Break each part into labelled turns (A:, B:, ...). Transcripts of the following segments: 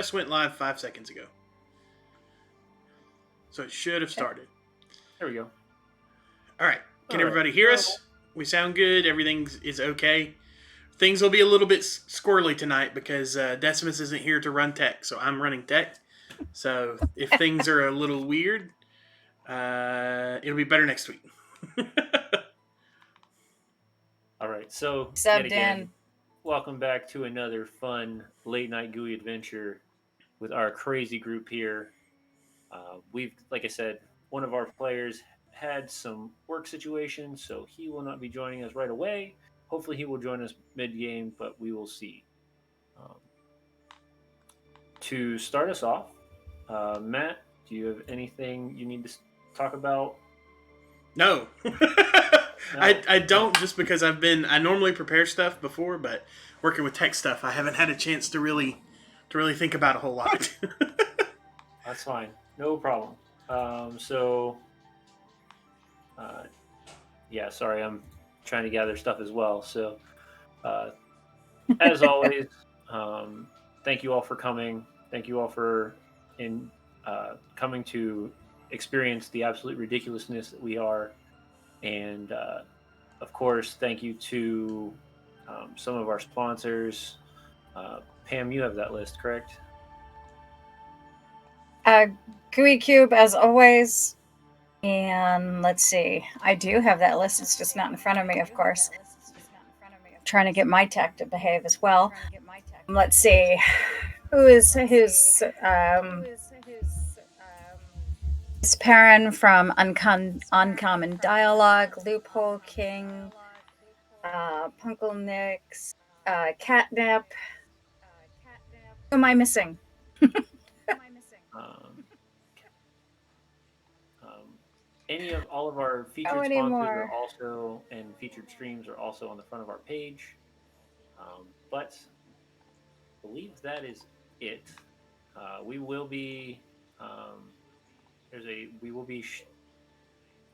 A: just went live 5 seconds ago. So it should have started.
B: There we go.
A: All right. Can
B: All
A: everybody
B: right.
A: hear us? We sound good. Everything is okay. Things will be a little bit squirrely tonight because Decimus isn't here to run tech, so I'm running tech. So if things are a little weird, it'll be better next week.
B: All right. So yet
C: Subbed
B: again,
C: in.
B: welcome back to another fun late night Gooey adventure with our crazy group here. We've, like I said, one of our players had some work situation, so he will not be joining us right away. Hopefully, he will join us mid game, but we will see. Um, to start us off, Matt, do you have anything you need to talk about?
A: No.
B: No.
A: I don't, just because I normally prepare stuff before, but working with tech stuff, I haven't had a chance to really think about a whole lot.
B: That's fine. No problem. So, yeah, sorry, I'm trying to gather stuff as well. So, uh, as always, um, thank you all for coming. Thank you all for coming to experience the absolute ridiculousness that we are, and of course, thank you to some of our sponsors. Pam, you have that list, correct?
C: Gooey Cube, as always. And let's see. I do have that list. It's just not in front of me, of course. Trying to get my tech to behave as well. Let's see. Who's Perrin from Uncommon Dialogue, Loophole King, Punkle Nix, Catnip. Who am I missing?
B: Um, all of our featured sponsors
C: anymore.
B: are also, and featured streams are also on the front of our page. But I believe that is it. We will be we will be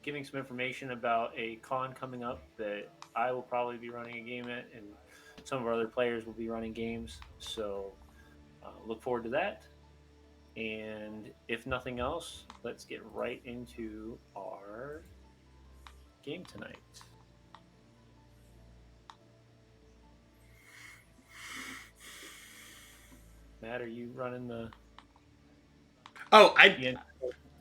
B: giving some information about a con coming up that I will probably be running a game at, and some of our other players will be running games. So look forward to that. And if nothing else, let's get right into our game tonight. Matt, are you running the?
A: Oh,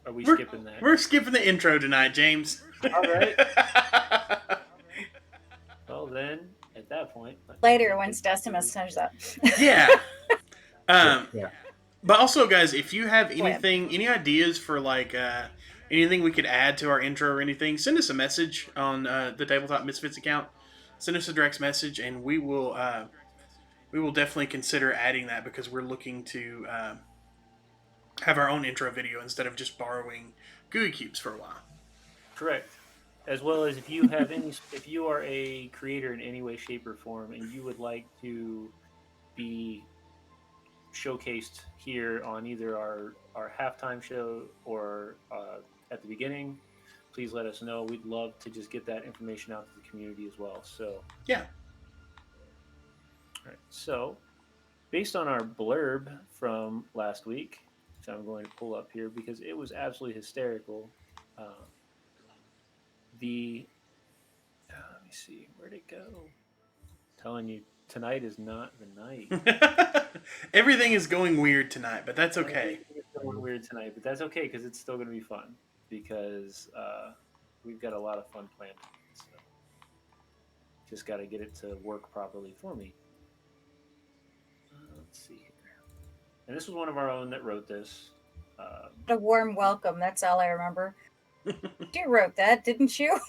B: Are we skipping that?
A: We're skipping the intro tonight, James.
B: All right. Well, then, at that point,
C: later once Decimus turns up.
A: Yeah.
D: Yeah.
A: But also, guys, if you have any ideas for like anything we could add to our intro or anything, send us a message on the Tabletop Misfits account. Send us a direct message, and we will definitely consider adding that, because we're looking to have our own intro video instead of just borrowing Gooey Cubes for a while.
B: Correct. As well as if you have if you are a creator in any way, shape, or form, and you would like to be showcased here on either our halftime show or at the beginning, please let us know. We'd love to just get that information out to the community as well. So
A: yeah.
B: All right. So based on our blurb from last week, which I'm going to pull up here because it was absolutely hysterical. Let me see, where'd it go? I'm telling you, tonight is not the night.
A: Everything is going weird tonight, but that's okay.
B: It's going weird tonight, but that's okay because it's still going to be fun because we've got a lot of fun planned. So just got to get it to work properly for me. Let's see here. And this was one of our own that wrote this.
C: A warm welcome. That's all I remember. You wrote that, didn't you?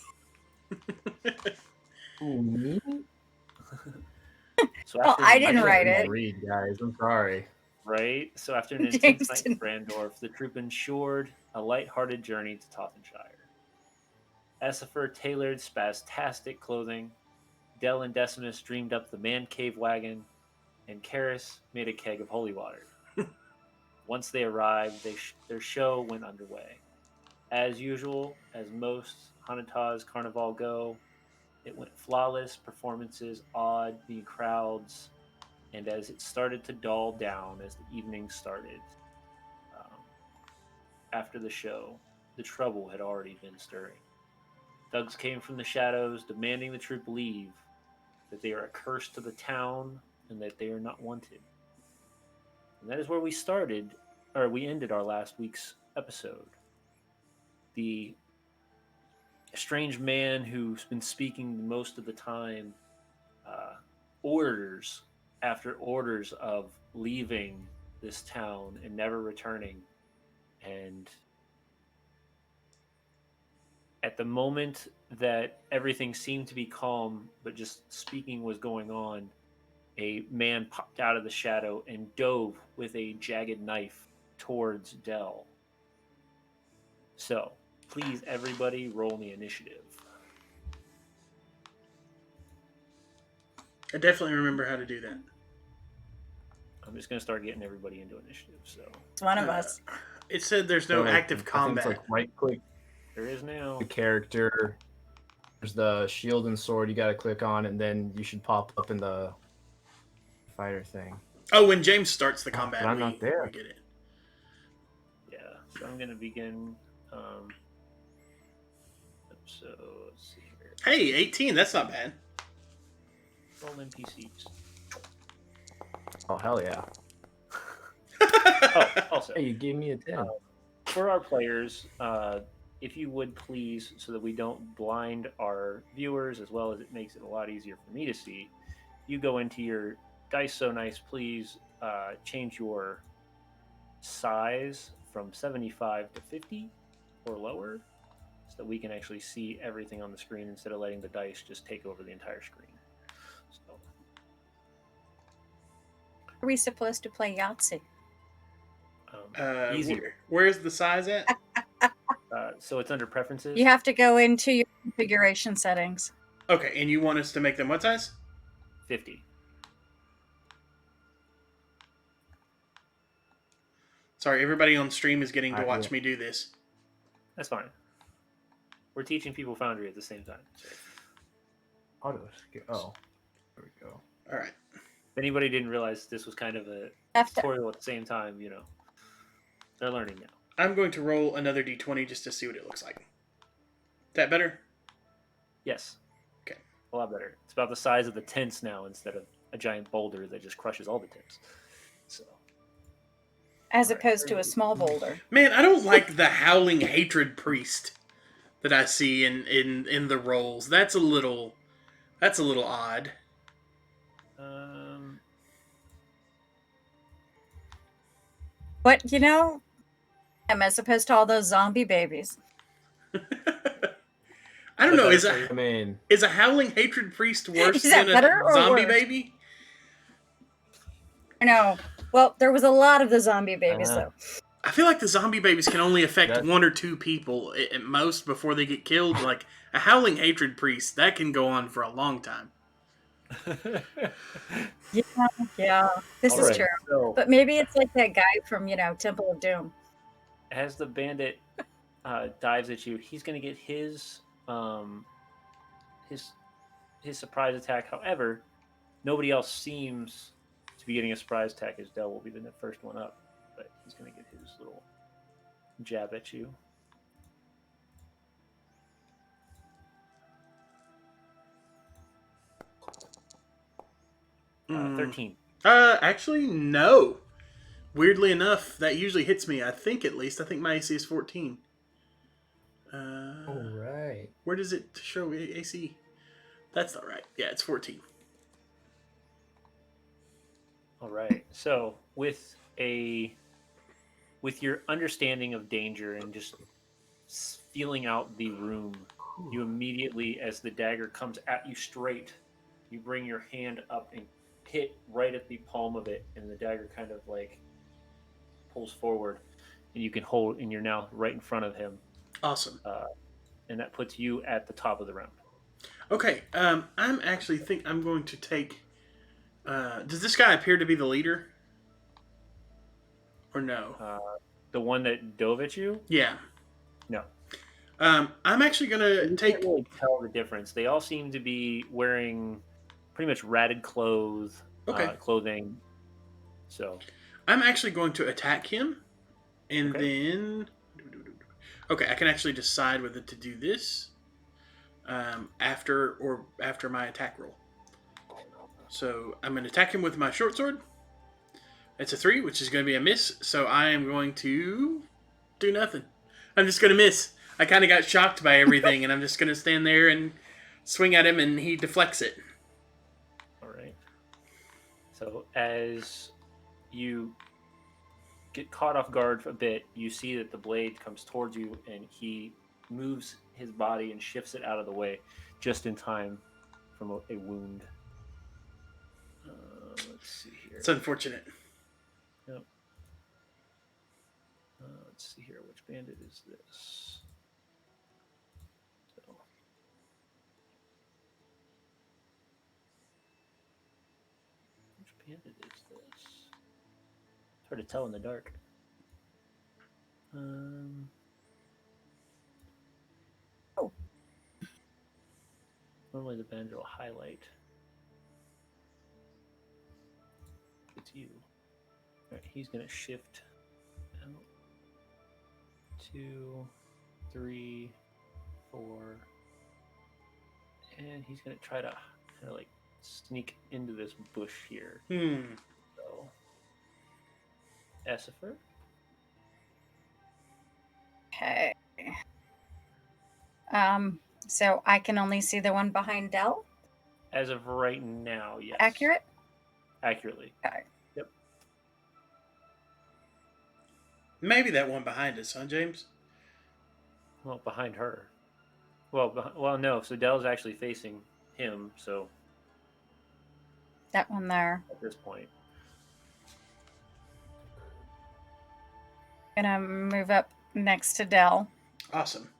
D: Ooh, me?
B: So
C: well, I didn't
D: I
C: write it.
D: Read, guys. I'm sorry.
B: Right. So after an intense night in Brandorf, the troop ensured a light-hearted journey to Tothenshire. Essifer tailored spastastic clothing. Dell and Decimus dreamed up the man cave wagon, and Karis made a keg of holy water. Once they arrived, their show went underway. As usual, as most Hanatah's Carnival go, it went flawless, performances, awed the crowds, And as it started to dull down, as the evening started, after the show, the trouble had already been stirring. Thugs came from the shadows, demanding the troop leave, that they are a curse to the town, and that they are not wanted. And that is where we ended our last week's episode. The strange man who's been speaking most of the time, orders after orders of leaving this town and never returning. And at the moment that everything seemed to be calm, but just speaking was going on, a man popped out of the shadow and dove with a jagged knife towards Dell. So, please, everybody, roll the initiative.
A: I definitely remember how to do that.
B: I'm just going to start getting everybody into initiative. So,
C: It's one of us.
A: It said there's no active combat.
D: I think it's like right click
B: there is now.
D: the character. There's the shield and sword you got to click on, and then you should pop up in the fighter thing.
A: Oh, when James starts the combat,
D: but I'm not there.
A: we get it.
B: Yeah, so I'm going to begin. So, let's see here.
A: Hey, 18, that's not bad.
B: Roll NPCs.
D: Oh, hell yeah.
B: Oh, also,
D: Hey, you gave me a 10.
B: for our players, if you would please, so that we don't blind our viewers, as well as it makes it a lot easier for me to see, you go into your Dice So Nice, please change your size from 75 to 50 or lower, so that we can actually see everything on the screen instead of letting the dice just take over the entire screen. So,
C: Are we supposed to play Yahtzee?
B: easier.
A: Where's the size at?
B: So it's under preferences.
C: You have to go into your configuration settings.
A: Okay, and you want us to make them what size?
B: 50.
A: Sorry, everybody on stream is getting to
D: Alright,
A: watch
D: yeah.
A: me do this.
B: That's fine. We're teaching people Foundry at the same time. So.
D: Auto. Oh, there we go.
A: All right.
B: If anybody didn't realize this was kind of a
C: Have to-
B: tutorial at the same time, they're learning now.
A: I'm going to roll another d20 just to see what it looks like. That better?
B: Yes.
A: Okay.
B: A lot better. It's about the size of the tents now instead of a giant boulder that just crushes all the tents. So.
C: As
B: Alright,
C: opposed to a
B: very
C: small boulder.
A: Man, I don't like the howling hatred priest that I see in the rolls. That's a little odd.
C: But, as opposed to all those zombie babies.
A: I don't know. Is
D: I mean,
A: a howling hatred priest worse
C: Is that
A: than
C: better
A: a
C: or
A: zombie
C: worse?
A: baby?
C: No. Well, there was a lot of the zombie babies, though.
A: I feel like the zombie babies can only affect
D: That's-
A: one or two people at most before they get killed. Like a howling hatred priest, that can go on for a long time.
C: Yeah. This is
B: Alright,
C: true.
B: So,
C: But maybe it's like that guy from, Temple of Doom.
B: as the bandit dives at you, he's going to get his surprise attack. However, nobody else seems to be getting a surprise attack, as Dell will be the first one up. But he's going to get his little jab at you.
A: Mm.
B: 13.
A: Actually, no. Weirdly enough, that usually hits me. I think at least. I think my AC is 14.
D: all right.
A: Where does it show AC? That's not right. Yeah, it's 14.
B: All right. So with your understanding of danger and just feeling out the room, you immediately, as the dagger comes at you straight, you bring your hand up and hit right at the palm of it, and the dagger kind of like pulls forward, and you can hold, and you're now right in front of him,
A: Awesome.
B: and that puts you at the top of the round.
A: Okay. I'm actually I'm going to take. Does this guy appear to be the leader? Or no?
B: The one that dove at you?
A: Yeah.
B: No.
A: I'm actually gonna
B: You
A: take.
B: can't really tell the difference. They all seem to be wearing pretty much ratted clothes,
A: Okay.
B: clothing. So
A: I'm actually going to attack him, and
B: Okay.
A: then. Okay, I can actually decide whether to do this after my attack roll. So I'm going to attack him with my short sword. It's a 3, which is going to be a miss. So I am going to do nothing. I'm just going to miss. I kind of got shocked by everything, and I'm just going to stand there and swing at him, and he deflects it.
B: all right. So as you get caught off guard a bit, you see that the blade comes towards you, and he moves his body and shifts it out of the way, just in time from a wound. Let's see here.
A: It's unfortunate.
B: Yep. Let's see here. Which bandit is this? So, which bandit is this? It's hard to tell in the dark.
C: Oh.
B: Normally the bandit will highlight. It's you. All right, he's gonna shift out. 2, 3, 4, and he's gonna try to kind of like sneak into this bush here. So, Essifer.
C: Okay. So I can only see the one behind Dell.
B: As of right now, yes.
C: Accurate?
B: Accurately.
C: Okay.
B: Yep.
A: Maybe that one behind us, huh, James?
B: Well, behind her. Well, no. So Dell's actually facing him. So
C: That one there.
B: at this point,
C: Gonna move up next to Dell.
A: Awesome.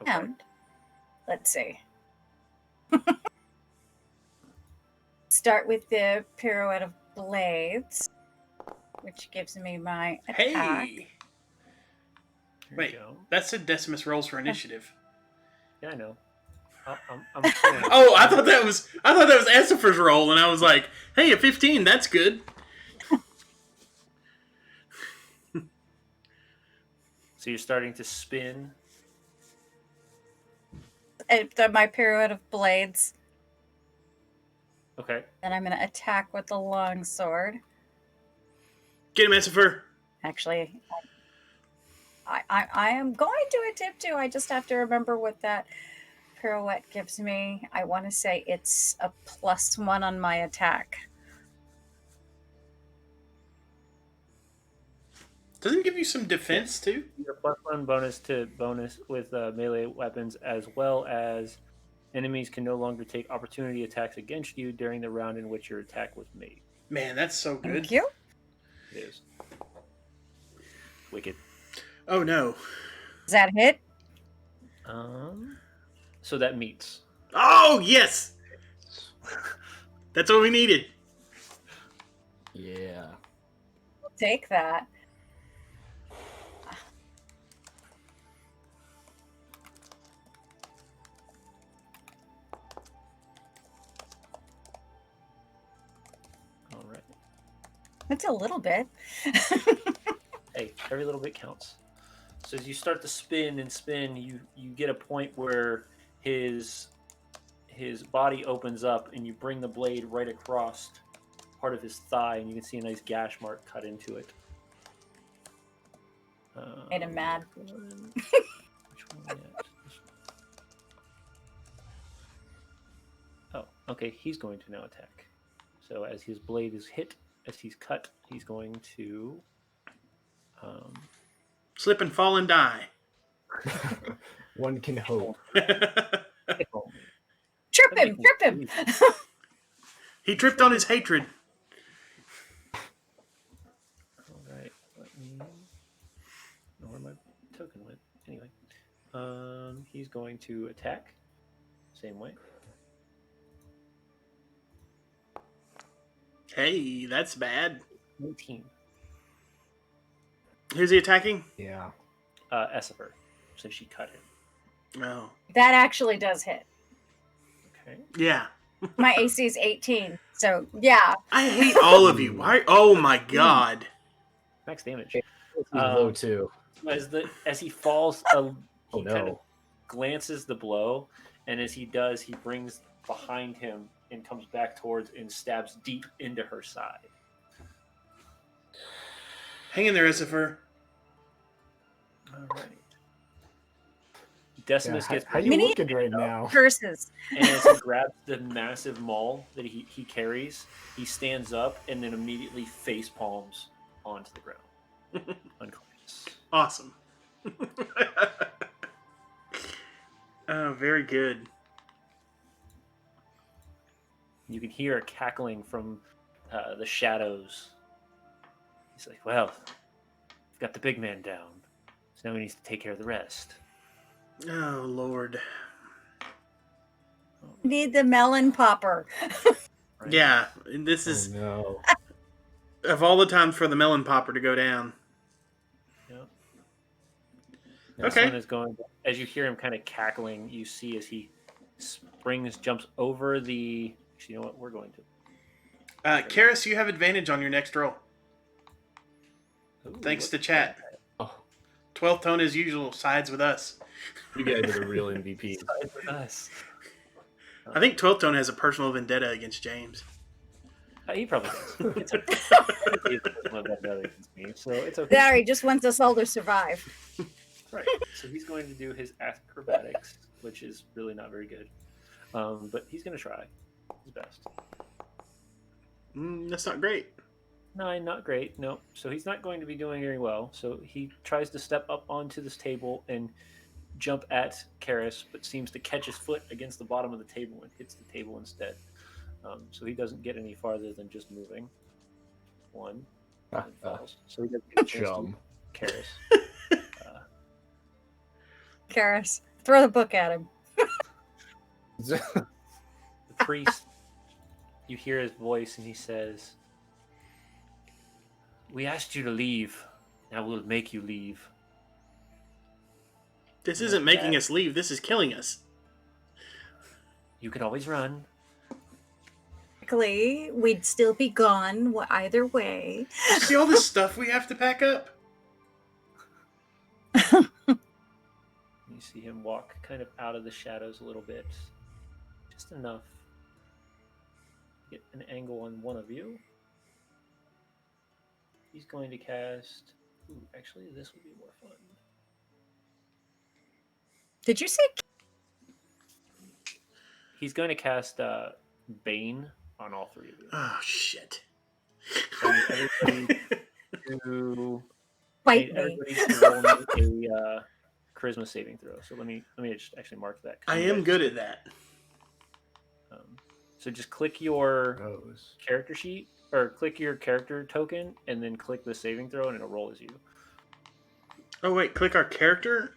B: okay.
C: And let's see. Start with the pirouette of blades, which gives me my attack.
A: Hey!
B: Here
A: Wait,
B: you go.
A: that said Decimus rolls for initiative.
B: Yeah, I know. I'm
A: Oh, I thought that was Essifer's roll, and I was like, hey, a 15, that's good.
B: So you're starting to spin.
C: My pirouette of blades.
B: Okay.
C: Then I'm going to attack with the long sword.
A: Get him, Essifer.
C: Actually, I am going to attempt to. I just have to remember what that pirouette gives me. I want to say it's a +1 on my attack.
A: Doesn't it give you some defense, too?
B: Your +1 bonus with melee weapons, as well as enemies can no longer take opportunity attacks against you during the round in which your attack was made.
A: Man, that's so good.
C: Thank you.
B: It is. Wicked.
A: Oh, no.
C: Does that hit?
B: So that meets.
A: Oh, yes! That's what we needed.
D: Yeah.
C: I'll take that.
B: All right.
C: It's a little bit.
B: Hey, every little bit counts. So as you start to spin and spin, you get a point where his body opens up, and you bring the blade right across part of his thigh, and you can see a nice gash mark cut into it.
C: Made him mad.
B: Which one yet? Oh, okay. He's going to now attack. So as his blade is hit, as he's cut, he's going to
A: Slip and fall and die.
D: One can hope.
C: Trip him! Trip him!
A: He tripped on his hatred.
B: All right. Let me know where my token went. Anyway, he's going to attack. Same way.
A: Hey, that's bad.
B: 19.
A: Who's he attacking?
D: Yeah.
B: Essifer. So she cut him.
A: Oh.
C: That actually does hit.
B: Okay. Okay.
A: Yeah.
C: My AC is 18. So, yeah.
A: I hate all of you. Why? Oh my god.
B: Max damage.
D: He's low too.
B: As he falls, he
D: Oh
B: kind of
D: no.
B: glances the blow, and as he does, he brings behind him and comes back towards and stabs deep into her side.
A: Hang in there, Essifer.
B: All right. Decimus gets
D: how you
C: Mini-
D: looking right now?
C: Curses.
B: and as he grabs the massive maul that he carries, he stands up and then immediately face palms onto the ground, unconscious.
A: Awesome. Oh, very good.
B: You can hear a cackling from the shadows. He's like, "Well, we've got the big man down, so now he needs to take care of the rest."
A: Oh, Lord.
C: Need the melon popper.
B: Right?
A: Yeah, and this
D: Oh
A: is
D: no.
A: of all the times for the melon popper to go down.
B: Yep.
A: Okay.
B: This one is going. As you hear him kind of cackling, you see as he jumps over the. Actually, you know what? We're going to.
A: Karis, you have advantage on your next roll.
B: Ooh,
A: Thanks
B: what-
A: to chat.
D: Oh,
A: 12th tone, as usual, sides with us.
D: you guys are the real MVP.
B: Sides with us.
A: I think 12th tone has a personal vendetta against James.
B: He probably does. It's okay. He doesn't want that better against me, so it's okay.
C: There, he just wants us all to survive.
B: Right. So he's going to do his acrobatics, which is really not very good. But he's going to try his best.
A: That's not great.
B: 9, not great. No. So he's not going to be doing very well. So he tries to step up onto this table and jump at Karis, but seems to catch his foot against the bottom of the table and hits the table instead. So he doesn't get any farther than just moving. 1. And falls. So he doesn't get a chance to
D: Chum.
B: Karis.
C: Karis, throw the book at him.
B: The priest, you hear his voice and he says, "We asked you to leave. Now we'll make you leave."
A: This isn't making us leave. This is killing us.
B: You can always run.
C: Technically, we'd still be gone either way.
A: See all this stuff we have to pack up?
B: You see him walk kind of out of the shadows a little bit. Just enough to get an angle on one of you. He's going to cast... Ooh, actually, this would be more fun.
C: Did you say?
B: He's going to cast Bane on all 3 of you.
A: Oh, shit.
B: So I need everybody to...
C: Fight me.
B: Everybody to roll me a charisma saving throw. So let me just actually mark that.
A: I am good at that.
B: So just click your
D: Rose.
B: character sheet or click your character token and then click the saving throw and it'll roll as you.
A: Oh, wait. Click our character?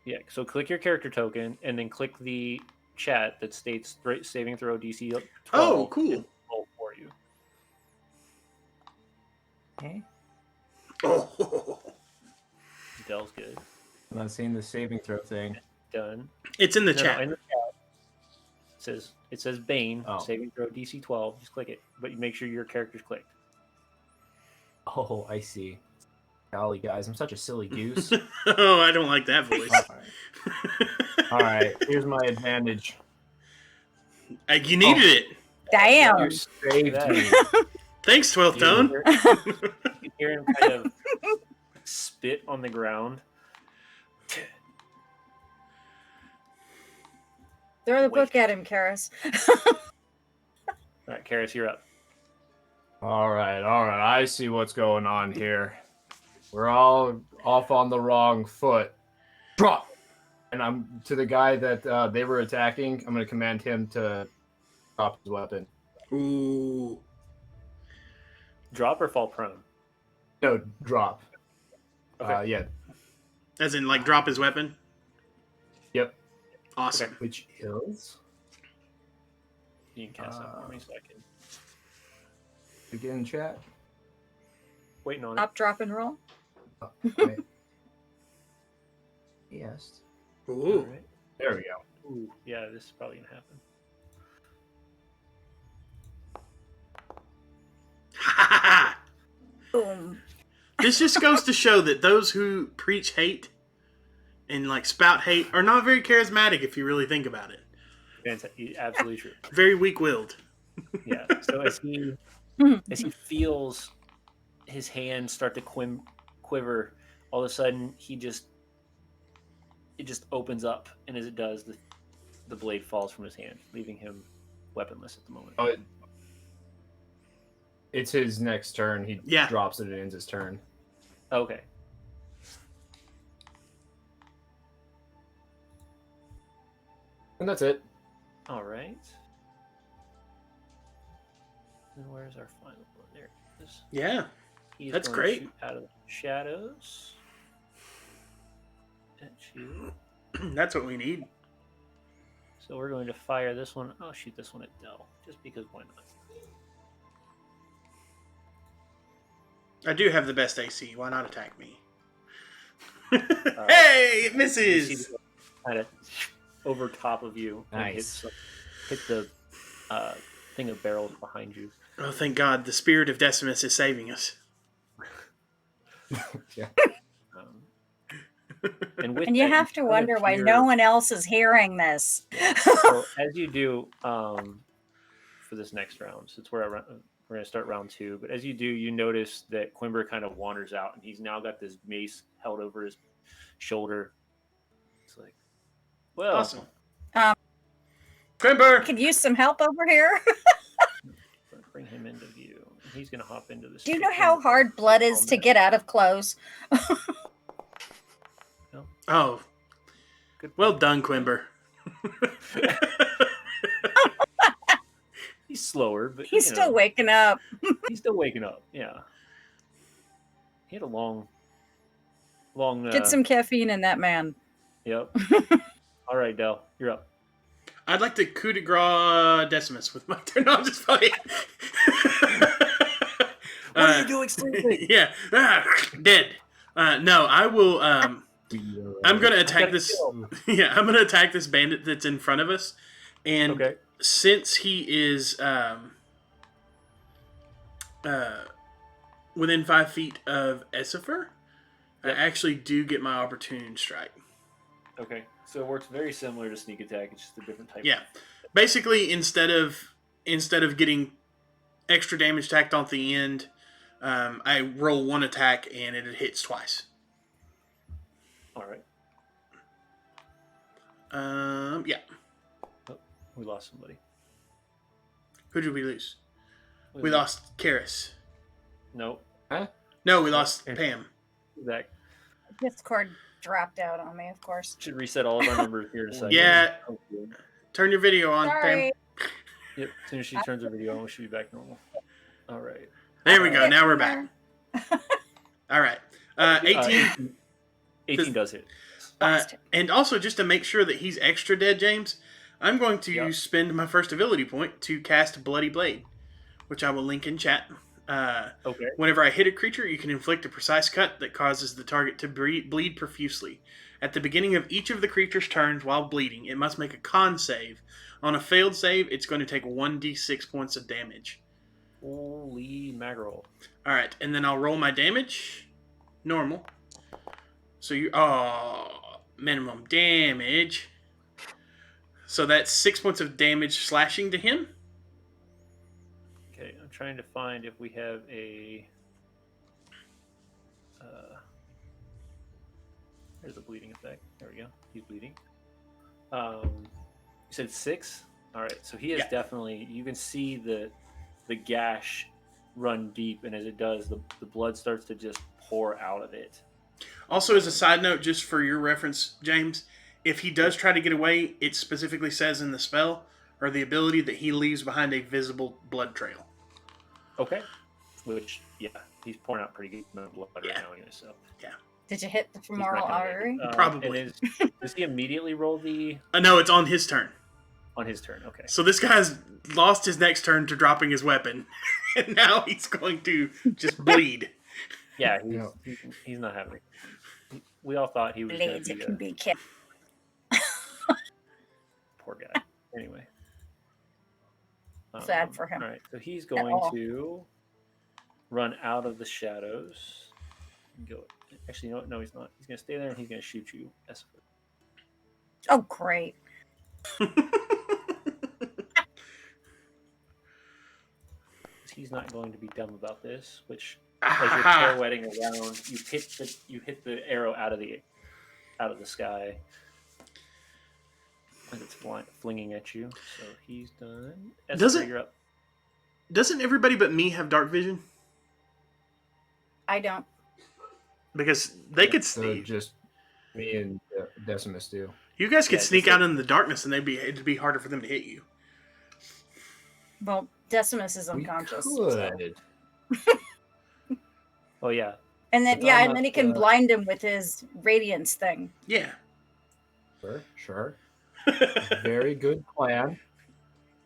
B: Yeah. So click your character token and then click the chat that states saving throw DC 12.
A: Oh, cool.
B: And roll for you.
C: Okay.
A: Oh.
B: Dell's good.
D: I'm not seeing the saving throw thing.
B: Done.
A: It's in the
B: No,
A: chat.
B: in the chat. It says Bane,
D: Oh.
B: saving throw DC 12. Just click it, but you make sure your character's clicked.
D: Oh, I see. Golly, guys, I'm such a silly goose.
A: Oh, I don't like that voice.
D: All right, here's my advantage.
A: You needed it.
C: Damn.
D: You saved me.
A: Thanks, 12th tone.
B: You hear him kind of spit on the ground.
C: Throw the
B: Wait.
C: book at him, Karis.
B: All right, Karis, you're up.
D: All right. I see what's going on here. We're all off on the wrong foot. Drop. And I'm to the guy that they were attacking. I'm going to command him to drop his weapon.
A: Ooh.
B: Drop or fall prone?
D: No, drop.
B: Okay.
D: Yeah.
A: As in, like, drop his weapon?
D: Yep.
A: Awesome.
D: Which is
B: You can cast that for me so I can.
D: begin chat.
B: Waiting on it.
C: Up, drop, and roll.
D: Right. Yes.
A: Ooh.
B: All right.
D: There we go.
B: Ooh, yeah, this is probably gonna happen.
C: Boom.
A: This just goes to show that those who preach hate and like spout hate are not very charismatic if you really think about it.
B: Absolutely true.
A: Very weak-willed.
B: Yeah. So as he feels his hands start to quiver, all of a sudden it just opens up, and as it does, the blade falls from his hand, leaving him weaponless at the moment.
D: Oh, it's his next turn. He
A: Yeah.
D: drops it and ends his turn.
B: Okay.
D: And that's it.
B: All right. And where's our final one? There it is.
A: Yeah.
B: He's
A: That's
B: going to
A: great.
B: shoot out of the shadows at you.
A: That's what we need.
B: So we're going to fire this one. I'll shoot this one at Dell, just because why not?
A: I do have the best AC. Why not attack me? Hey, it misses!
B: Kind of over top of you.
D: Nice.
B: And hit the thing of barrels behind you.
A: Oh, thank God. The spirit of Decimus is saving us.
D: Yeah.
B: And
C: you have to wonder why no one else is hearing this.
B: So as you do for this next round, since we're going to start round 2, but as you do, you notice that Quimber kind of wanders out, and he's now got this mace held over his shoulder. It's like, well,
A: Awesome. Quimber!
C: Could use some help over here.
B: bring him into view. And he's going to hop into this.
C: Do you know how hard blood is to get out of clothes?
B: No.
A: Oh.
B: Good.
A: Well done, Quimber.
B: He's slower, but
C: He's still waking up.
B: He's still waking up. Yeah. He had a long.
C: Get some caffeine in that man.
B: Yep. All right, Del, you're up.
A: I'd like to coup de grace Decimus with my turn. No, I'm just playing.
B: What are you doing, sleeping?
A: Yeah. Dead. No, I will. I'm going to attack this. Yeah, I'm going to attack this bandit that's in front of us. And since he is within 5 feet of Essifer, I actually do get my opportunity strike.
B: Okay, so it works very similar to sneak attack. It's just a different type.
A: Yeah, basically instead of getting extra damage tacked on the end, I roll one attack and it hits twice.
B: All right.
A: Yeah.
B: Oh, we lost somebody.
A: Who did we lose? We lost Karis.
B: Nope.
D: Huh?
A: No, we lost Pam.
B: Zach.
C: Discord dropped out on me, of course.
B: Should reset all of our numbers here in a second.
A: Yeah. Turn your video on,
C: Sorry.
A: Pam.
B: Yep. As soon as she turns her video on, we should be back normal. All right.
A: There we go. Now we're back. All right. 18.
B: 18 does hit.
A: And also, just to make sure that he's extra dead, James, I'm going to spend my first ability point to cast Bloody Blade, which I will link in chat.
B: Okay.
A: Whenever I hit a creature, you can inflict a precise cut that causes the target to bleed profusely. At the beginning of each of the creature's turns while bleeding, it must make a con save. On a failed save, it's going to take 1d6 points of damage.
B: Holy mackerel.
A: Alright, and then I'll roll my damage. Normal. So minimum damage. So that's 6 points of damage slashing to him.
B: Okay, I'm trying to find if we have a... there's a bleeding effect. There we go. He's bleeding. You said 6? All right, so he is definitely... You can see the gash run deep, and as it does, the blood starts to just pour out of it.
A: Also, as a side note, just for your reference, James, if he does try to get away, it specifically says in the spell or the ability that he leaves behind a visible blood trail.
B: Okay. Which, he's pouring out pretty good amount of blood right now anyway, so.
A: Yeah.
C: Did you hit the femoral artery?
A: Probably.
B: Does he immediately roll the...
A: No, it's on his turn.
B: On his turn, okay.
A: So this guy's lost his next turn to dropping his weapon, and now he's going to just bleed.
B: Yeah, he's not having it. We all thought he was going to
C: be killed.
B: Poor guy. Anyway.
C: Sad for him.
B: All right, so he's going to run out of the shadows. And go. Actually, you know what? No, he's not. He's gonna stay there and he's gonna shoot you, Esper.
C: Oh, great.
B: He's not going to be dumb about this. Which, as you're pirouetting around, you hit the arrow out of the sky. And it's flinging at you. So he's done. Esper, you're up.
A: Doesn't everybody but me have dark vision?
C: I don't.
A: Because they could sneak.
D: Just me and Decimus do.
A: You guys could sneak out in the darkness, and it'd be harder for them to hit you.
C: Well, Decimus is unconscious.
D: Good.
C: So.
B: Oh yeah.
C: And then and then he can blind him with his radiance thing.
A: Yeah.
D: Sure. Very good plan.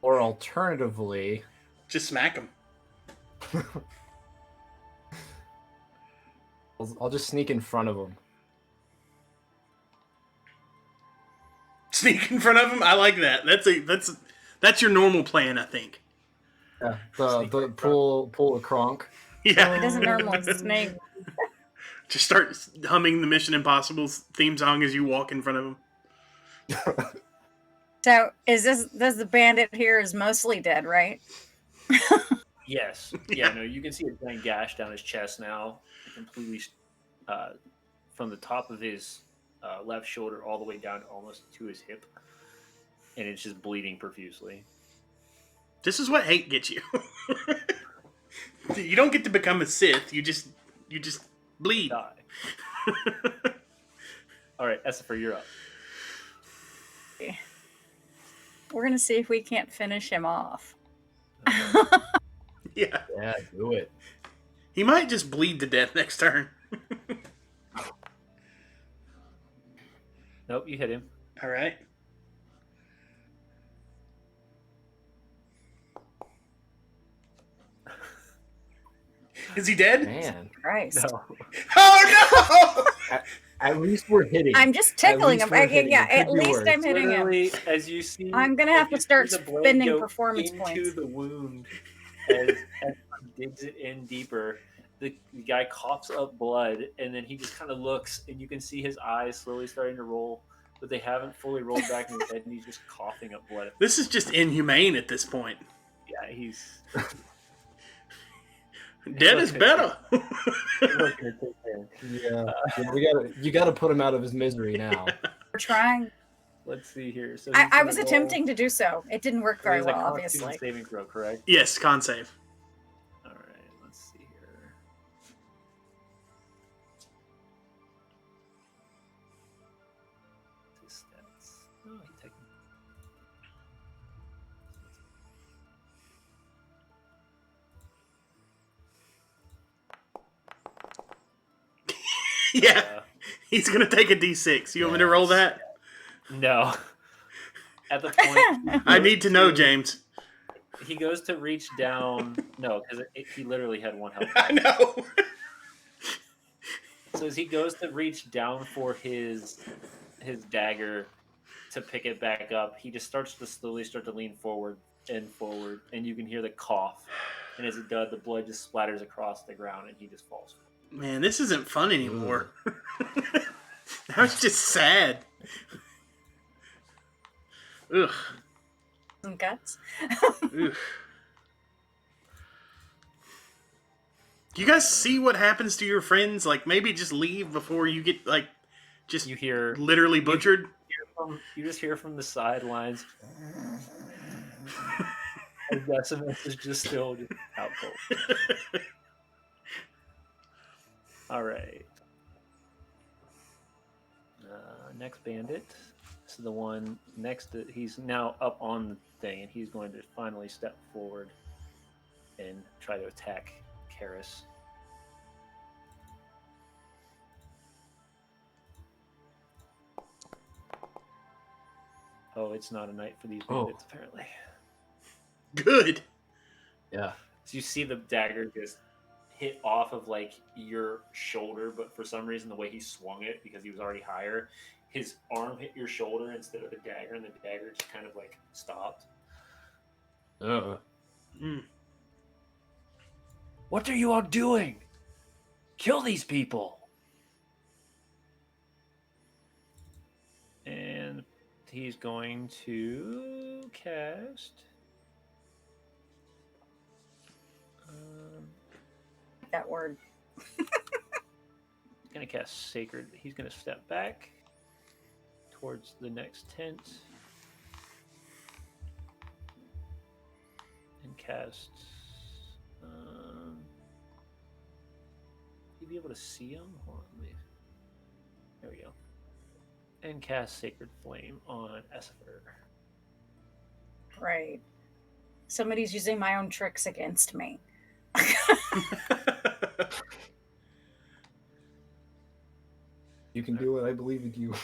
D: Or alternatively,
A: just smack him.
D: I'll just sneak in front of him.
A: Sneak in front of him? I like that. That's your normal plan, I think.
D: Yeah, the pull a cronk.
A: Yeah.
C: It doesn't normally snake.
A: Just start humming the Mission Impossible theme song as you walk in front of him.
C: So this the bandit here is mostly dead, right?
B: Yes. Yeah, no, you can see a giant gash down his chest now, completely from the top of his left shoulder all the way down almost to his hip. And it's just bleeding profusely.
A: This is what hate gets you. You don't get to become a Sith, you just bleed.
B: Die. Alright, Esper, you're up.
C: We're gonna see if we can't finish him off.
B: Okay.
A: Yeah,
D: do it.
A: He might just bleed to death next turn.
B: Nope, you hit him.
A: All right. Is he dead?
D: Man.
C: Christ.
B: No.
A: Oh no!
D: At least we're hitting.
C: I'm just tickling him. At least I'm hitting him.
B: As you see,
C: I'm gonna have to start spending performance
B: into
C: points.
B: the wound as digs it in deeper. The guy coughs up blood, and then he just kind of looks, and you can see his eyes slowly starting to roll, but they haven't fully rolled back in his head, and he's just coughing up blood.
A: This is just inhumane at this point.
B: Yeah, he's
A: dead is better.
D: Yeah, you gotta put him out of his misery now.
C: We're trying.
B: Let's see here. So
C: I was attempting to do so. It didn't work very well, obviously.
B: Saving throw, correct?
A: Yes, con save.
B: All right, let's see here. His stats. Oh, he technically.
A: Yeah, he's gonna take a d6. You want me to roll that?
B: No. At the point,
A: I need to know, James.
B: He goes to reach down. No, because he literally had one health.
A: I know.
B: So as he goes to reach down for his dagger to pick it back up, he just starts to slowly start to lean forward, and you can hear the cough. And as it does, the blood just splatters across the ground, and he just falls.
A: Man, this isn't fun anymore. That was just sad. Ugh.
C: Some guts.
A: Ugh. Do you guys see what happens to your friends? Like, maybe just leave before you get, like, just
B: You hear
A: literally butchered?
B: you just hear from the sidelines. And Decimus is just still out cold. All right. Next bandit. This is the one next to. He's now up on the thing, and he's going to finally step forward and try to attack Karis. Oh, it's not a night for these bandits, apparently.
A: Good.
D: Yeah.
B: So you see the dagger just hit off of like your shoulder, but for some reason the way he swung it, because he was already higher, his arm hit your shoulder instead of the dagger, and the dagger just kind of like stopped.
D: Mm.
B: What are you all doing? Kill these people. And he's going to cast.
C: That word.
B: He's going to cast Sacred. He's going to step back towards the next tent and cast. You be able to see him? Hold on, there we go. And cast Sacred Flame on Esper.
C: Right. Somebody's using my own tricks against me.
D: You can do it. I believe in you.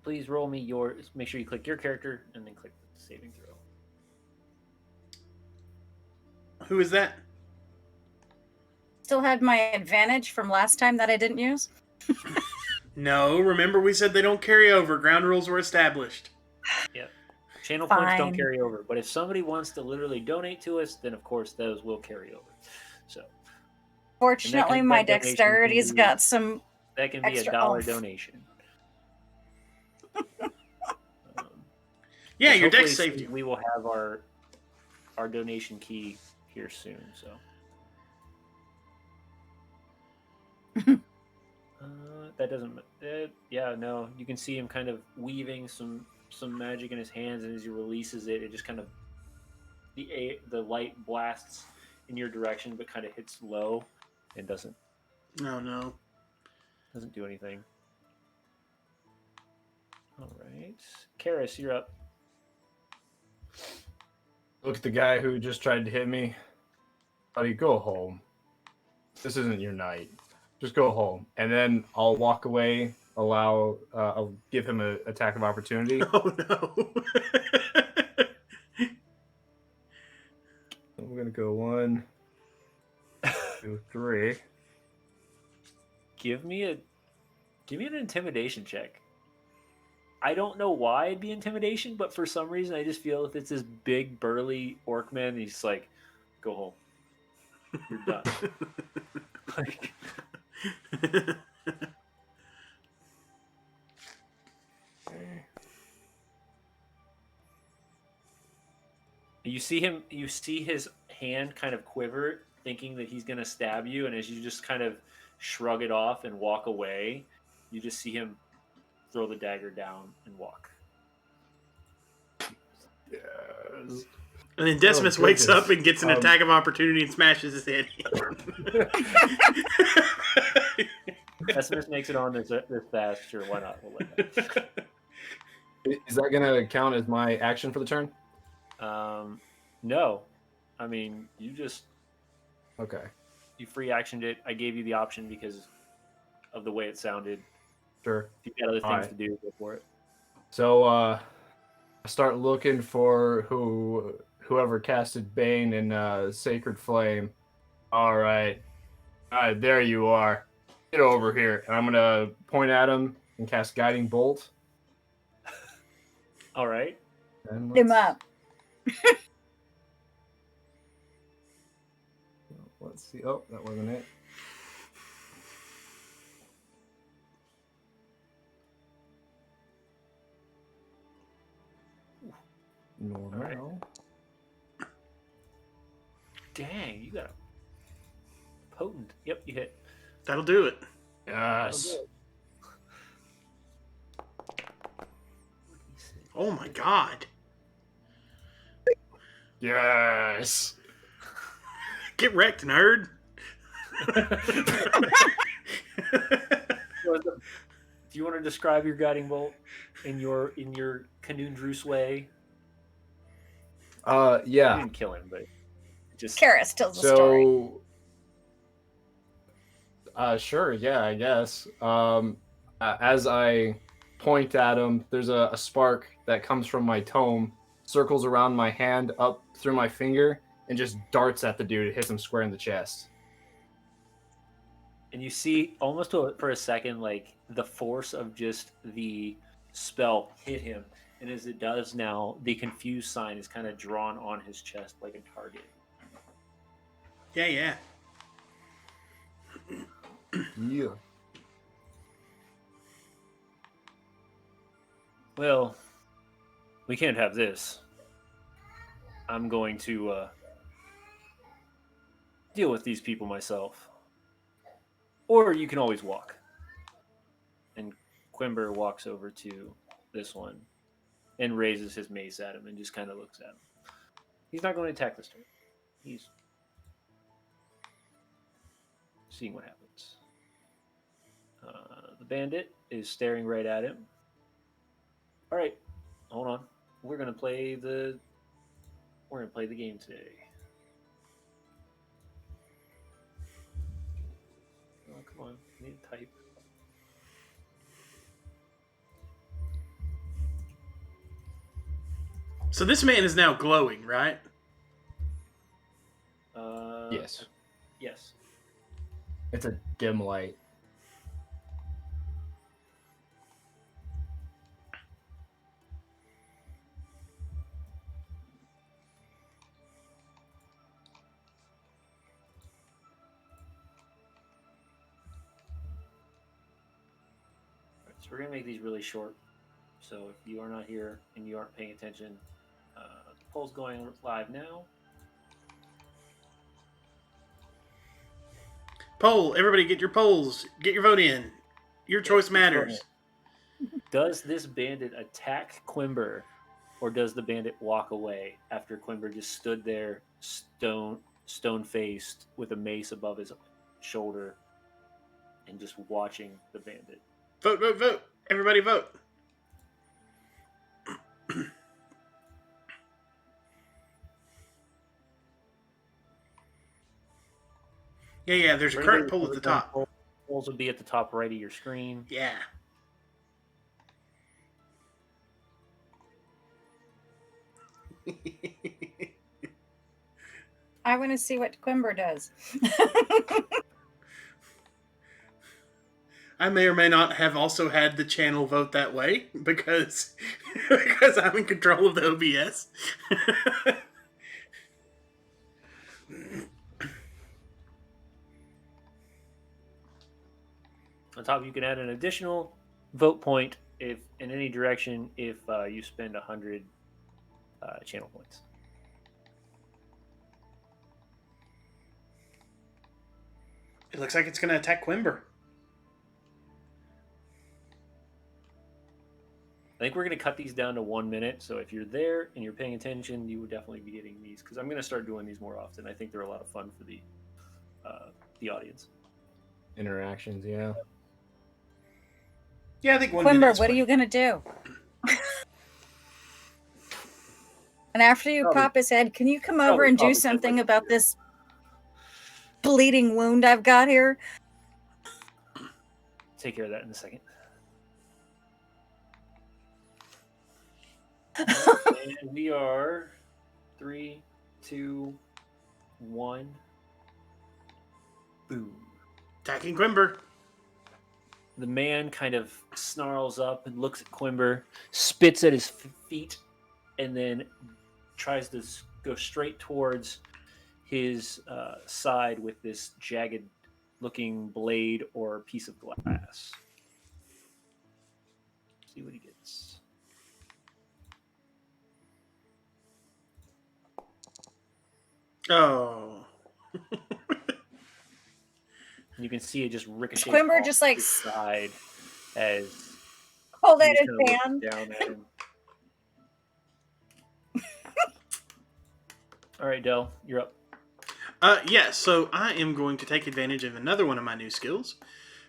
B: Please roll me yours. Make sure you click your character and then click the saving throw.
A: Who is that?
C: Still had my advantage from last time that I didn't use.
A: No, remember we said they don't carry over. Ground rules were established.
B: Yep. Channel points don't
C: Fine.
B: carry over. But if somebody wants to literally donate to us, then of course those will carry over. So
C: Fortunately,
B: that
C: my
B: donation
C: dexterity's
B: can be-
C: got some.
B: that can be
C: Extra
B: $1
C: oomph.
B: donation.
A: Yeah, your
B: hopefully
A: deck saved you.
B: we will have our donation key here soon. So that doesn't. Yeah, no. You can see him kind of weaving some magic in his hands, and as he releases it, it just kind of the light blasts in your direction, but kind of hits low and doesn't
A: No.
B: do anything. All right, Karis, you're up.
D: Look at the guy who just tried to hit me. Buddy, go home. This isn't your night. Just go home. And then I'll walk away, I'll give him an attack of opportunity.
A: Oh no.
D: I'm going to go 1, 2, 3.
B: Give me an intimidation check. I don't know why it'd be intimidation, but for some reason I just feel if it's this big burly orc man, he's like, go home. You're done. Like, you see his hand kind of quiver, thinking that he's gonna stab you, and as you just kind of shrug it off and walk away, you just see him throw the dagger down and walk.
D: Yes.
A: And then Decimus
D: Oh,
A: wakes
D: goodness.
A: up and gets an attack of opportunity and smashes his head.
B: Decimus makes it on this fast. Sure, why not? We'll let that.
D: Is that going to count as my action for the turn?
B: No. I mean, you
D: Okay.
B: free actioned it. I gave you the option because of the way it sounded.
D: Sure.
B: If you've got other things
D: Alright.
B: to do, go for it.
D: So I start looking for whoever casted Bane in Sacred Flame. All right, there you are. Get over here, and I'm gonna point at him and cast Guiding Bolt.
B: All right.
D: And
C: Him up.
D: Let's see. Oh, that wasn't it. Normal.
B: Alright. Dang, you got a potent. Yep, you hit.
A: That'll do it.
D: Yes.
A: Oh my god.
D: Yes.
A: Get wrecked, nerd.
B: Do you want to describe your guiding bolt in your Canundrus way? You
D: Yeah.
B: didn't kill him, but just
C: Karis tells the story.
D: So, sure, yeah, I guess. As I point at him, there's a spark that comes from my tome, circles around my hand, up through my finger, and just darts at the dude. It hits him square in the chest.
B: and you see almost for a second like the force of just the spell hit him, and as it does now, the confused sign is kind of drawn on his chest like a target.
A: Yeah.
D: Yeah.
B: Well, we can't have this. I'm going to deal with these people myself. Or you can always walk. And Quimber walks over to this one and raises his mace at him and just kind of looks at him. He's not going to attack this turn. He's seeing what happens. The bandit is staring right at him. All right, hold on. We're gonna play the game today. Oh, come on, I need to type.
A: So this man is now glowing, right?
D: Yes.
B: Yes.
D: It's a dim light.
B: Right, so we're gonna make these really short. So if you are not here and you aren't paying attention, the poll's going live now.
A: Poll, everybody get your polls. Get your vote in. Your choice matters.
B: Does this bandit attack Quimber, or does the bandit walk away after Quimber just stood there, stone faced, with a mace above his shoulder, and just watching the bandit?
A: Vote, vote, vote. Everybody vote. Yeah, there's a current poll at the top.
B: Polls will be at the top right of your screen.
A: Yeah.
C: I want to see what Quimber does.
A: I may or may not have also had the channel vote that way because I'm in control of the OBS.
B: On top, you can add an additional vote point if in any direction if you spend 100 channel points.
A: It looks like it's going to attack Quimber.
B: I think we're going to cut these down to 1 minute. So if you're there and you're paying attention, you would definitely be getting these because I'm going to start doing these more often. I think they're a lot of fun for the audience.
D: Interactions, yeah.
A: Yeah, I think 1
C: Quimber,
A: minute.
C: what are you gonna do? And after you pop his head, can you come over and do something about this bleeding wound I've got here?
B: Take care of that in a second. And we are 3, 2, 1. Boom.
A: Attacking Quimber.
B: The man kind of snarls up and looks at Quimber, spits at his feet, and then tries to go straight towards his side with this jagged-looking blade or piece of glass. See what he gets.
A: Oh.
B: You can see it just ricochet.
C: Quimber just like
B: his side as
C: hold
B: he
C: out
B: just
C: his
B: kinda
C: hand.
B: looks down at him. All right, Del, you're up.
A: Yeah, so I am going to take advantage of another one of my new skills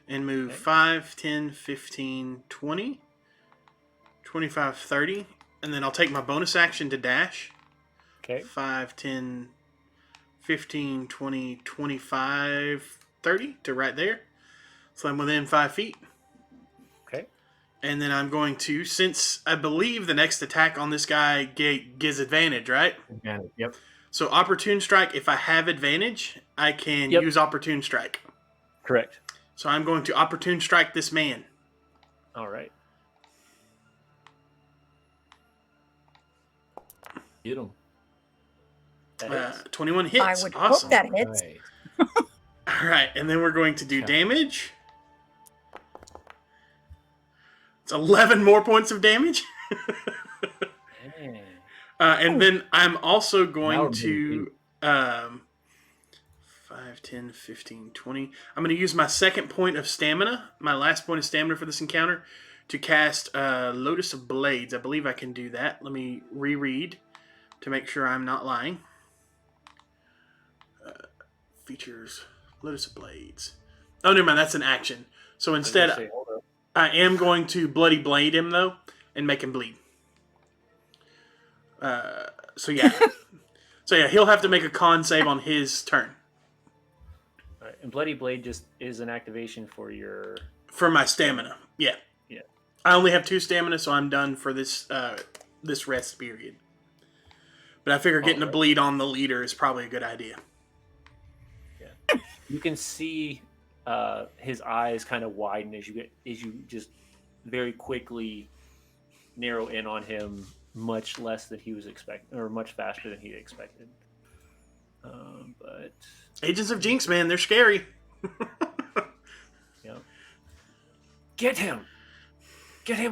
A: and move 5, 10, 15, 20, 25, 30, and then I'll take my bonus action to dash.
B: Okay.
A: 5, 10, 15, 20, 25, 30 to right there. So I'm within 5 feet.
B: Okay.
A: And then I'm going to, since I believe the next attack on this guy gives advantage, right?
D: Advantage, yep.
A: So Opportune Strike, if I have advantage, I can use Opportune Strike.
B: Correct.
A: So I'm going to Opportune Strike this man.
B: All right.
D: Get him.
A: 21 hits.
C: I would
A: awesome.
C: hope that hits.
D: Right.
A: All right, and then we're going to do damage. It's 11 more points of damage.
B: Dang.
A: And then I'm also
D: Now
A: going
D: we're getting
A: to 5, 10, 15, 20. I'm going to use my second point of stamina, my last point of stamina for this encounter, to cast Lotus of Blades. I believe I can do that. Let me reread to make sure I'm not lying. Features Lotus of Blades. Oh, never mind. That's an action. So instead,
B: Hold up.
A: I am going to Bloody Blade him, though, and make him bleed. So yeah. He'll have to make a con save on his turn.
B: All right. And Bloody Blade just is an activation for your...
A: For my stamina. Yeah.
B: Yeah.
A: I only have 2 stamina, so I'm done for this this rest period. But I figure getting a bleed on the leader is probably a good idea.
B: Yeah. You can see his eyes kind of widen as you just very quickly narrow in on him, much less than he was expecting, or much faster than he expected. But
A: Agents of Jinx, man, they're scary.
B: yeah, get him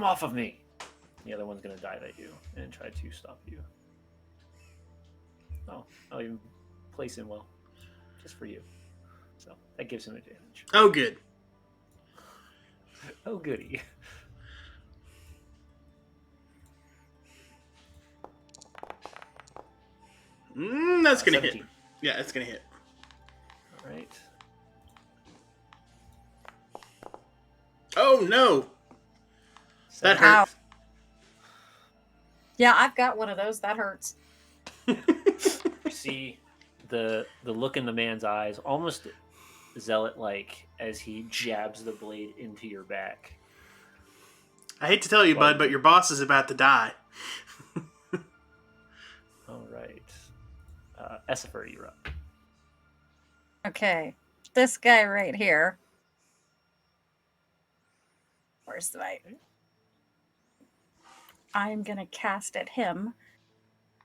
B: off of me. The other one's gonna dive at you and try to stop you. Oh, I'll even place him well, just for you. So that gives him advantage.
A: Oh, good.
B: Oh, goody.
A: That's gonna hit.
B: 17.
A: Yeah, that's gonna hit.
B: All right.
A: Oh no, that
C: Ow.
A: hurt.
C: Yeah, I've got one of those. That hurts.
B: You see the look in the man's eyes, almost zealot-like, as he jabs the blade into your back.
A: I hate to tell you, bud, but your boss is about to die.
B: All right. Essifer, you're up.
C: Okay, this guy right here. Where's the light? I'm gonna cast at him.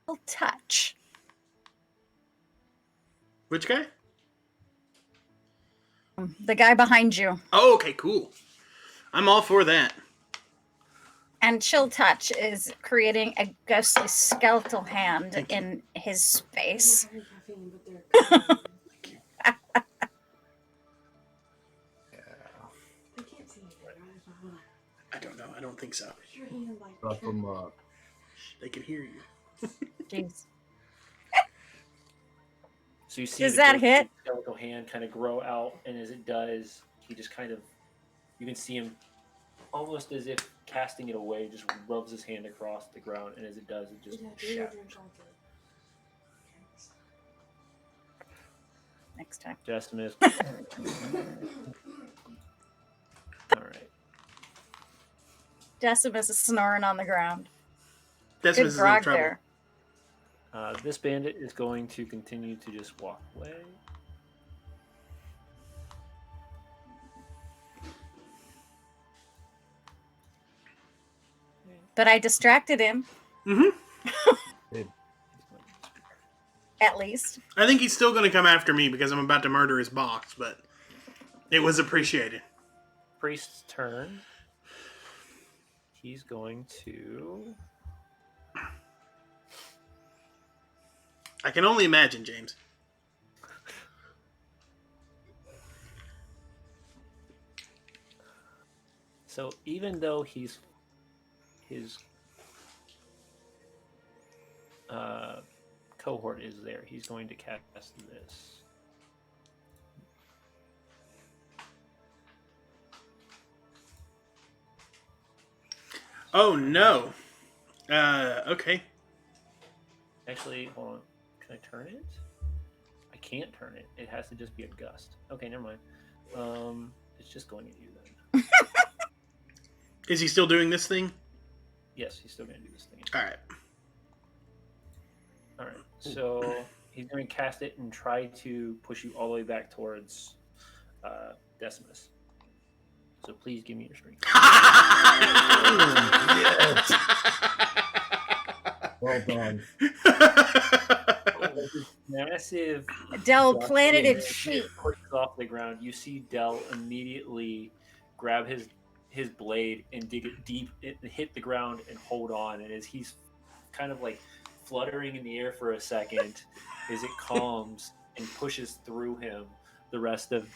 C: I'll touch.
A: Which guy?
C: The guy behind you.
A: Oh, okay, cool. I'm all for that.
C: And chill touch is creating a ghostly skeletal hand
A: Thank you.
C: in his space.
A: I don't know. I don't think so.
D: Rough 'em up.
A: They can hear you.
C: Jeez.
B: So you see
C: Does
B: the
C: that
B: ghostly
C: hit?
B: skeletal hand kind of grow out, and as it does, he just kind of, you can see him almost as if casting it away, just rubs his hand across the ground, and as it does, it just shatters.
C: Next time.
B: Decimus. All right.
C: Decimus is snoring on the ground.
A: Decimus
C: Good
A: is in
C: grog
A: trouble.
C: there.
B: This bandit is going to continue to just walk away.
C: But I distracted him,
A: Mm-hmm.
C: at least.
A: I think he's still going to come after me because I'm about to murder his boss, but it was appreciated.
B: Priest's turn. He's going to...
A: I can only imagine, James.
B: So even though his cohort is there, he's going to cast this.
A: Oh, no. Okay.
B: Actually, hold on. Can I turn it? I can't turn it. It has to just be a gust. Okay, never mind. It's just going at you then.
A: Is he still doing this thing?
B: Yes, he's still going to do this thing.
A: All right.
B: All right. So he's going to cast it and try to push you all the way back towards Decimus. So please give me your strength.
D: Well done.
B: Massive
C: Del
B: drop
C: planted
B: in,
C: his feet.
B: pushes off the ground. You see Del immediately grab his his blade and dig it deep, hit the ground and hold on. And as he's kind of like fluttering in the air for a second, as it calms and pushes through him, the rest of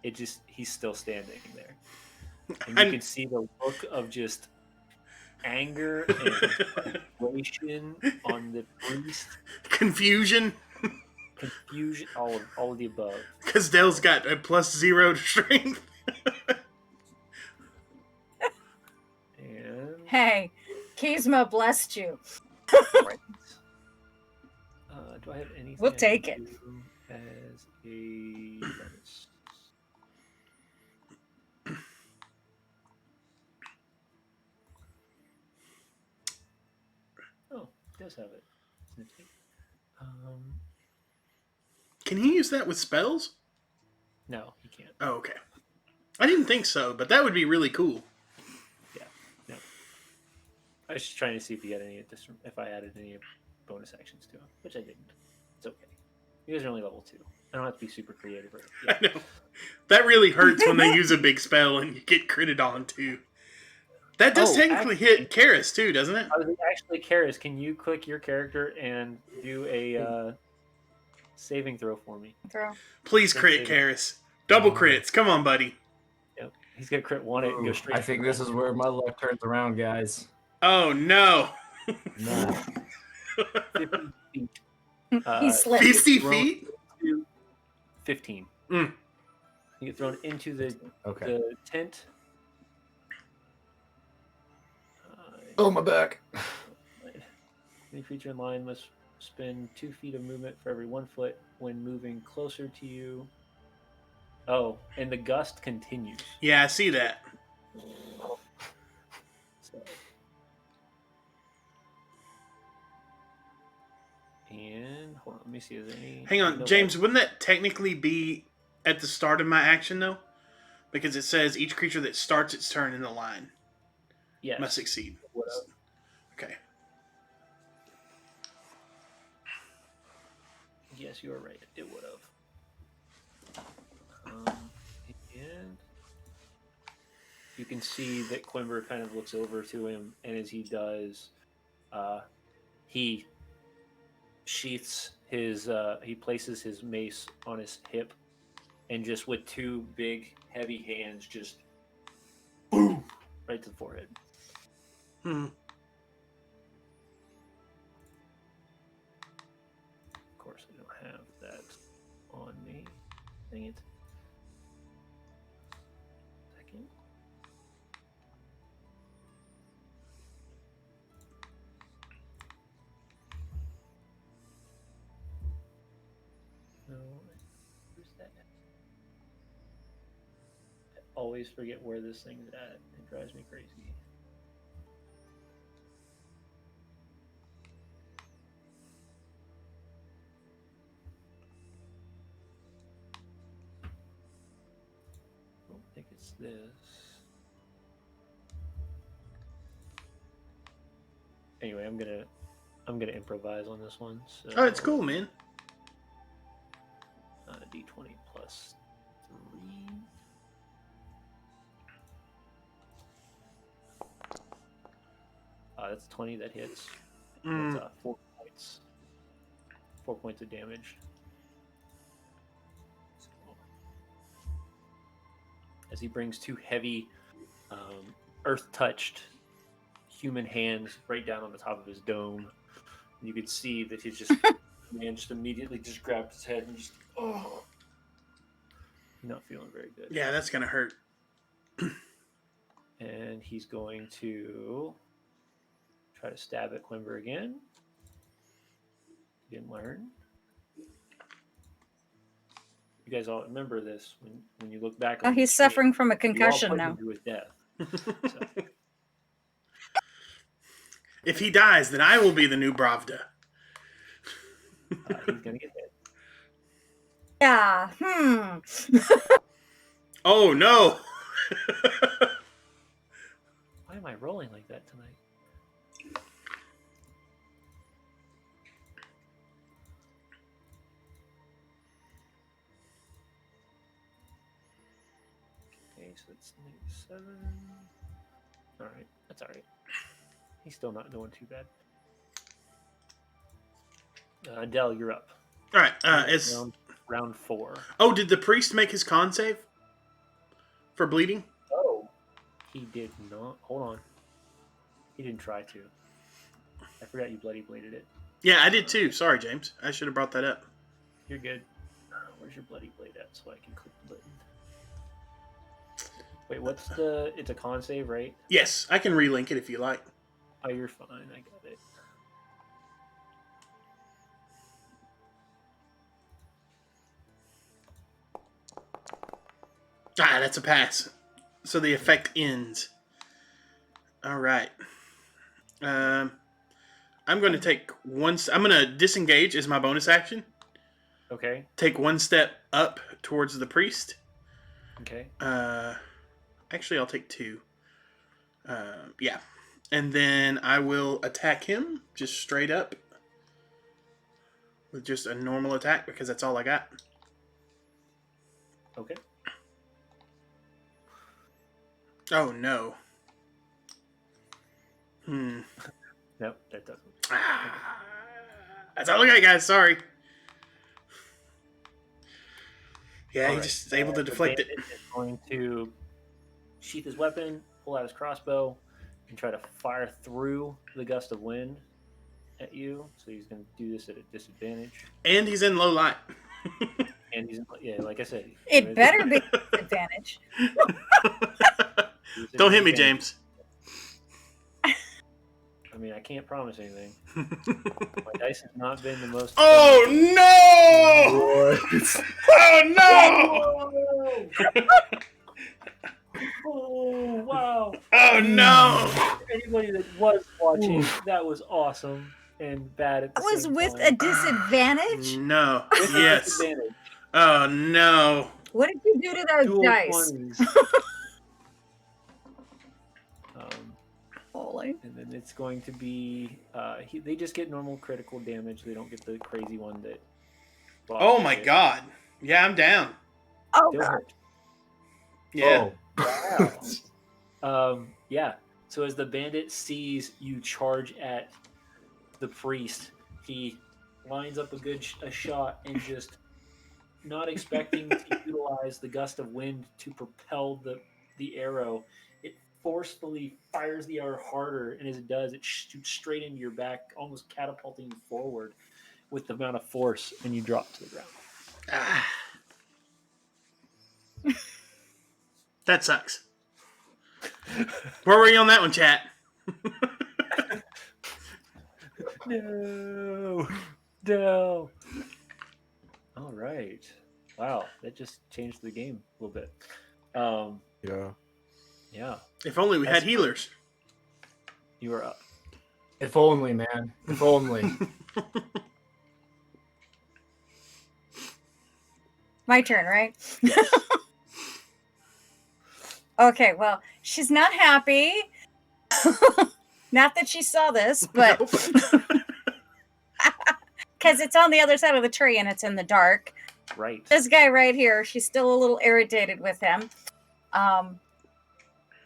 B: it he's still standing there. And you can see the look of just anger and frustration on the priest.
A: Confusion.
B: Confusion, all of the above.
A: Because Dell's got a +0 to strength.
B: And
C: Hey, Kizma blessed you.
B: do I have anything?
C: We'll take it.
B: As a bonus? Oh, it does have it.
A: Can he use that with spells?
B: No, he can't.
A: Oh, okay. I didn't think so, but that would be really cool.
B: Yeah, no. I was just trying to see if he had if I added any bonus actions to him, which I didn't. It's okay. You guys are only level 2. I don't have to be super creative.
A: I know. That really hurts when they use a big spell and you get critted on, too. That does technically hit Karis, too, doesn't it?
B: Actually, Karis, can you click your character and do a saving throw for me?
A: Please crit, Karis. Double crits. Come on, buddy.
B: Yep. He's going to crit 1 it and go straight.
D: I think this is where my luck turns around, guys.
A: Oh, no.
D: No.
B: 50 feet.
C: He slipped.
A: 50 feet?
B: 15.
A: Mm.
B: You get thrown into the tent.
D: Oh, my back.
B: Any creature in line must spend 2 feet of movement for every 1 foot when moving closer to you. Oh, and the gust continues.
A: Yeah, I see that.
B: So. And hold on, let me see. Is there any?
A: Hang on, James. Wouldn't that technically be at the start of my action, though? Because it says each creature that starts its turn in the line must succeed. Okay.
B: Yes, you are right. It would have. And you can see that Quimber kind of looks over to him, and as he does, he sheaths his. He places his mace on his hip, and just with 2 big, heavy hands, just boom right to the forehead.
A: Hmm.
B: Of course, I don't have that on me. Dang it. Second. No, where's that? I always forget where this thing's at. It drives me crazy. I don't think it's this. Anyway, I'm gonna improvise on this one. So,
A: Oh, it's cool, man.
B: D20 plus 3. That's 20 that hits.
A: Mm.
B: That's 4 points. 4 points of damage. So, as he brings 2 heavy, earth-touched human hands right down on the top of his dome, you could see that he's just man just immediately just grabbed his head and just not feeling very good.
A: Yeah, that's gonna hurt.
B: And he's going to try to stab at Quimber again. Didn't learn. You guys all remember this when you look back.
C: Oh, he's suffering from a concussion now.
B: To his death. So.
A: If he dies, then I will be the new Bravda.
B: He's gonna get hit.
C: Yeah.
A: Oh no!
B: Why am I rolling like that tonight? Okay, Okay, so it's -7. All right, that's all right. He's still not doing too bad. Dell, you're up.
A: All right.
B: Round 4.
A: Oh, did the priest make his con save for bleeding?
B: Oh, he did not. Hold on. He didn't try to. I forgot you bloody bladed it.
A: Yeah, I did too. Sorry, James. I should have brought that up.
B: You're good. Where's your bloody blade at so I can click the button? Wait, what's the... It's a con save, right?
A: Yes, I can relink it if you like.
B: Oh, you're fine. I got it.
A: Ah, that's a pass. So the effect ends. All right. I'm going to take one... I'm going to disengage as my bonus action.
B: Okay.
A: Take one step up towards the priest.
B: Okay.
A: Actually, I'll take 2. Yeah. And then I will attack him just straight up. With just a normal attack because that's all I got.
B: Okay.
A: Oh, no.
B: Nope, that doesn't.
A: That's all I got, guys. Sorry. Yeah,
B: All
A: he
B: right.
A: just is able to deflect it.
B: Bandit is going to sheath his weapon, pull out his crossbow, and try to fire through the gust of wind at you. So he's going to do this at a disadvantage.
A: And he's in low light.
B: And he's, yeah, like I said.
C: It better be an advantage.
A: Don't hit me, James.
B: I mean, I can't promise anything. My dice has not been the most.
A: Oh no! Oh no!
B: Oh wow!
A: Oh no!
B: Anybody that was watching, that was awesome and bad at the
C: That was
B: same
C: with
B: time.
C: a disadvantage?
A: No.
B: With a
A: Yes.
B: disadvantage.
A: Oh no.
C: What did you do to those
B: Dual
C: dice?
B: 20s.
C: Holy.
B: And then it's going to be they just get normal critical damage. They don't get the crazy one that.
A: Oh my god. Yeah, I'm down.
C: Oh,
B: Still
C: God.
B: hurt.
A: Yeah.
B: Wow. Yeah. So as the bandit sees you charge at the priest, he lines up a shot and just not expecting to utilize the gust of wind to propel the arrow. It forcefully fires the arrow harder, and as it does, it shoots straight into your back, almost catapulting you forward with the amount of force, and you drop to the ground.
A: Ah. That sucks. Where were you on that one, chat?
B: No. All right. Wow, that just changed the game a little bit. Yeah.
A: If only we had healers.
B: You are up.
D: If only, man. If only.
C: My turn, right?
B: Yes.
C: Okay, well, she's not happy. Not that she saw this, but because it's on the other side of the tree and it's in the dark.
B: Right.
C: This guy right here, she's still a little irritated with him.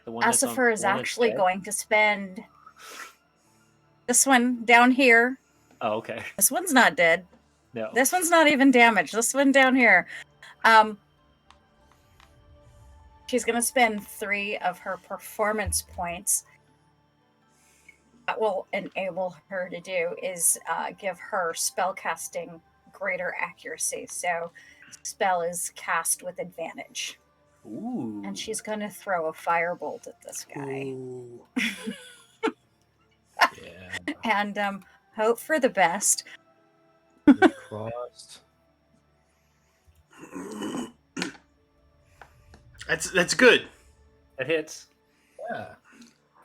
C: Asifer is actually going to spend this one down here.
B: Oh, okay.
C: This one's not dead.
B: No.
C: This one's not even damaged. This one down here. She's going to spend 3 of her performance points. That will enable her to do is give her spellcasting greater accuracy. So spell is cast with advantage.
B: Ooh.
C: And she's going to throw a firebolt at this guy.
D: Yeah.
C: And hope for the best.
D: Crossed.
A: That's good.
B: That hits.
D: Yeah.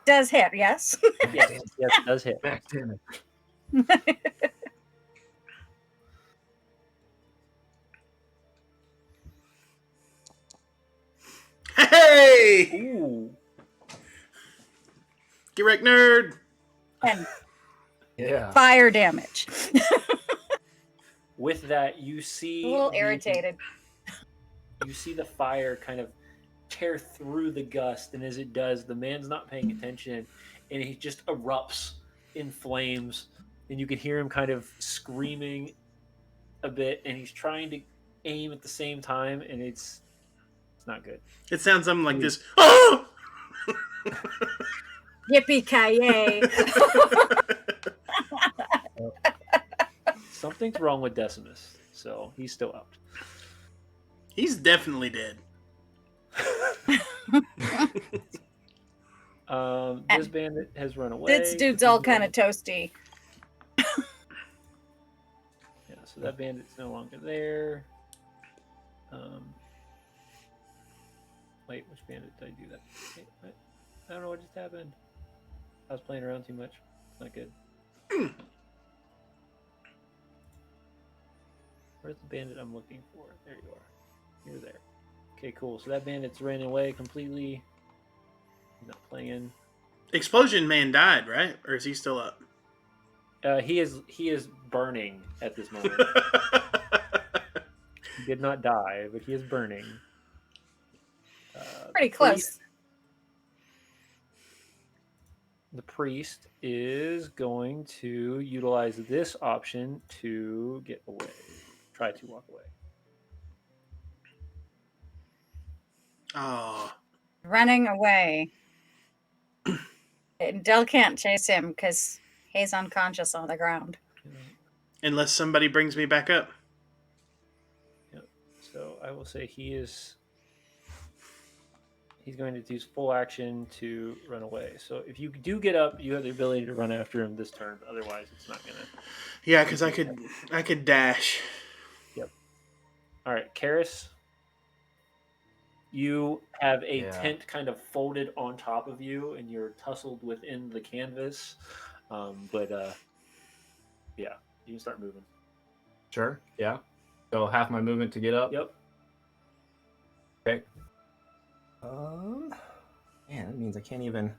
C: Does hit, yes.
B: Yes, it does hit.
D: Back damage.
A: Hey!
B: Ooh.
A: Get wrecked, nerd!
C: And
D: Yeah.
C: fire damage.
B: With that, you see
C: A little irritated.
B: You see the fire kind of tear through the gust, and as it does, the man's not paying attention, and he just erupts in flames, and you can hear him kind of screaming a bit, and he's trying to aim at the same time, and it's not good.
A: It sounds something like this. Oh!
C: Yippee-ki-yay.
B: Something's wrong with Decimus, so he's still out.
A: He's definitely dead.
B: This bandit has run away.
C: This dude's all kind of toasty.
B: Yeah, so that bandit's no longer there. Wait, which bandit did I do that? Wait, what? I don't know what just happened. I was playing around too much. It's not good. Where's the bandit I'm looking for? There you are. You're there. Okay, cool. So that bandit's ran away completely. He's not playing.
A: Explosion Man died, right? Or is he still up?
B: He is burning at this moment. He did not die, but he is burning.
C: Pretty close.
B: The priest is going to utilize this option to get away. Try to walk away.
A: Oh.
C: Running away. Dell can't chase him because he's unconscious on the ground.
A: Unless somebody brings me back up.
B: Yep. So I will say he's going to use full action to run away. So if you do get up, you have the ability to run after him this turn. Otherwise, it's not gonna.
A: Yeah, because I could dash.
B: Yep. All right, Karis. You have a tent kind of folded on top of you, and you're tussled within the canvas. Yeah, you can start moving.
D: Sure. Yeah. So half my movement to get up.
B: Yep.
D: Okay. Man, that means I can't even.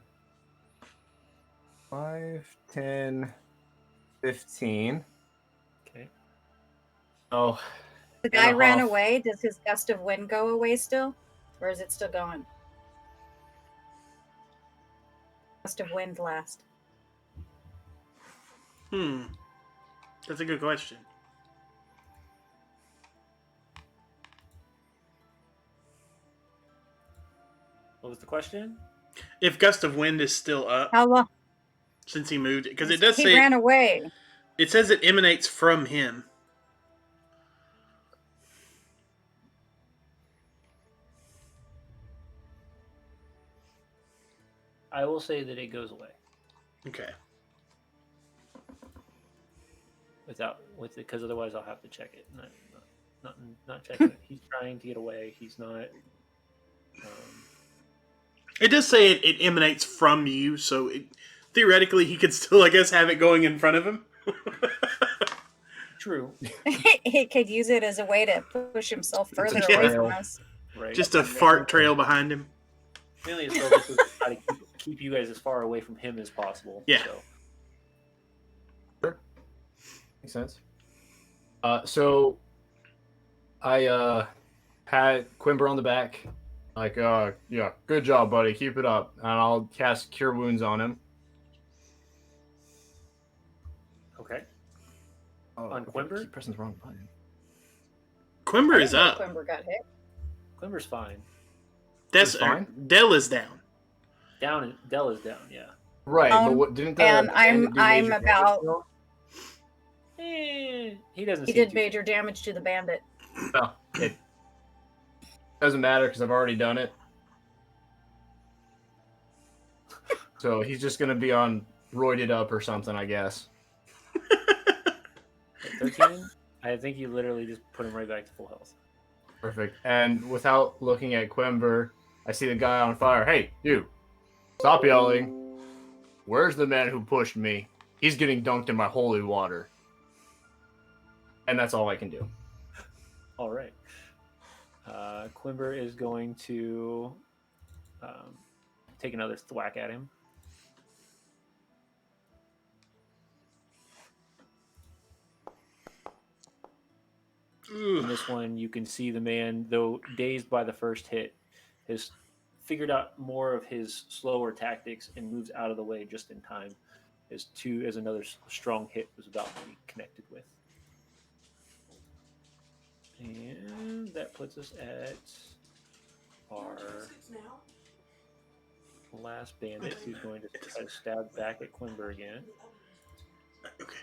D: 5, 10, 15.
B: Okay.
D: Oh.
C: The guy ran away. Does his gust of wind go away still? Or is it still going? Gust of wind last.
A: That's a good question.
B: What was the question?
A: If Gust of Wind is still up.
C: How long?
A: Since he moved. Because it does say.
C: He ran away.
A: It says it emanates from him.
B: I will say that it goes away.
A: Okay.
B: Because otherwise I'll have to check it. Not checking it. He's trying to get away. He's not.
A: It does say it emanates from you, so theoretically he could still, I guess, have it going in front of him.
B: True.
C: He could use it as a way to push himself further away from us.
B: Right.
A: Just a fart trail behind him.
B: Mainly his focus is to try to keep you guys as far away from him as possible.
A: Yeah.
B: So.
D: Sure. Makes sense. So I pat Quimber on the back. Like, yeah, good job, buddy. Keep it up. And I'll cast Cure Wounds on him.
B: Okay.
D: Oh,
B: on Quimber?
D: Keep pressing the wrong button.
A: Quimber is up.
C: Quimber got hit.
B: Quimber's fine.
A: That's
D: fine?
A: Dell is down.
B: Del is down, yeah.
D: Right, but what didn't that?
C: And I'm about.
B: He doesn't.
C: He did major damage to the bandit.
D: No, it doesn't matter because I've already done it. So he's just gonna be on roided up or something, I guess.
B: 13. I think you literally just put him right back to full health.
D: Perfect. And without looking at Quimber, I see the guy on fire. Hey, you! Stop yelling. Where's the man who pushed me? He's getting dunked in my holy water. And that's all I can do.
B: All right. Quimber is going to take another thwack at him. In this one, you can see the man, though dazed by the first hit, has figured out more of his slower tactics and moves out of the way just in time as another strong hit was about to be connected with. And that puts us at our last bandit, who's going to try to stab back at Quimber again.
A: Okay.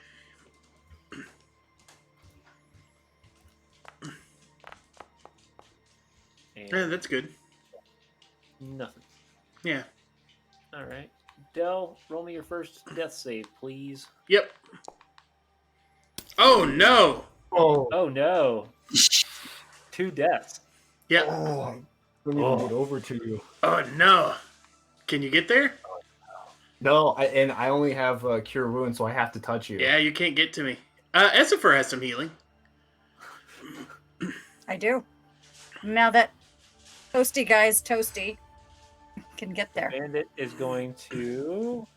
B: And
A: Yeah, that's good.
B: nothing.
A: Yeah.
B: All right. Del, roll me your first death save, please.
A: Yep. Oh no.
B: Oh no. 2 deaths.
A: Yep.
D: I couldn't even get over to you.
A: Oh no. Can you get there?
D: No, I only have cure wounds, so I have to touch you.
A: Yeah, you can't get to me. Essifer has some healing.
C: I do. Now that toasty guy's toasty, can get there.
B: Bandit is going to.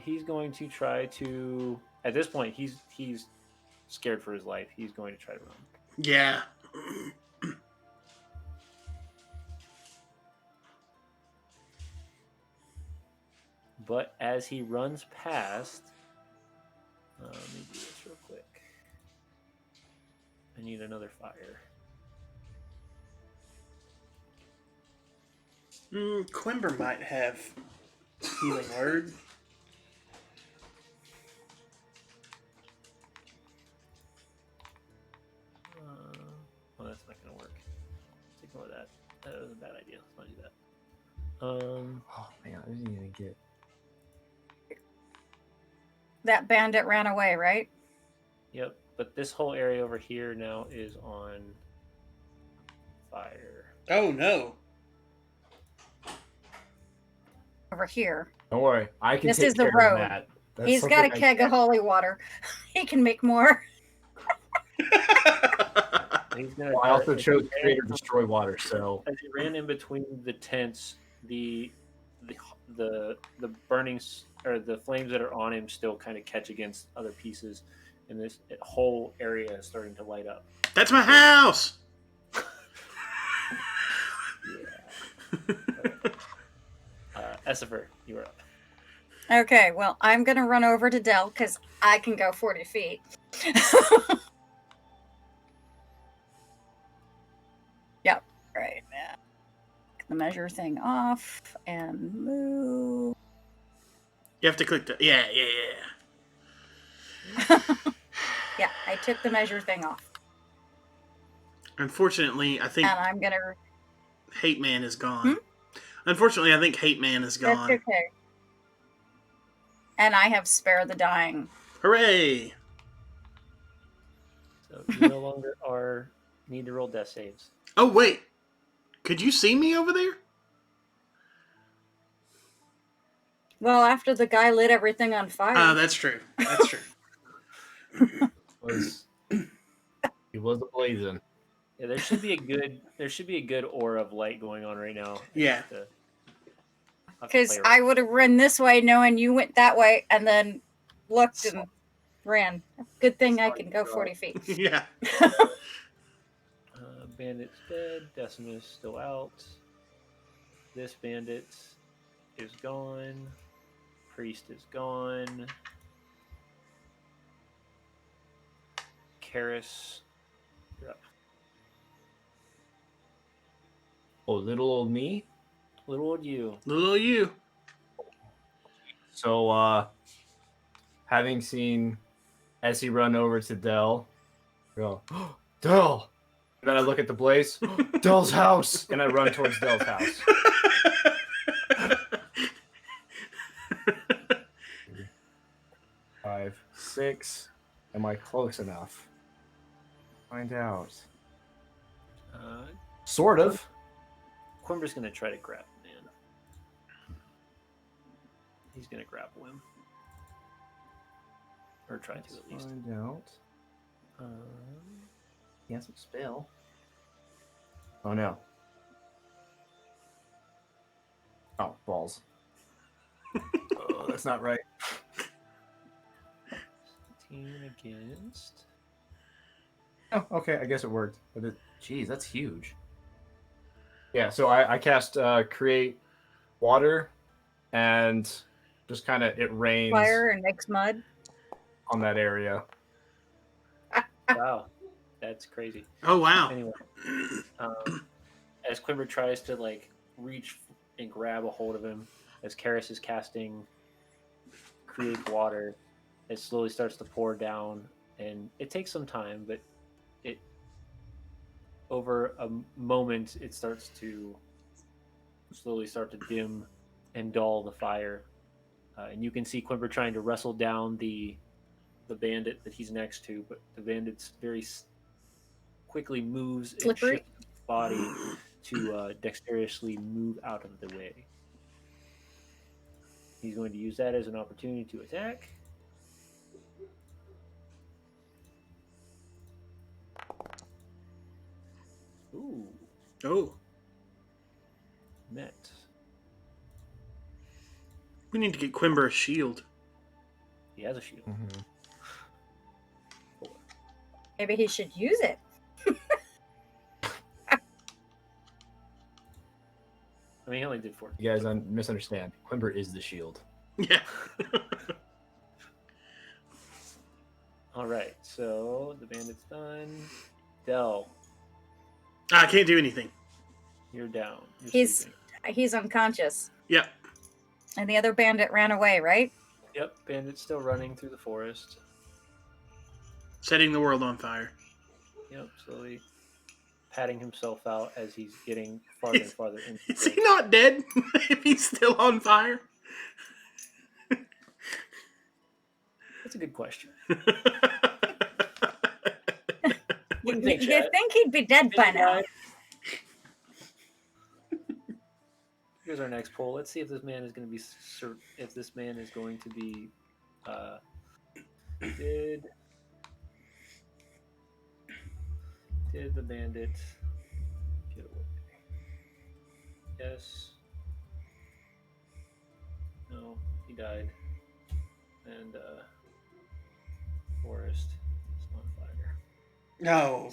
B: He's going to try to. At this point, he's scared for his life. He's going to try to run.
A: Yeah.
B: But as he runs past, let me do this real quick. I need another fire.
A: Quimber might have healing word.
B: Well, that's not going to work. Let's ignore that. That was a bad idea. Let's not do that.
D: Oh man, I didn't even get.
C: That bandit ran away, right?
B: Yep. But this whole area over here now is on fire.
A: Oh no.
C: Over here.
D: Don't worry, I can.
C: This
D: take
C: is the
D: care of
C: road.
D: that. That's
C: He's got a
D: something
C: keg of holy water. He can make more.
B: He's gonna
D: I also chose create or destroy water, so
B: as he ran in between the tents, the burning or the flames that are on him still kind of catch against other pieces, and this whole area is starting to light up.
A: That's my house.
B: Essifer, you are up.
C: Okay, well, I'm going to run over to Del because I can go 40 feet. Yep, right. Yeah. The measure thing off and move.
A: You have to click the. Yeah.
C: Yeah, I took the measure thing off.
A: Unfortunately, I think
C: And I'm going to...
A: Hate Man is gone. Unfortunately, I think Hate Man is
C: That's
A: gone.
C: okay. And I have Spare the Dying.
A: Hooray!
B: So you no longer need to roll death saves.
A: Oh wait, could you see me over there?
C: Well, after the guy lit everything on fire.
A: That's true. That's true.
D: he was ablazing.
B: Yeah, there should be a good aura of light going on right now.
A: Yeah.
C: Because I would have run this way knowing you went that way and then looked and ran. Good thing I can go 40 feet.
A: Yeah.
B: Bandit's dead. Decimus still out. This bandit is gone. Priest is gone. Karis, you're up.
D: Oh, little old me.
B: Little old you.
A: Little you.
D: So, having seen Essie run over to Del, I go, oh, Del! And then I look at the blaze, Del's house! And I run towards Del's house. 5, 6. Am I close enough? Find out. Sort of.
B: Quimber's going to try to grab him, man. He's going to grapple him. Or try to, at least.
D: Find out. He has a spell. Oh no. Oh, balls. Oh, that's not right.
B: 17 against.
D: Oh, okay, I guess it worked. But geez, that's huge. Yeah, so I cast create water, and just kind of it rains
C: Fire and makes mud.
D: on that area.
B: Wow, that's crazy.
A: Oh wow.
B: Anyway, as Quimber tries to like reach and grab a hold of him, as Karis is casting create water, it slowly starts to pour down, and it takes some time, but it over a moment it starts to slowly start to dim and dull the fire, and you can see Quimber trying to wrestle down the bandit that he's next to, but the bandit's very quickly moves and
C: Slippery.
B: shifts his body to dexterously move out of the way. He's going to use that as an opportunity to attack. Ooh,
A: Oh,
B: met.
A: we need to get Quimber a shield.
B: He has a shield.
D: Mm-hmm.
C: Maybe he should use it.
B: I mean, he only did 4.
D: You guys misunderstand. Quimber is the shield.
A: Yeah.
B: All right, so the bandit's done. Dell,
A: I can't do anything.
B: you're down. You're
C: He's
B: sleeping.
C: he's unconscious,
A: Yep.
C: and the other bandit ran away, right?
B: Yep, bandit's still running through the forest.
A: Setting the world on fire.
B: Yep, slowly patting himself out as he's getting farther and farther into the
A: Is he
B: forest.
A: not dead if he's still on fire?
B: That's a good question.
C: You
B: Wouldn't think,
C: you
B: Chad.
C: think he'd be dead by now?
B: Here's our next poll. Let's see if this man is going to be if this man is going to be did the bandit get away? Yes. No, he died. And forest is on fire.
A: No.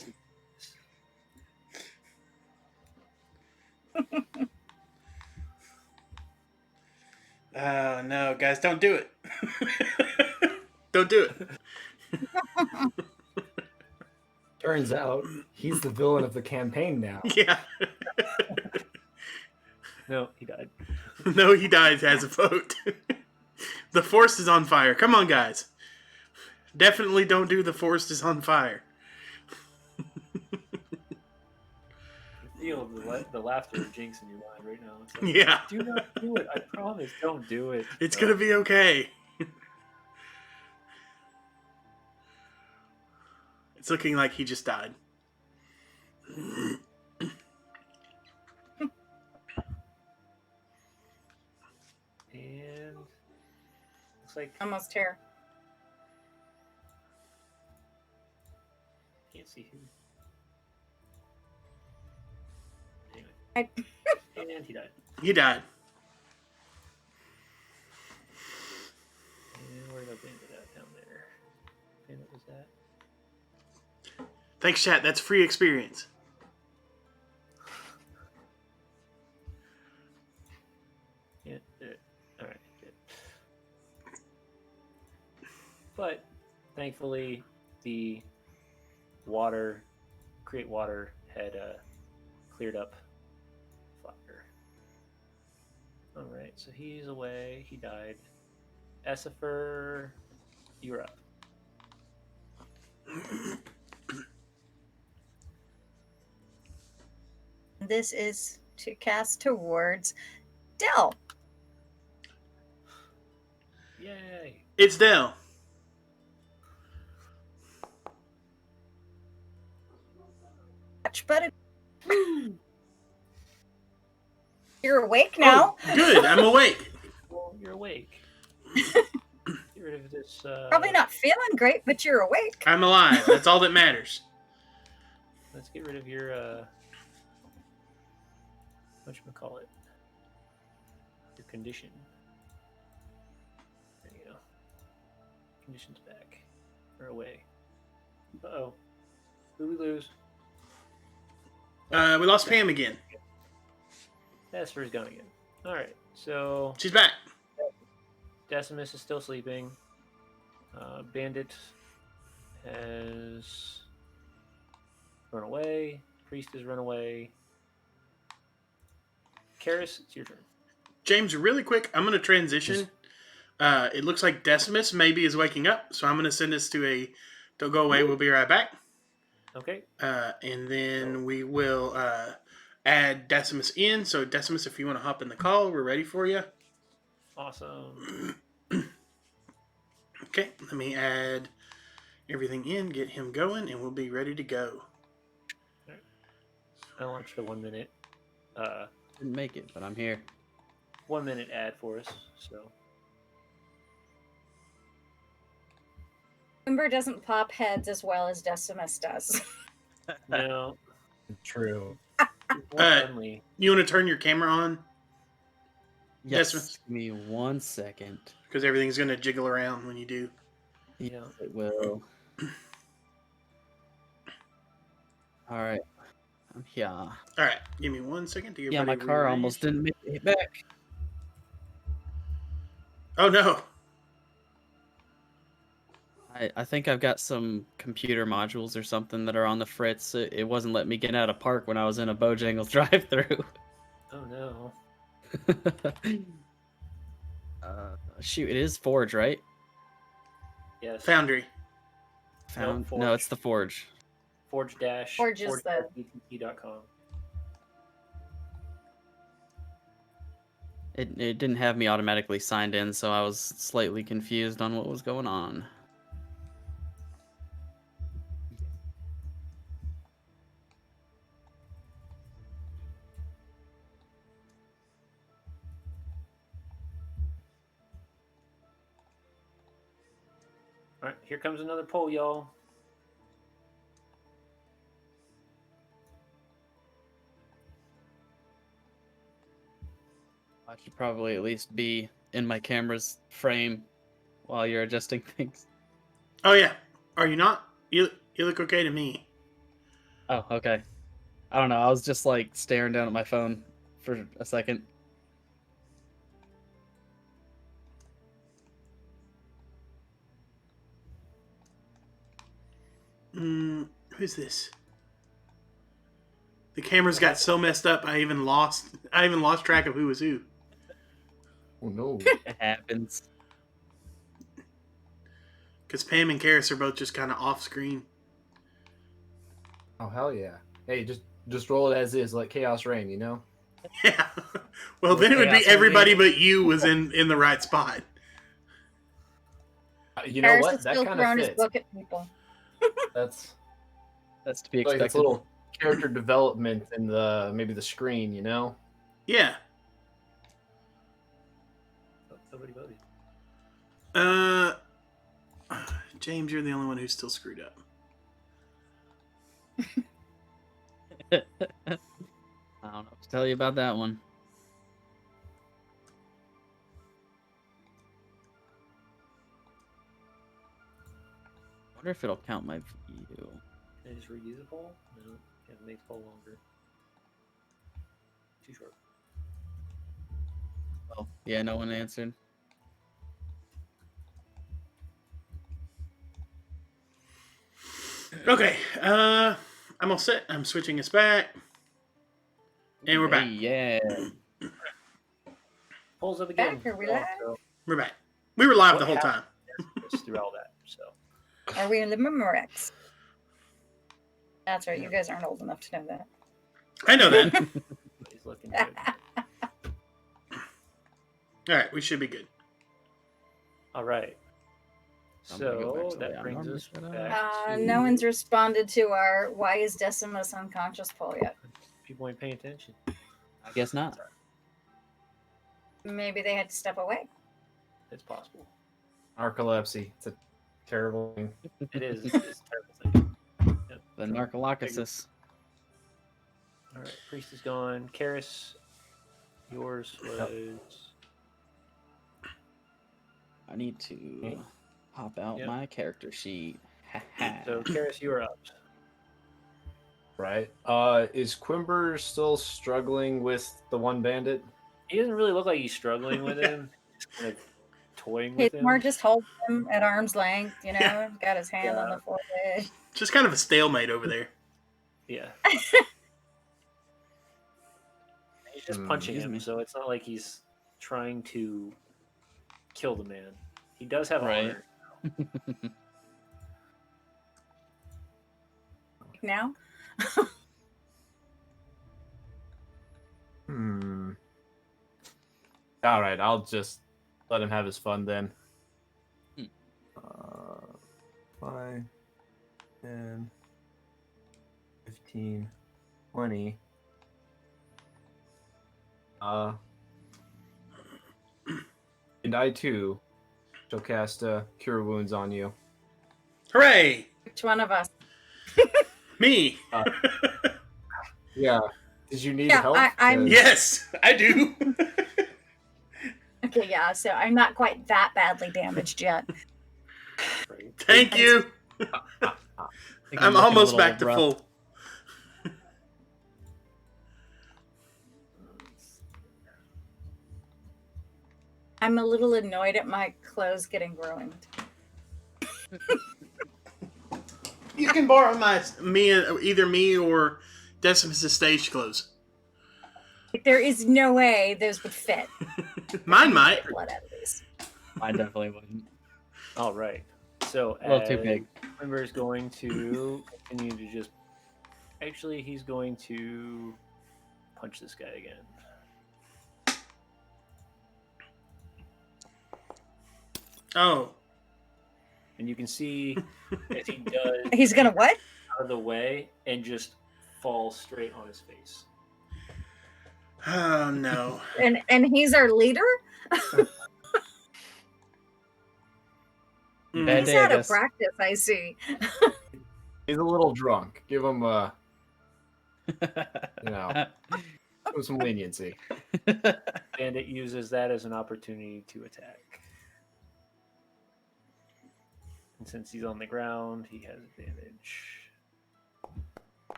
A: Oh no, guys, don't do it. Don't do it.
D: Turns out he's the villain of the campaign now.
A: Yeah.
B: No, he died.
A: No, he dies as a vote. The forest is on fire. Come on, guys. Definitely don't do the forest is on fire.
B: Feel the laughter of Jinx in your mind right now. It's like,
A: Yeah.
B: do not do it. I promise. Don't do it.
A: It's gonna be okay. It's looking like he just died.
B: And looks like
C: Almost here.
B: can't see who.
C: I-
B: And he died.
A: He died.
B: And where did that bandit at down there? Bandit was that?
A: Thanks, chat. That's free experience.
B: Yeah. All right. Good. But thankfully, the create water had cleared up fire. All right. So he's away. He died. Essifer, you're up.
C: This is to cast towards Dell.
B: Yay!
A: It's Dell.
C: Touch button. You're awake now.
A: Oh, good. I'm awake.
B: Well, you're awake. Get rid of this.
C: Probably not feeling great, but you're awake.
A: I'm alive. That's all that matters.
B: Let's get rid of your whatchamacallit? Your condition. There you go. Condition's back. Or away. Uh-oh. Who we lose?
A: We lost Pam again.
B: Esfer's going again. All right, so
A: She's back.
B: Decimus is still sleeping. Bandit has run away. Priest has run away. Karis, it's your turn.
A: James, really quick, I'm going to transition. It looks like Decimus maybe is waking up, so I'm going to send this to a. Don't go away. We'll be right back.
B: Okay.
A: And then we will add Decimus in. So Decimus, if you want to hop in the call, we're ready for you.
B: Awesome.
A: Okay, let me add everything in, get him going, and we'll be ready to go.
B: I launched a 1 minute.
E: Didn't make it, but I'm here.
B: 1 minute ad for us. So
C: Ember doesn't pop heads as well as Decimus does.
B: no,
D: True.
B: friendly.
A: You want to turn your camera on?
E: Yes.
A: Decimus.
E: Give me 1 second.
A: Because everything's going to jiggle around when you do.
B: Yeah.
E: It will. All right. I'm here.
A: All right, give me 1 second to get
E: Yeah, my
A: everybody
E: car
A: rearranged.
E: almost didn't make it back.
A: Oh, no.
E: I think I've got some computer modules or something that are on the fritz. It wasn't letting me get out of park when I was in a Bojangles drive-through.
B: Oh no.
E: Shoot, it is Forge, right?
B: Yes.
A: Foundry.
E: Found.
B: Forge.
E: No, it's the Forge.
B: Forge dash.
C: Forge is the-
B: BTT.com.
E: It didn't have me automatically signed in, so I was slightly confused on what was going on.
B: All right, here comes another poll, y'all.
E: I should probably at least be in my camera's frame while you're adjusting things.
A: Oh, yeah. Are you not? You look okay to me.
E: Oh, okay. I don't know. I was just like staring down at my phone for a second.
A: Who's this? The cameras got so messed up, I even lost track of who was who.
D: Oh no.
E: It happens.
A: Because Pam and Karis are both just kind of off screen.
D: Oh hell yeah. Hey, just roll it as is, like Chaos Reign, you know?
A: Yeah. Well, then it would be
E: Chaos
A: everybody
E: Reign.
A: but you was in the right spot.
D: You know
C: Harris
D: what?
C: is
D: That
C: still
D: kind of
C: throwing his
D: fits.
C: book at people.
D: That's
E: That's to be
D: like
E: expected.
D: it's a little character development in the maybe the screen, you know?
A: Yeah.
B: Nobody voted.
A: James, you're the only one who's still screwed up.
E: I don't know what to tell you about that one. I wonder if it'll count my view.
B: Can I just reuse the poll? No. Can't make the poll longer. Too short.
E: Oh, yeah, no one answered.
A: Okay. I'm all set. I'm switching us back. And we're back.
E: Hey, yeah.
B: Polls up again.
C: Back, are we live?
B: So,
A: We're back. We were live
B: What
A: the whole
B: happened?
A: time.
B: through all that. So
C: Are we in the Memorex? That's right. You guys aren't old enough to know that.
A: I know that.
B: he's looking good.
A: All right, we should be good.
B: All right.
E: I'm gonna go back
B: So
E: to the way
B: that
E: I
B: brings
E: normally
B: us
E: set up.
B: back to
C: No one's responded to our "Why is Decimus unconscious?" poll yet.
B: people ain't paying attention.
E: I guess not.
C: Maybe they had to step away.
B: It's possible.
D: Narcolepsy. It's a terrible thing.
B: It is. It's a terrible thing. Yep.
E: The narcolepsis.
B: All right. Priest is gone. Karis, yours was.
E: I need to pop out
B: Yep.
E: my character sheet. Ha ha.
B: So Karis, you are up.
D: Right. Is Quimber still struggling with the one bandit?
B: He doesn't really look like he's struggling with him. He's just kind of toying
C: He's
B: with him.
C: more just holding him at arm's length, you know,
A: Yeah.
C: got his hand on
B: Yeah.
C: the forehead.
A: Just kind of a stalemate over there.
B: Yeah. He's just punching him, so it's not like he's trying to kill the man. He does have
E: Right.
B: honor.
C: Now?
D: All right, I'll just let him have his fun then. 5, 10, 15, 20. And I too shall cast Cure Wounds on you.
A: Hooray!
C: Which one of us?
A: Me.
D: Yeah. Did you need
C: Yeah,
D: help?
C: I'm-
D: 'Cause-
A: Yes, I do.
C: Okay, yeah, so I'm not quite that badly damaged yet.
B: Right?
A: Thank you.
E: I think
A: I'm
E: looking a
A: almost
E: little
A: back to
E: rough.
A: full.
C: I'm a little annoyed at my clothes getting ruined.
A: You can borrow either me or Decimus' stage clothes.
C: There is no way those would fit.
A: Mine might.
C: Blood out of these.
E: I definitely wouldn't.
B: All right. So
E: A little too big.
B: Quimber is going to continue to just. Actually, he's going to punch this guy again.
A: Oh.
B: And you can see as he does,
C: He's gonna what?
B: out of the way and just fall straight on his face.
A: Oh no.
C: And he's our leader?
E: Bad
C: He's
E: day, I
C: out of
E: guess.
C: practice, I see.
D: He's a little drunk. Give him you know, give him some leniency.
B: Bandit uses that as an opportunity to attack. And since he's on the ground, he has advantage.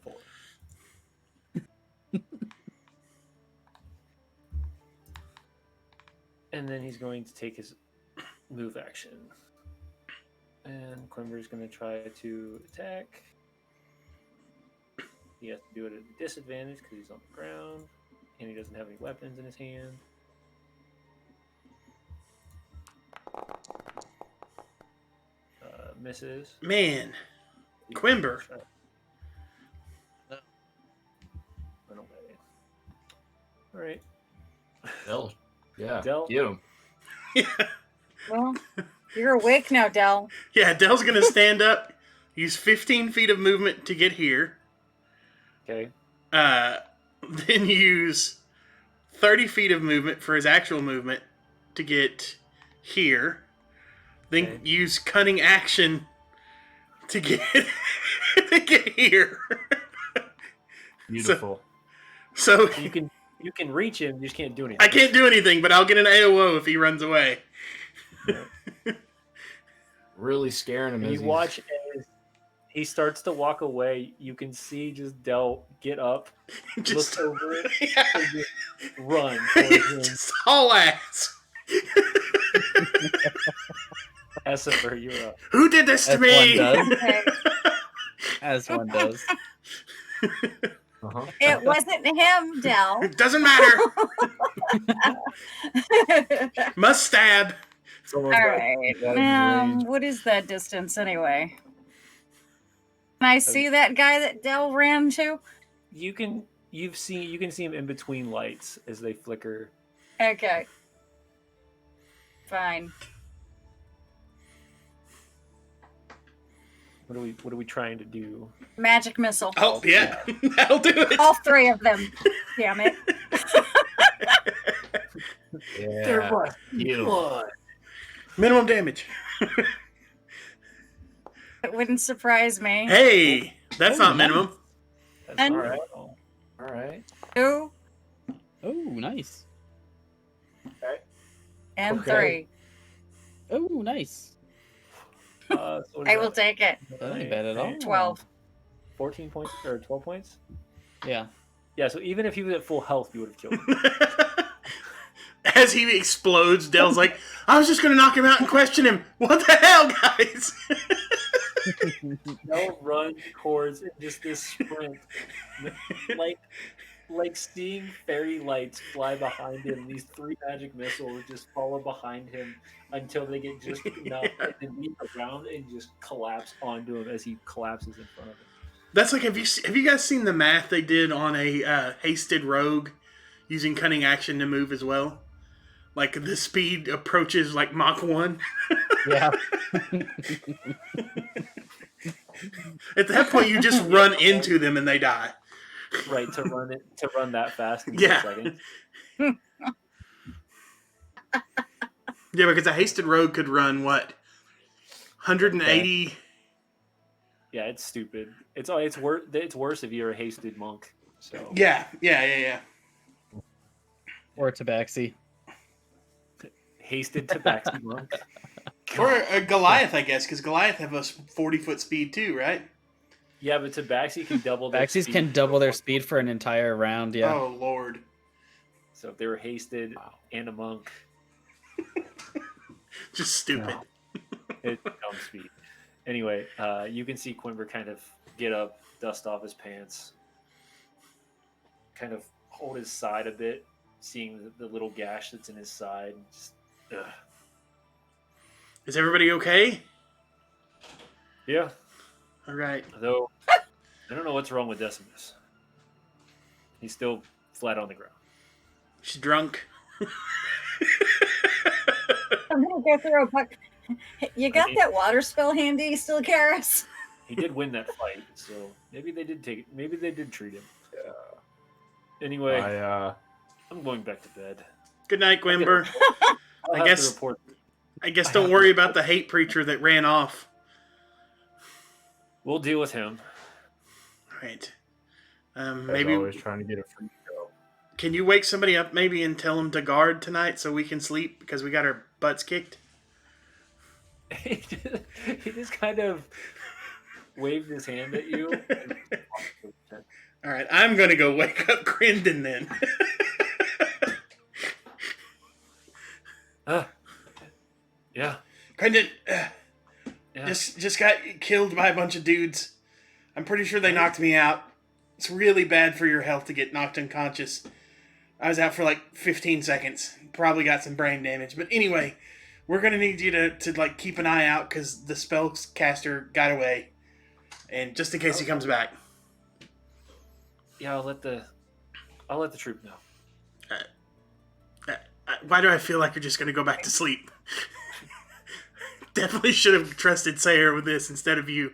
B: Four. And then he's going to take his move action. And Quimber's going to try to attack. He has to do it at a disadvantage because he's on the ground. And he doesn't have any weapons in his hand. Misses.
A: Man. Quimber.
B: Run away. Alright.
D: Del. Yeah.
B: Del.
D: Get him.
C: Well, you're awake now, Del.
A: Yeah, Dell's gonna stand up, use 15 feet of movement to get here.
B: Okay.
A: Then use 30 feet of movement for his actual movement to get here. Then
B: Okay.
A: use cunning action to get to get here.
D: Beautiful.
A: So
B: You can reach him, you just can't do anything.
A: I can't do anything, but I'll get an AOO if he runs away.
D: Really scaring him.
B: And
D: as
B: you
D: he's-
B: watch as he starts to walk away. You can see just Del get up,
A: Just,
B: look over it,
A: yeah.
B: and just run towards him.
A: Just haul ass.
B: Esper, you're up.
A: Who did this to
E: As
A: me?
E: one does.
C: Okay.
E: As one does.
D: Uh-huh.
C: It wasn't him, Del.
A: Doesn't matter. Must stab.
D: Someone's
C: All
D: got-
C: right.
D: got enraged.
C: What is that distance anyway? Can I see that guy that Del ran to?
B: You can see him in between lights as they flicker.
C: Okay. Fine.
B: What are we trying to do?
C: Magic missile.
A: Oh yeah, that'll do it.
C: All three of them. Damn it.
D: Yeah. Beautiful.
A: Minimum damage.
C: It wouldn't surprise me.
A: Hey, that's not minimum.
B: That's
C: And-
B: all right.
D: All right.
C: Two
E: Oh, nice.
C: and
D: Okay.
C: 3.
E: Oh, nice.
B: So what is
C: I will
B: that?
C: take it.
E: That ain't bad at all.
C: 12.
B: 14 points or 12 points?
E: Yeah.
B: Yeah, so even if he was at full health, you would have killed him.
A: As he explodes, Dell's like, I was just going to knock him out and question him. What the hell, guys?
B: They'll run towards just this sprint, like seeing fairy lights fly behind him. These 3 magic missiles just follow behind him until they get just enough, and then leap around and just collapse onto him as he collapses in front of him.
A: That's like, have you guys seen the math they did on a hasted rogue using cunning action to move as well? Like the speed approaches like Mach 1.
E: Yeah.
A: At that point, you just run into them and they die.
B: Right, to run that fast in
A: Yeah.
B: 6 seconds.
A: Yeah, because a hasted rogue could run, what, 180?
B: Yeah, it's stupid. It's worse if you're a hasted monk. So
A: Yeah.
E: Or Tabaxi.
B: hasted tabaxi monk.
A: Or a Goliath, I guess, because Goliath have a 40-foot speed too, right?
B: Yeah, but tabaxi can double their
E: Tabaxis
B: speed.
E: can double their speed for an entire round, yeah.
A: Oh, Lord.
B: So if they were hasted and a monk,
A: Just stupid.
B: it's dumb speed. Anyway, you can see Quimber kind of get up, dust off his pants, kind of hold his side a bit, seeing the little gash that's in his side. Just, ugh.
A: Is everybody okay?
B: Yeah,
A: All right.
B: though I don't know what's wrong with Decimus. He's still flat on the ground.
A: She's drunk.
C: I'm going to go through a puck. You got that water spell handy still, Karis?
B: He did win that fight, so maybe they did take it. Maybe they did treat him. Anyway, I'm going back to bed.
A: Good night, Quimber.
B: I'll
A: I
B: have
A: guess-
B: to report.
A: I guess don't worry about the hate preacher that ran off.
B: We'll deal with him.
A: All right.
D: Maybe
A: Maybe
D: always trying to get a free go.
A: can you wake somebody up maybe and tell them to guard tonight so we can sleep because we got our butts kicked?
B: He just kind of waved his hand at you.
A: All right, I'm gonna go wake up Crendon then.
B: Yeah.
A: Crendon,
B: Yeah.
A: just got killed by a bunch of dudes. I'm pretty sure they knocked me out. It's really bad for your health to get knocked unconscious. I was out for like 15 seconds. Probably got some brain damage. But anyway, we're going to need you to like keep an eye out because the spellcaster got away. And just in case he comes back.
B: Yeah, I'll let the troop know.
A: Why do I feel like you're just going to go back to sleep? Definitely should have trusted Sayer with this instead of you.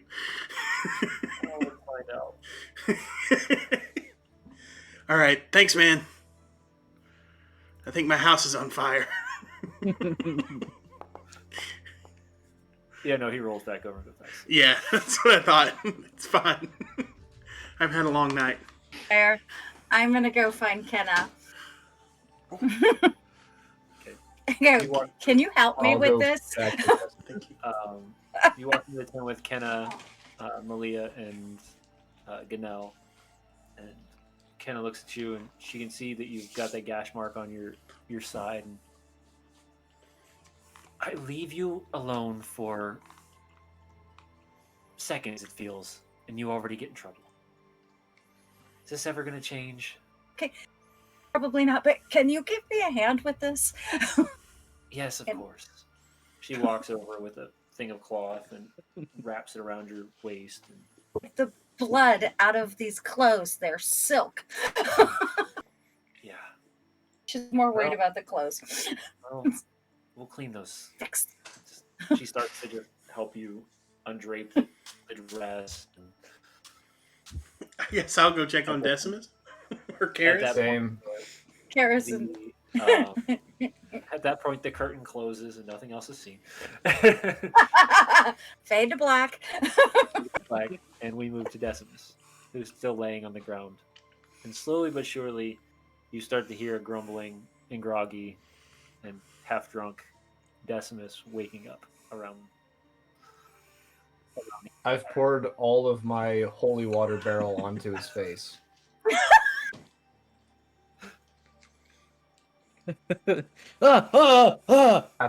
B: I'll find out.
A: All right. Thanks, man. I think my house is on fire.
B: Yeah, no, he rolls back over the fence.
A: Yeah, that's what I thought. It's fine. I've had a long night.
C: There. I'm going to go find Kenna.
B: Okay.
C: Go, can you help me
D: I'll
C: with
D: go
C: this?
D: back to
A: Thank you.
B: You walk into the tent with Kenna, Malia, and Ganel. And Kenna looks at you, and she can see that you've got that gash mark on your side. And I leave you alone for seconds, it feels, and you already get in trouble. Is this ever going to change?
C: Probably not, but can you give me a hand with this?
B: Yes, of
C: And-
B: course. She walks over with a thing of cloth and wraps it around your waist. And,
C: The blood out of these clothes, they're silk.
B: yeah,
C: She's more worried
B: Well-
C: about the clothes.
B: well, we'll clean those.
C: Fixed.
B: She starts to just help you undrape the dress. And
A: I guess I'll go check on Decimus. Or
B: at
A: Karis.
B: that
D: Same.
C: Karis and
B: at that point, the curtain closes and nothing else is seen.
C: fade to black.
B: And we move to Decimus, who's still laying on the ground. And slowly but surely, you start to hear grumbling and groggy, and half-drunk Decimus waking up around.
D: I've poured all of my holy water barrel onto his face. Half a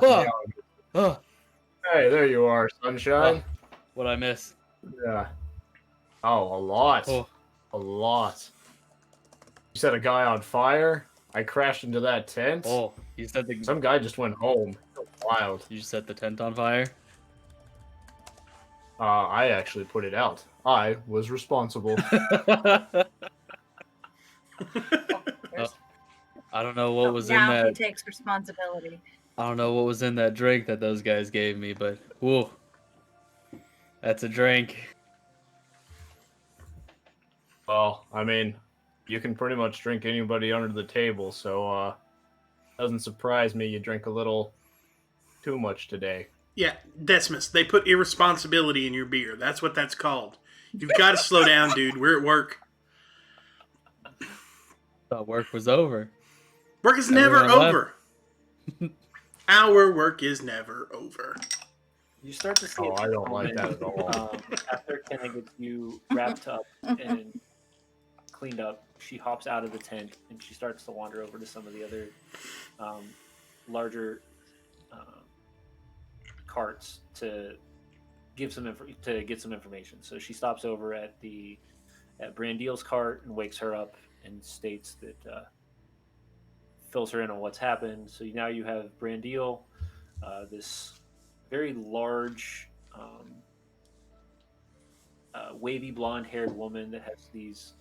D: gallon. Hey, there you are, sunshine.
E: What'd I miss?
D: Yeah. Oh, a lot.
E: Oh.
D: A lot. You set a guy on fire. I crashed into that tent.
E: Oh, you said
D: Some guy just went home. Wild.
E: you set the tent on fire.
D: I actually put it out. I was responsible.
E: Oh, I don't know what was in
C: now he
E: that.
C: takes responsibility.
E: I don't know what was in that drink that those guys gave me, but whoa, that's a drink.
D: Well, I mean, you can pretty much drink anybody under the table, so doesn't surprise me you drink a little too much today.
A: Yeah, Decimus, they put irresponsibility in your beer. That's what that's called. You've got to slow down, dude. We're at work.
E: Thought work was over.
A: Work is never
E: Everyone
A: over. Our work is never over.
B: You start to see.
D: Oh, I don't like that at all.
B: After Kenna gets you wrapped up and cleaned up, she hops out of the tent and she starts to wander over to some of the other larger carts to get some information. So she stops over at Brandeel's cart and wakes her up and states that fills her in on what's happened. So now you have Brandeel, this very large, wavy blonde-haired woman that has these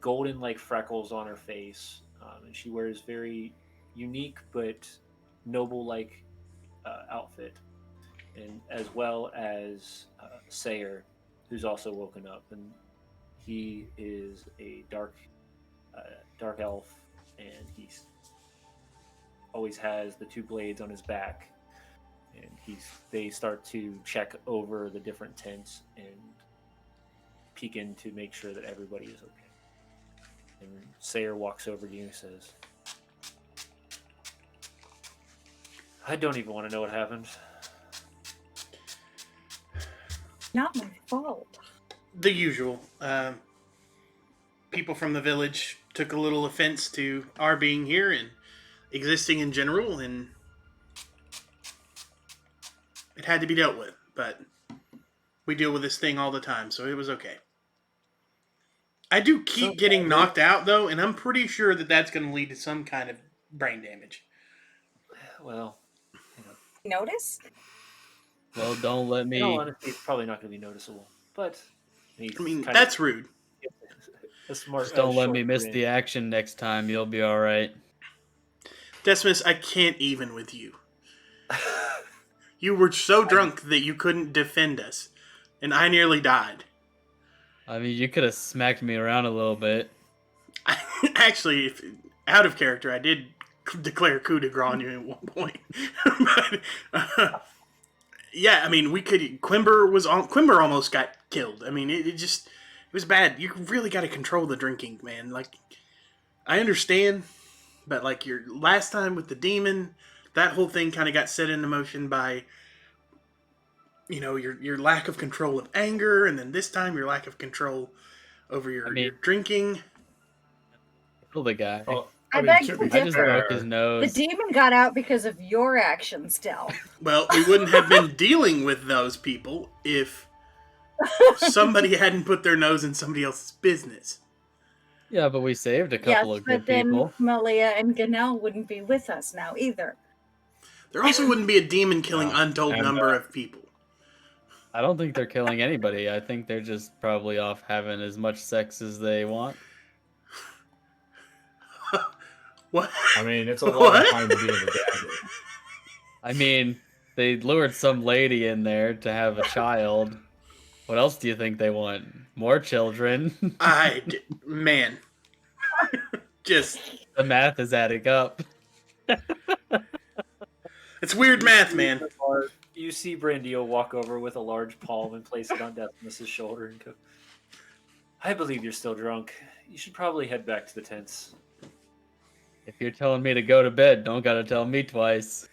B: golden-like freckles on her face, and she wears very unique but noble-like outfit, and as well as Sayer, who's also woken up, and he is a dark elf, and he's always has the two blades on his back, and they start to check over the different tents and peek in to make sure that everybody is okay. And Sayer walks over to you and says, I don't even want to know what happened.
C: Not my fault.
A: The usual. People from the village took a little offense to our being here and existing in general, and it had to be dealt with. But we deal with this thing all the time, so it was okay. I do keep getting knocked out, though, and I'm pretty sure that that's going to lead to some kind of brain damage.
B: Well,
C: Notice?
E: Well, don't let me.
B: in all honesty, it's probably not going to be noticeable. But
A: I mean, that's rude.
B: A smart.
E: Just don't let
B: short
E: me miss
B: grin.
E: the action next time. You'll be all right.
A: Decimus, I can't even with you. You were so drunk that you couldn't defend us, and I nearly died.
E: I mean, you could have smacked me around a little bit.
A: Actually, out of character, I did declare coup de grace on you at one point. But, yeah, I mean, we could. Quimber almost got killed. I mean, it was bad. You really got to control the drinking, man. Like, I understand, but like your last time with the demon, that whole thing kind of got set into motion by, your lack of control of anger, and then this time your lack of control over your drinking.
E: Kill the guy.
D: Oh,
C: I beg to
E: I just
C: differ.
E: broke his
C: The
E: nose.
C: demon got out because of your actions, Del.
A: Well, we wouldn't have been dealing with those people if somebody hadn't put their nose in somebody else's business.
E: Yeah, but we saved a couple of good
C: but then
E: people.
C: Malia and Ganel wouldn't be with us now either.
A: There also wouldn't be a demon killing untold number of people.
E: I don't think they're killing anybody. I think they're just probably off having as much sex as they want.
A: What?
D: I mean, it's a long time to be in the dagger.
E: I mean, they lured some lady in there to have a child. What else do you think they want? More children?
A: Man. Just...
E: The math is adding up.
A: It's weird math, man.
B: You see Brandeel walk over with a large palm and place it on Decimus's shoulder and go, I believe you're still drunk. You should probably head back to the tents.
E: If you're telling me to go to bed, don't gotta tell me twice.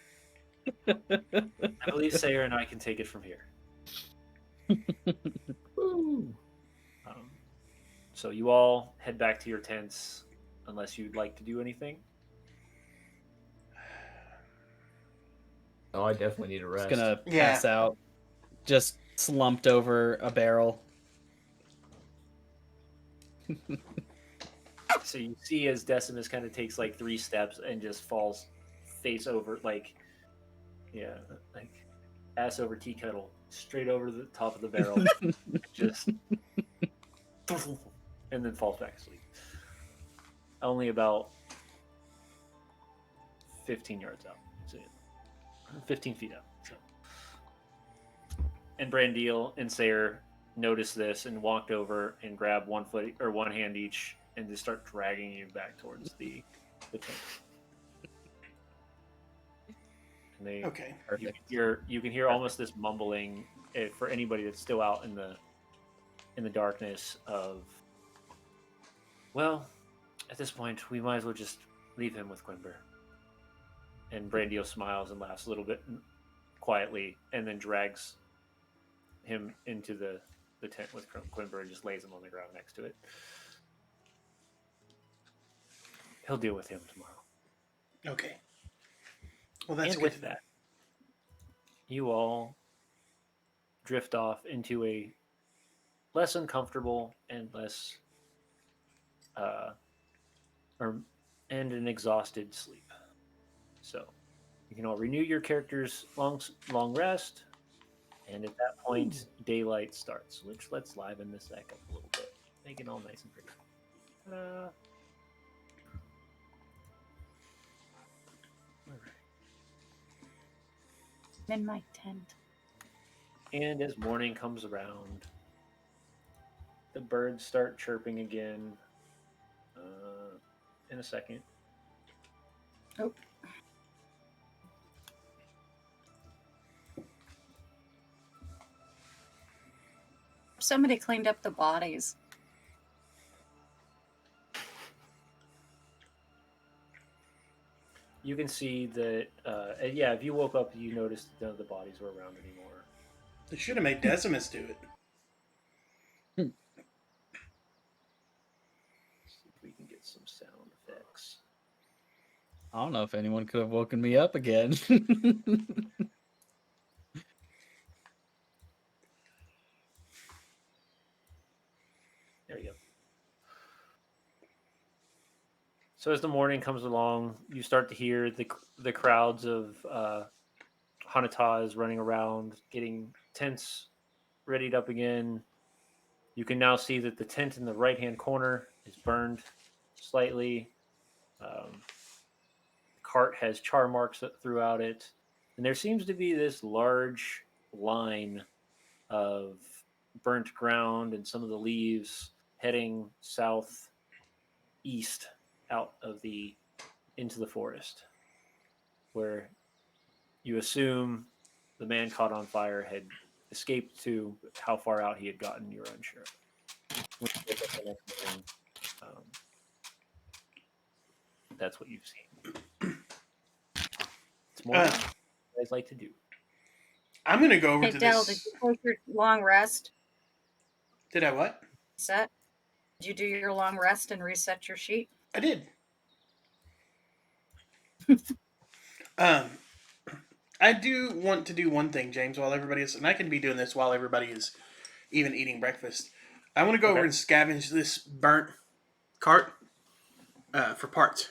B: I believe Sayer and I can take it from here.
D: Woo.
B: So you all head back to your tents, unless you'd like to do anything.
D: Oh, I definitely need a
E: Just
D: rest.
E: gonna
A: Yeah.
E: pass out, just slumped over a barrel.
B: So you see as Decimus kind of takes like 3 steps and just falls face over, like ass over tea kettle, straight over the top of the barrel, just and then falls back asleep. Only about 15 yards out, so 15 feet out. So. And Brandeal and Sayer noticed this and walked over and grabbed one foot or one hand each and just start dragging you back towards the tent. And they
A: Okay.
B: you can hear almost this mumbling for anybody that's still out in the darkness of, well, at this point we might as well just leave him with Quimber. And Brandeal smiles and laughs a little bit quietly and then drags him into the tent with Quimber and just lays him on the ground next to it. He'll deal with him tomorrow.
A: Okay. Well, that's
B: and
A: good.
B: with that, you all drift off into a less uncomfortable and less and an exhausted sleep. So you can all renew your character's long rest, and at that point, daylight starts. Which let's liven this back up a little bit, make it all nice and pretty.
C: In my tent.
B: And as morning comes around, the birds start chirping again. In a second.
C: Oh. Somebody cleaned up the bodies.
B: You can see that, if you woke up, you noticed none of the bodies were around anymore.
A: They should have made Decimus do it.
B: See if we can get some sound effects.
E: I don't know if anyone could have woken me up again.
B: There you go. So as the morning comes along, you start to hear the crowds of Hanatas running around, getting tents readied up again. You can now see that the tent in the right-hand corner is burned slightly. The cart has char marks throughout it. And there seems to be this large line of burnt ground and some of the leaves heading southeast out of into the forest, where you assume the man caught on fire had escaped to. How far out he had gotten, you're unsure. When you wake up the next morning, that's what you've seen. It's more what you guys like to do.
A: I'm going to go over
C: Hey,
A: to
C: Dell,
A: this.
C: did you take your long rest?
A: Did I what?
C: Set? Did you do your long rest and reset your sheet?
A: I did. I do want to do one thing, James, while everybody is, and I can be doing this while everybody is even eating breakfast. I want to go over and scavenge this burnt cart for parts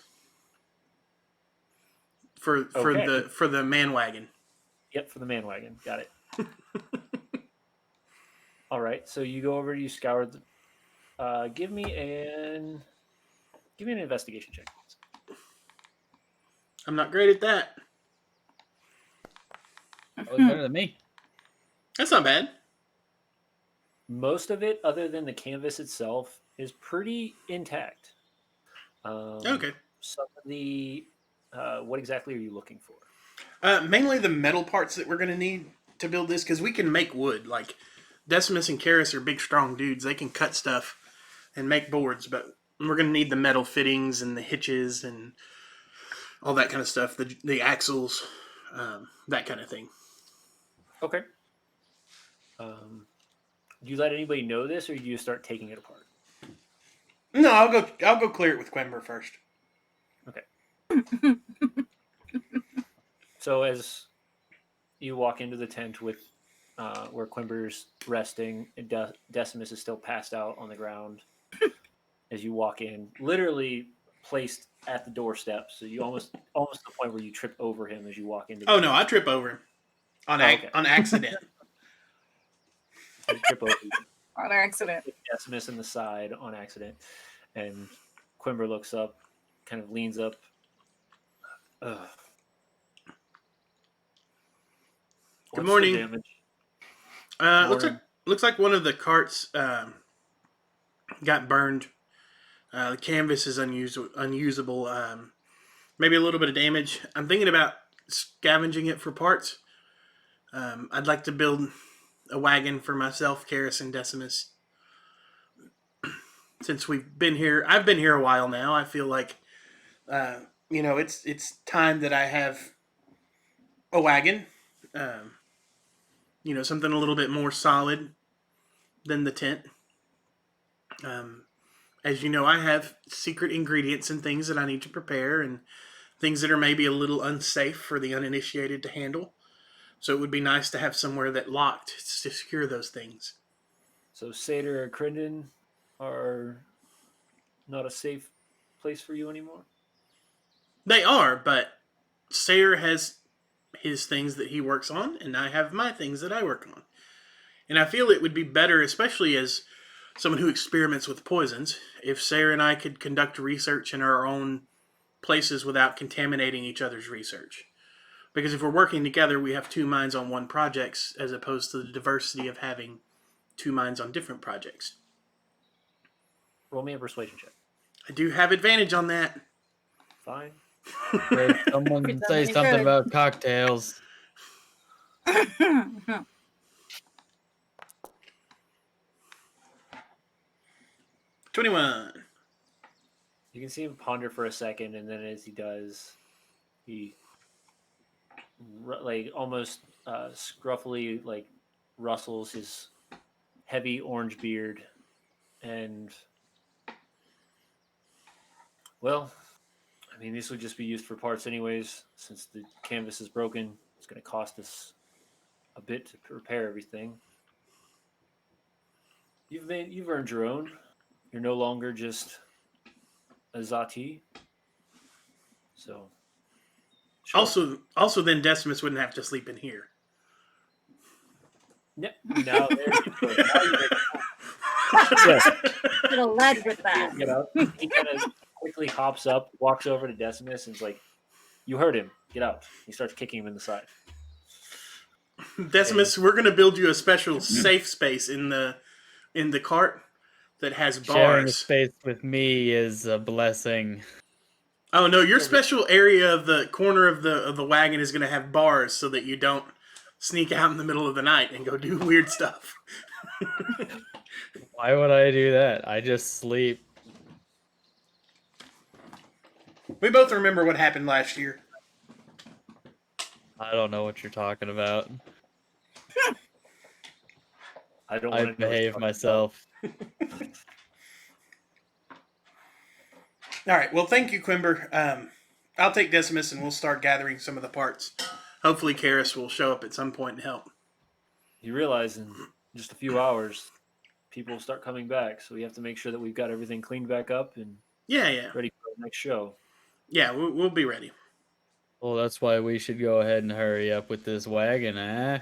A: for the man wagon.
B: Yep, for the man wagon. Got it. All right, so you go over, you scour the. Give me an investigation check, please.
A: I'm not great at that.
E: That was better than me.
A: That's not bad.
B: Most of it, other than the canvas itself, is pretty intact.
A: Okay.
B: Some of the, what exactly are you looking for?
A: Mainly the metal parts that we're going to need to build this, because we can make wood. Like, Decimus and Karis are big, strong dudes. They can cut stuff and make boards, but we're going to need the metal fittings and the hitches and all that kind of stuff, the axles. that kind of thing.
B: Okay. Do you let anybody know this, or do you start taking it apart?
A: No, I'll go clear it with Quimber first.
B: Okay. So as you walk into the tent with where Quimber's resting, and Decimus is still passed out on the ground. As you walk in, literally placed at the doorstep, so you almost to the point where you trip over him as you walk into.
A: Oh no, I trip over him on on accident.
B: You trip over him.
C: On accident.
B: Decimus in the side on accident, and Quimber looks up, kind of leans up. Ugh.
A: Good
B: What's
A: morning.
B: the damage?
A: Looks like one of the carts got burned. The canvas is unusable. Maybe a little bit of damage. I'm thinking about scavenging it for parts. I'd like to build a wagon for myself, Karis, and Decimus. Since we've been here, I've been here a while now. I feel like, it's time that I have a wagon. Something a little bit more solid than the tent. As you know, I have secret ingredients and things that I need to prepare, and things that are maybe a little unsafe for the uninitiated to handle. So it would be nice to have somewhere that locked to secure those things.
B: So Seder or Crindon are not a safe place for you anymore?
A: They are, but Sayer has his things that he works on, and I have my things that I work on. And I feel it would be better, especially as someone who experiments with poisons, if Sarah and I could conduct research in our own places without contaminating each other's research. Because if we're working together, we have two minds on one project, as opposed to the diversity of having two minds on different projects.
B: Roll me a persuasion check.
A: I do have advantage on that.
B: Fine.
E: Did someone say something about cocktails?
A: 21.
B: You can see him ponder for a second, and then as he does, he almost scruffily rustles his heavy orange beard, and well, I mean, this would just be used for parts anyways. Since the canvas is broken, it's going to cost us a bit to repair everything. You've earned your own. You're no longer just a Zati. So
A: sure. Also, then Decimus wouldn't have to sleep in here.
B: Yep. Now there you go.
C: Could have led with that.
B: He kind of quickly hops up, walks over to Decimus, and is like, "You heard him. Get out." He starts kicking him in the side.
A: Decimus, we're going to build you a special safe space in the cart that has bars.
E: Sharing a space with me is a blessing.
A: Oh no, your special area of the corner of the wagon is going to have bars so that you don't sneak out in the middle of the night and go do weird stuff.
E: Why would I do that? I just sleep.
A: We both remember what happened last year.
E: I don't know what you're talking about.
B: I
E: behave myself.
A: All right. Well, thank you, Quimber. I'll take Decimus and we'll start gathering some of the parts. Hopefully, Karis will show up at some point and help.
B: You realize in just a few hours, people will start coming back, so we have to make sure that we've got everything cleaned back up and ready for the next show.
A: Yeah, we'll be ready.
E: Well, that's why we should go ahead and hurry up with this wagon, eh?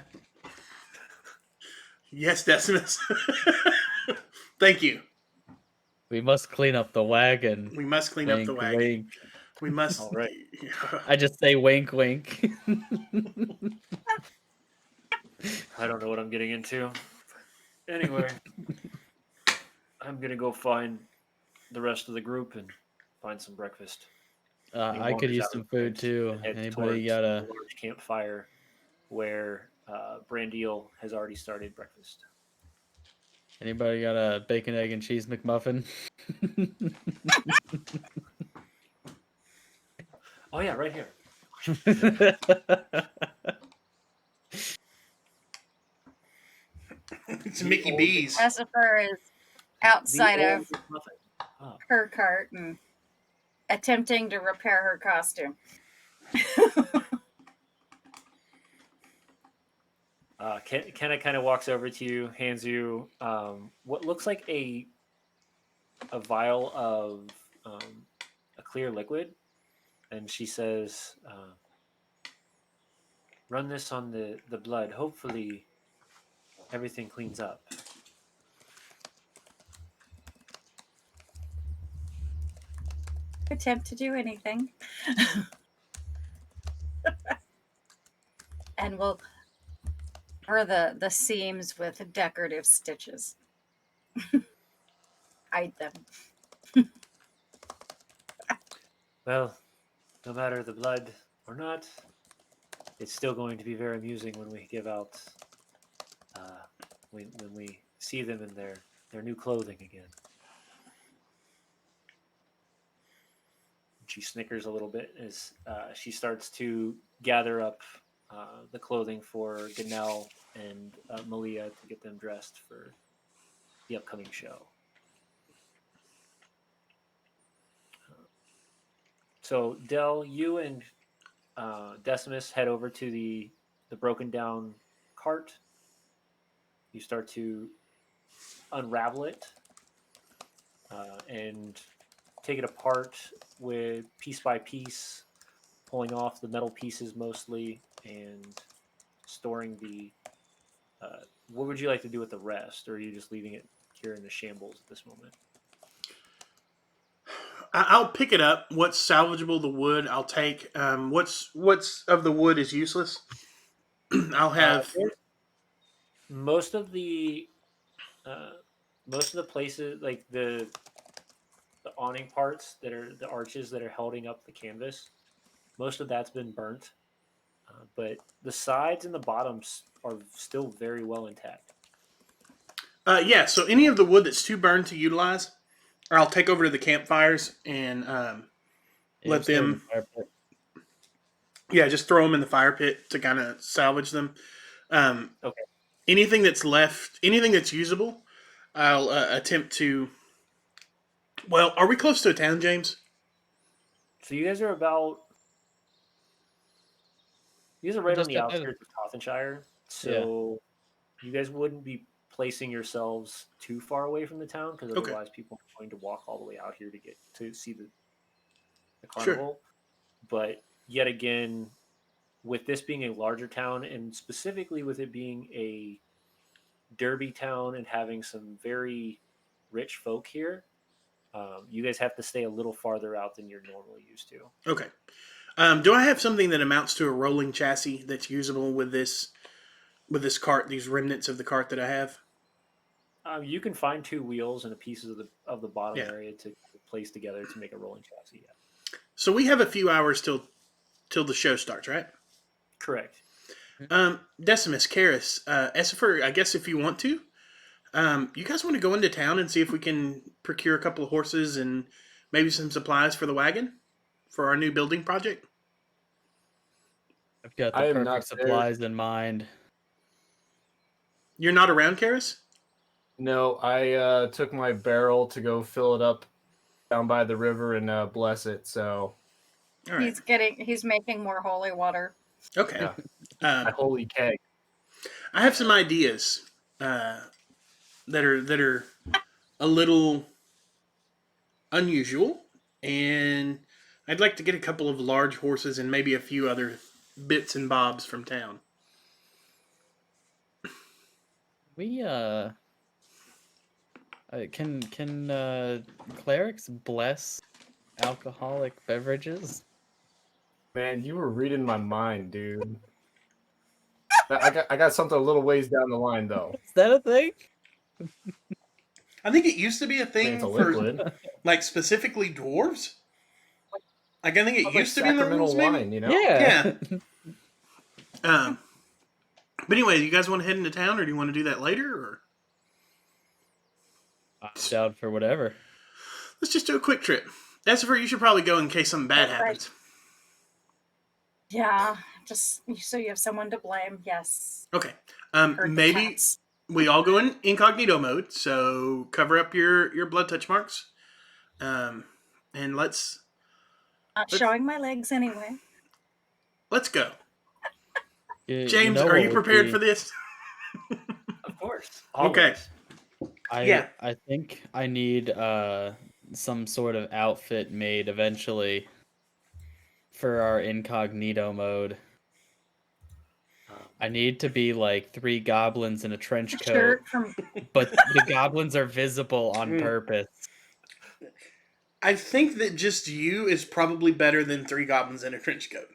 A: Yes, Decimus. Thank you.
E: We must clean up the wagon.
A: We must clean up the wagon.
E: Wink.
A: We must.
B: All right.
E: I just say wink, wink.
B: I don't know what I'm getting into. Anyway, I'm going to go find the rest of the group and find some breakfast.
E: I could use some food too. Anybody got a
B: large campfire where Brandiel has already started breakfast?
E: Anybody got a bacon, egg, and cheese McMuffin?
B: Oh yeah, right here.
A: It's Mickey B's.
C: Essifer is outside
B: The
C: of
B: oldest muffin. Oh.
C: her cart and attempting to repair her costume.
B: Kenna kind of walks over to you, hands you what looks like a vial of a clear liquid, and she says, "Run this on the blood. Hopefully, everything cleans up."
C: Attempt to do anything. And we'll or the seams with decorative stitches. Hide them.
B: Well, no matter the blood or not, it's still going to be very amusing when we give out, when we see them in their new clothing again. She snickers a little bit as she starts to gather up the clothing for Ganel and Malia to get them dressed for the upcoming show. So, Del, you and Decimus head over to the broken down cart. You start to unravel it and take it apart with piece by piece, pulling off the metal pieces mostly, and storing the. What would you like to do with the rest, or are you just leaving it here in the shambles at this moment?
A: I'll pick it up. What's salvageable, the wood, I'll take. What's of the wood is useless. I'll have.
B: Most of the places, like the awning parts that are the arches that are holding up the canvas, most of that's been burnt. But the sides and the bottoms are still very well intact.
A: Yeah, so any of the wood that's too burned to utilize, or I'll take over to the campfires and let
E: just throw it in
A: them.
E: the fire pit.
A: Yeah, just throw them in the fire pit to kind of salvage them.
B: Okay.
A: Anything that's left, anything that's usable, I'll attempt to. Well, are we close to a town, James?
B: So you guys are right on
E: Just
B: the
E: outside
B: outskirts of Tothenshire, so you guys wouldn't be placing yourselves too far away from the town because
A: Okay.
B: otherwise people are going to walk all the way out here to get to see the
A: Sure.
B: carnival. But yet again, with this being a larger town and specifically with it being a derby town and having some very rich folk here, you guys have to stay a little farther out than you're normally used to.
A: Okay. Do I have something that amounts to a rolling chassis that's usable with this cart? These remnants of the cart that I have.
B: You can find two wheels and a piece of the bottom
A: Yeah.
B: area to place together to make a rolling chassis. Yeah.
A: So we have a few hours till the show starts, right?
B: Correct.
A: Decimus, Karis, Essifer, I guess if you want to, you guys want to go into town and see if we can procure a couple of horses and maybe some supplies for the wagon for our new building project?
E: I've got
D: I
E: the
D: am not
E: perfect supplies in mind.
A: You're not around, Karis?
D: No, I took my barrel to go fill it up down by the river and bless it. So
A: All right.
C: He's making more holy water.
A: Okay.
D: yeah. My holy keg.
A: I have some ideas that are a little unusual, and I'd like to get a couple of large horses and maybe a few other bits and bobs from town.
E: We can clerics bless alcoholic beverages?
D: Man, you were reading my mind, dude. I got something a little ways down the line though.
E: Is that a thing?
A: I think it used to be a
D: I mean,
A: thing
D: it's a
A: for
D: liquid.
A: like specifically dwarves. Like I think it
D: Like
A: used to be in the
D: sacramental
A: rules, maybe.
D: wine, you know?
E: Yeah.
A: But anyway, you guys want to head into town, or do you want to do that later? Or
E: I'm down for whatever.
A: let's just do a quick trip. Essifer, you should probably go in case something bad
C: That's right.
A: happens.
C: Yeah, just so you have someone to blame. Yes.
A: Okay.
C: Heard the
A: Maybe
C: cats.
A: we all go in incognito mode, so cover up your blood touch marks. And let's
C: Not
A: let's
C: showing my legs anyway.
A: let's go.
E: You
A: James,
E: know
A: are
E: what
A: you
E: would
A: prepared for
E: be?
A: this?
B: Of course.
A: Okay.
B: Always.
A: Yeah.
E: I think I need some sort of outfit made eventually for our incognito mode. I need to be like 3 goblins in a trench coat,
C: Shirt from
E: but the goblins are visible on
A: Mm.
E: purpose.
A: I think that just you is probably better than 3 goblins in a trench coat.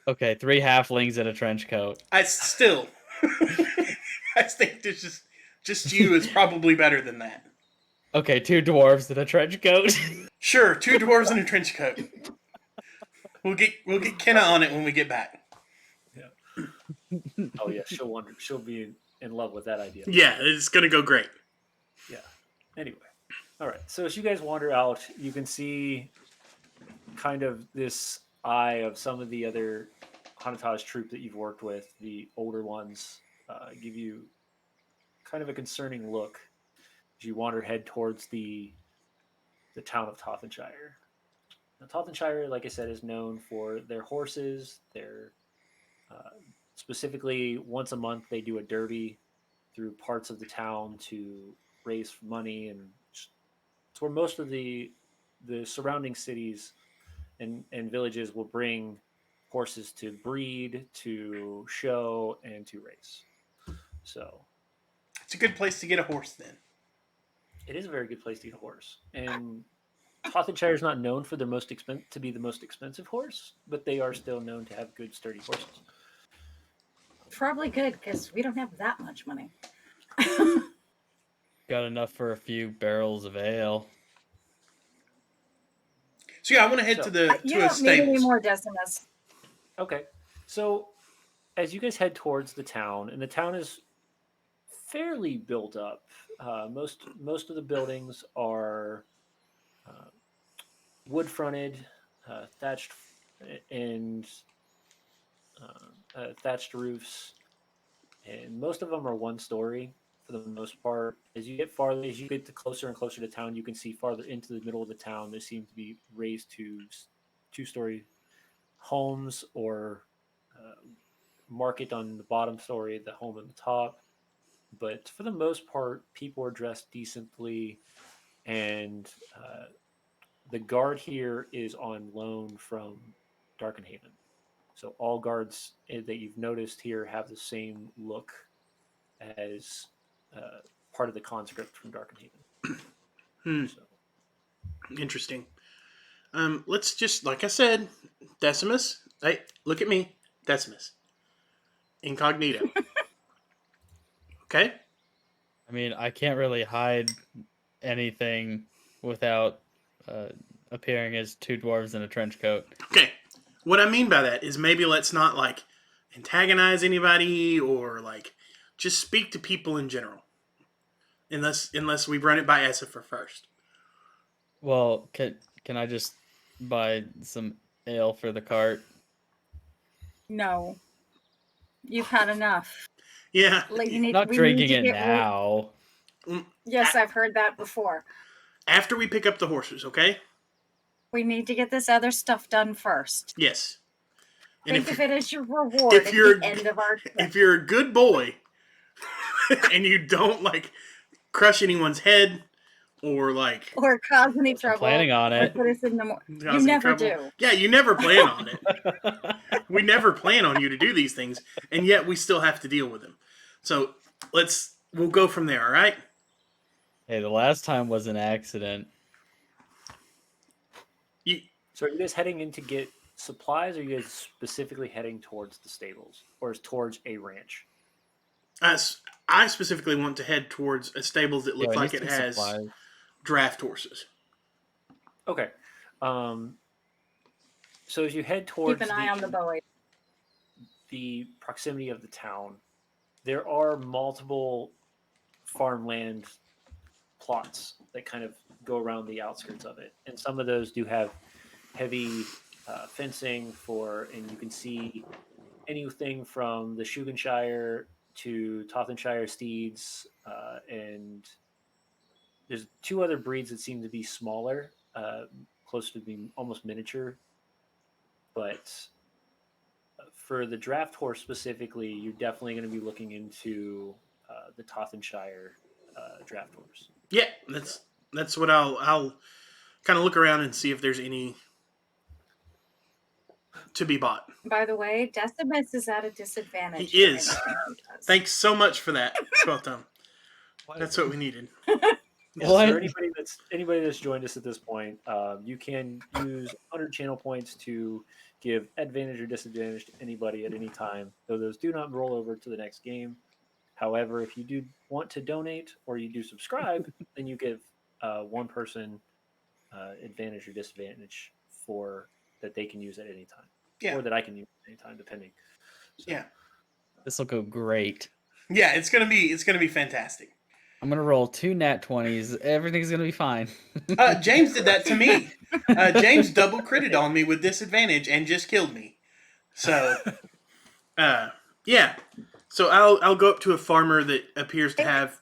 E: Okay, 3 halflings in a trench coat.
A: I still, I think that just you is probably better than that.
E: Okay, 2 dwarves in a trench coat.
A: Sure, 2 dwarves in a trench coat. We'll get Kenna on it when we get back.
B: Oh yeah, she'll be in love with that idea.
A: Yeah, it's gonna go great.
B: Yeah. Anyway. All right. So as you guys wander out, you can see kind of this eye of some of the other Hanatage troop that you've worked with, the older ones, give you kind of a concerning look as you wander head towards the town of Tothenshire. Now, Tothenshire, like I said, is known for their horses. Their specifically once a month they do a derby through parts of the town to raise money, and it's where most of the surrounding cities and villages will bring horses to breed, to show, and to race. So
A: It's a good place to get a horse then.
B: it is a very good place to get a horse. And Tothenshire is not known for their to be the most expensive horse, but they are still known to have good, sturdy horses.
C: probably good because we don't have that much money.
E: Got enough for a few barrels of ale.
A: So yeah, I want to head
B: So-
A: to the
C: You
A: to a
C: don't need any
A: stables.
C: more Decimus.
B: Okay, so as you guys head towards the town, and the town is fairly built up. Most of the buildings are wood fronted, thatched, and thatched roofs, and most of them are 1 story for the most part. As you get farther, as you get closer and closer to town, you can see farther into the middle of the town. There seem to be raised to 2 story homes or market on the bottom story, the home on the top. But for the most part, people are dressed decently, and the guard here is on loan from Darkenhaven. So all guards that you've noticed here have the same look as part of the conscript from Darkenhaven.
A: Hmm,
B: So,
A: interesting. Let's just like I said, Decimus. Hey, look at me, Decimus. Incognito. Okay.
E: I mean, I can't really hide anything without appearing as 2 dwarves in a trench coat.
A: Okay. What I mean by that is maybe let's not like antagonize anybody or like just speak to people in general. Unless we run it by Essifer first.
E: Well, can I just buy some ale for the cart?
C: No, you've had enough.
A: Yeah.
C: Like,
E: Not
C: we
E: drinking
C: need to
E: it
C: get
E: now.
C: Yes, I've heard that before.
A: After we pick up the horses, okay?
C: We need to get this other stuff done first.
A: Yes. And
C: Think
A: if,
C: of it as your reward
A: if
C: at
A: you're
C: the end of our trip.
A: if you're a good boy and you don't like crush anyone's head or like
C: Or cause any trouble.
E: Planning on
C: or
E: it.
C: Put us in the
A: cause
C: You
A: any
C: never
A: trouble.
C: do.
A: Yeah, you never plan on it. We never plan on you to do these things, and yet we still have to deal with them. So we'll go from there, all right?
E: Hey, the last time was an accident.
B: so are you guys heading in to get supplies, or are you guys specifically heading towards the stables, or towards a ranch?
A: I specifically want to head towards a stables that looks
E: Yeah, I
A: like
E: need
A: it
E: some
A: has
E: supplies.
A: draft horses.
B: Okay. So as you head towards
C: Keep an eye on the boy.
B: the proximity of the town, there are multiple farmland plots that kind of go around the outskirts of it, and some of those do have heavy fencing and you can see anything from the Shugenshire to Tothenshire steeds, and there's 2 other breeds that seem to be smaller, close to being almost miniature. But for the draft horse specifically, you're definitely going to be looking into the Tothenshire draft horse.
A: Yeah, that's what I'll kind of look around and see if there's any to be bought.
C: By the way, Decimus is at a disadvantage.
A: He is.
C: For anything he does.
A: Thanks so much for that, Sweltham. That's what we needed.
B: Yes,
E: What?
B: for anybody that's joined us at this point, you can use 100 channel points to give advantage or disadvantage to anybody at any time, though those do not roll over to the next game. However, if you do want to donate or you do subscribe, then you give one person advantage or disadvantage for that they can use at any time,
A: Yeah.
B: or that I can use at any time, depending. So,
A: Yeah.
E: This will go great.
A: Yeah, it's gonna be fantastic.
E: I'm gonna roll 2 nat 20s. Everything's gonna be fine.
A: James did that to me. James double critted on me with disadvantage and just killed me. So, yeah. So I'll go up to a farmer that appears to have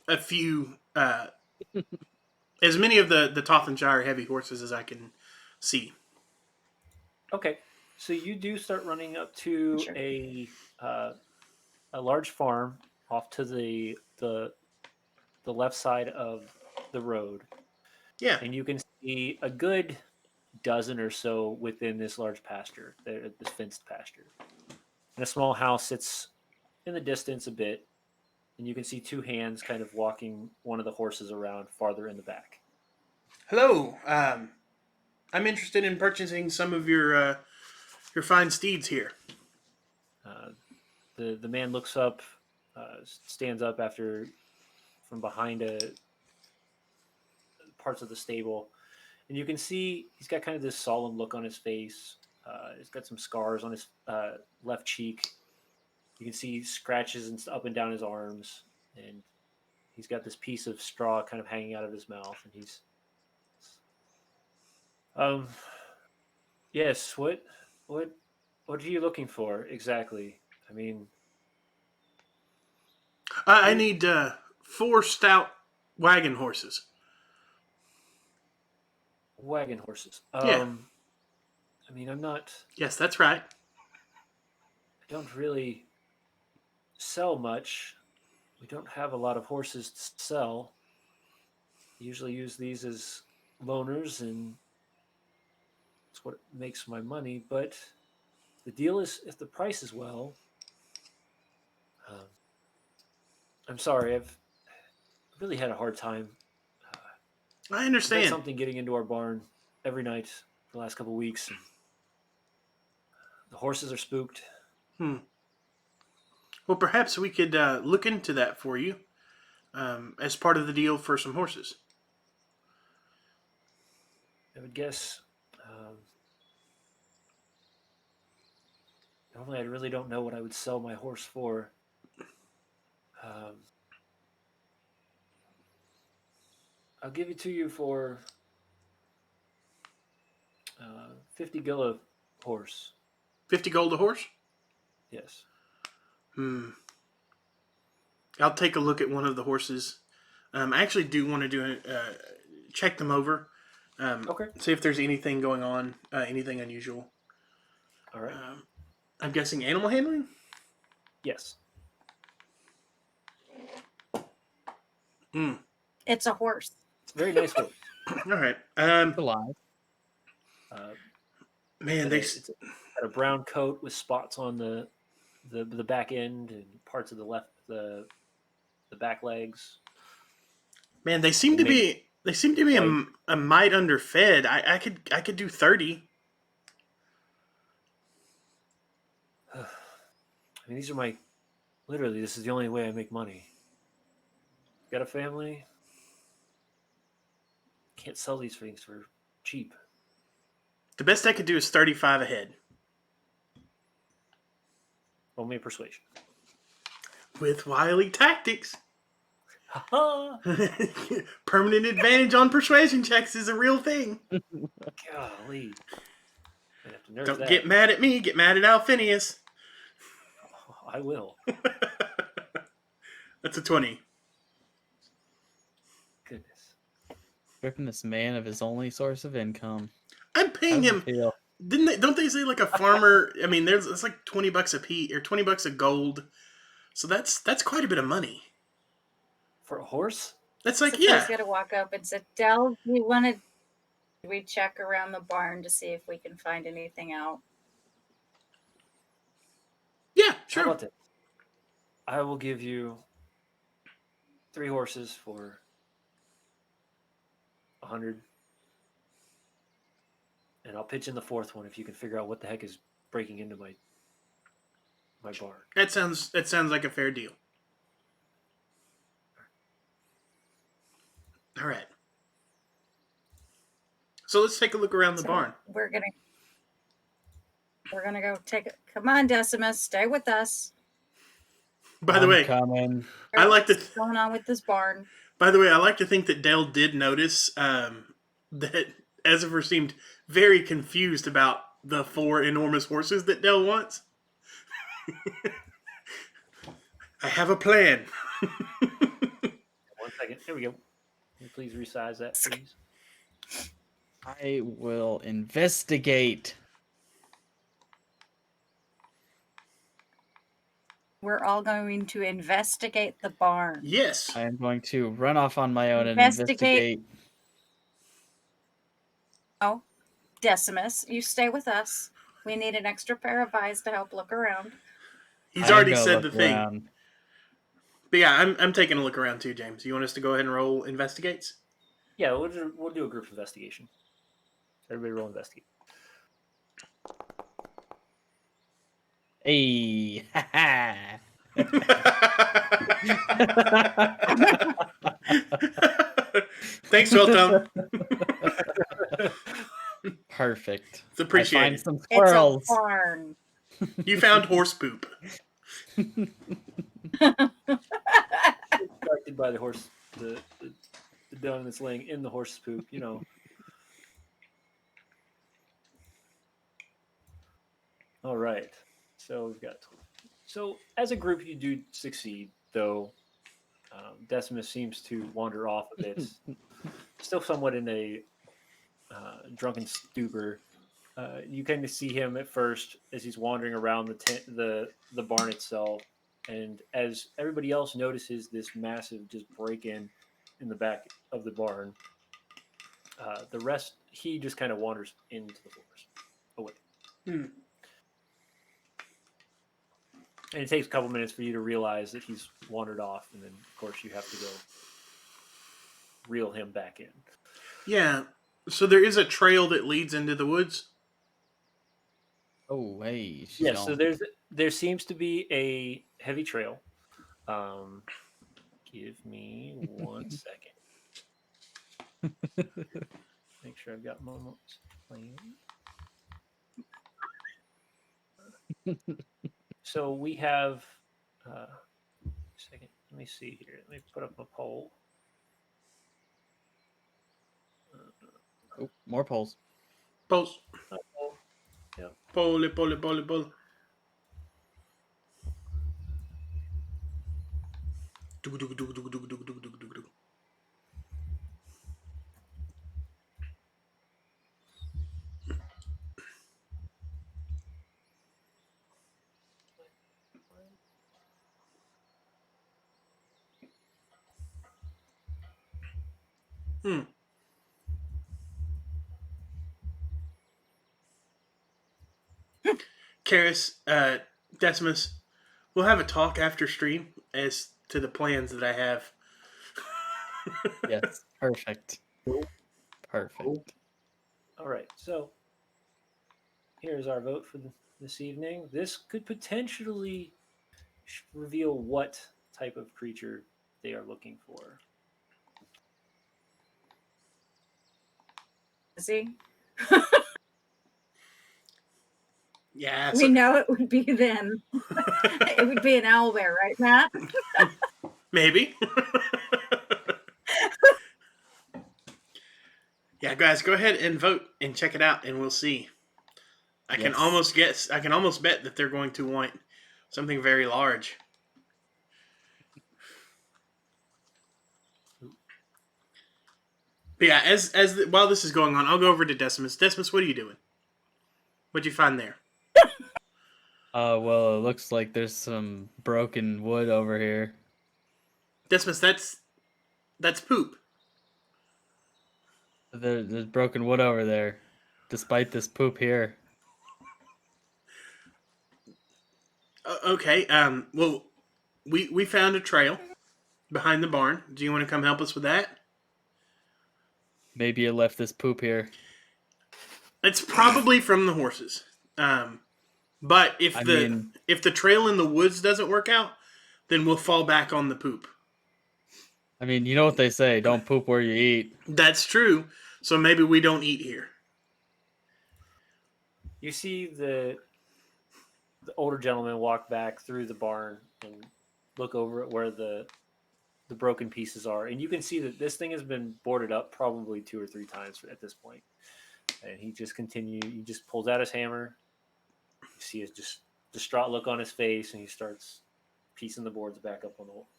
A: a few, as many of the Tothenshire heavy horses as I can see.
B: Okay, so you do start running up to
C: Sure.
B: a large farm off to the left side of the road,
A: Yeah.
B: and you can see a good dozen or so within this large pasture, this fenced pasture. And a small house sits in the distance a bit, and you can see 2 hands kind of walking one of the horses around farther in the back.
A: Hello. I'm interested in purchasing some of your fine steeds here.
B: The man looks up, stands up from behind parts of the stable, and you can see he's got kind of this solemn look on his face. He's got some scars on his left cheek. You can see scratches up and down his arms, and he's got this piece of straw kind of hanging out of his mouth, and he's yes, what are you looking for exactly? I mean,
A: I need 4 stout wagon horses.
B: wagon horses.
A: Yeah.
B: I mean, I'm not.
A: Yes, that's right.
B: I don't really sell much. We don't have a lot of horses to sell. I usually use these as loaners, and that's what makes my money. But the deal is, if the price is well, I'm sorry, I've really had a hard time.
A: I
B: I've had
A: understand.
B: something getting into our barn every night for the last couple of weeks. And the horses are spooked.
A: Well, perhaps we could look into that for you as part of the deal for some horses.
B: I would guess. Normally, I really don't know what I would sell my horse for. I'll give it to you for 50 gil a horse.
A: 50 gold a horse?
B: Yes.
A: I'll take a look at one of the horses. I actually do want to check them over.
B: Okay.
A: See if there's anything going on, anything unusual.
B: All right.
A: I'm guessing animal handling?
B: Yes.
C: It's a horse.
B: It's a very nice horse.
A: All right.
E: Alive.
A: Man,
B: It's got a brown coat with spots on the back end and parts of the back legs.
A: man, they seem to be a mite underfed. I could do 30.
B: I mean, this is the only way I make money. Got a family? Can't sell these things for cheap.
A: The best I could do is 35 a head.
B: Roll me a persuasion.
A: With wily tactics.
B: Ha
A: Permanent advantage on persuasion checks is a real thing.
B: Golly. I have to nerf
A: Don't
B: that.
A: get mad at me. Get mad at Alphinius.
B: Oh, I will.
A: That's a 20.
B: Goodness.
E: Stripping this man of his only source of income.
A: I'm
E: How
A: paying
E: does it
A: him.
E: feel?
A: Don't they say like a farmer? I mean, it's like $20 a piece or $20 a gold. So that's quite a bit of money.
B: For a horse?
A: That's like,
C: Sophie's
A: yeah.
C: got to walk up and say, Del, we check around the barn to see if we can find anything out?
A: Yeah,
B: How
A: sure.
B: about this? I will give you 3 horses for 100. And I'll pitch in the 4th one if you can figure out what the heck is breaking into my barn.
A: That sounds like a fair deal. All right. So let's take a look around the barn.
C: We're gonna go take it. Come on, Decimus, stay with us.
A: By the way,
E: coming.
A: I like
C: What's going on with this barn?
A: By the way, I like to think that Dell did notice that Ezifer seemed very confused about the 4 enormous horses that Dell wants. I have a plan.
B: 1 second. There we go. Can you please resize that, please?
E: I will investigate.
C: We're all going to investigate the barn.
A: Yes.
E: I am going to run off on my own and
C: Investigate.
E: investigate.
C: Oh, Decimus, you stay with us. We need an extra pair of eyes to help look around.
A: He's already
E: I'm gonna
A: said the
E: look
A: thing.
E: around.
A: But yeah, I'm taking a look around too, James. You want us to go ahead and roll investigates?
B: Yeah, we'll do a group investigation. Everybody roll investigate.
E: Hey,
A: Thanks, Weltone.
E: perfect.
A: It's appreciated.
E: I find some
C: It's a
E: squirrels.
C: barn.
A: You found horse poop.
B: Distracted by the horse, the dung that's laying in the horse's poop, you know. All right. So we've got. So as a group, you do succeed, though. Decimus seems to wander off a bit, still somewhat in a drunken stupor. You kind of see him at first as he's wandering around the barn itself, and as everybody else notices this massive just break-in the back of the barn, the rest he just kind of wanders into the forest away. And it takes a couple minutes for you to realize that he's wandered off, and then of course you have to go reel him back in.
A: Yeah. So there is a trail that leads into the woods.
E: Oh, hey. She's
B: Yeah, so
E: gone.
B: there seems to be a heavy trail. Give me 1 second. Make sure I've got moments playing. So we have. Second, let me see here. Let me put up a poll.
E: Oh, more polls.
A: Pose.
B: Yeah.
A: Pole. Karis, Decimus, we'll have a talk after stream as to the plans that I have.
E: Yes, perfect. Perfect.
B: All right, so here's our vote for this evening. This could potentially reveal what type of creature they are looking for.
C: See?
A: Yeah.
C: We know it would be them. It would be an owlbear, right, Matt?
A: Maybe. Yeah, guys, go ahead and vote and check it out, and we'll see. I can
E: Yes.
A: almost guess. I can almost bet that they're going to want something very large. But yeah, while this is going on, I'll go over to Decimus. Decimus, what are you doing? What'd you find there?
E: Well, it looks like there's some broken wood over here.
A: Decimus, that's poop.
E: There's broken wood over there, despite this poop here.
A: Okay. Well, we found a trail behind the barn. Do you want to come help us with that?
E: Maybe it left this poop here.
A: It's probably from the horses. But if
E: I
A: the
E: mean-
A: if the trail in the woods doesn't work out, then we'll fall back on the poop.
E: I mean, you know what they say: don't poop where you eat.
A: That's true. So maybe we don't eat here.
B: You see the older gentleman walk back through the barn and look over at where the broken pieces are, and you can see that this thing has been boarded up probably 2 or 3 times at this point. And he just pulls out his hammer. You see his just distraught look on his face, and he starts piecing the boards back up on the wall.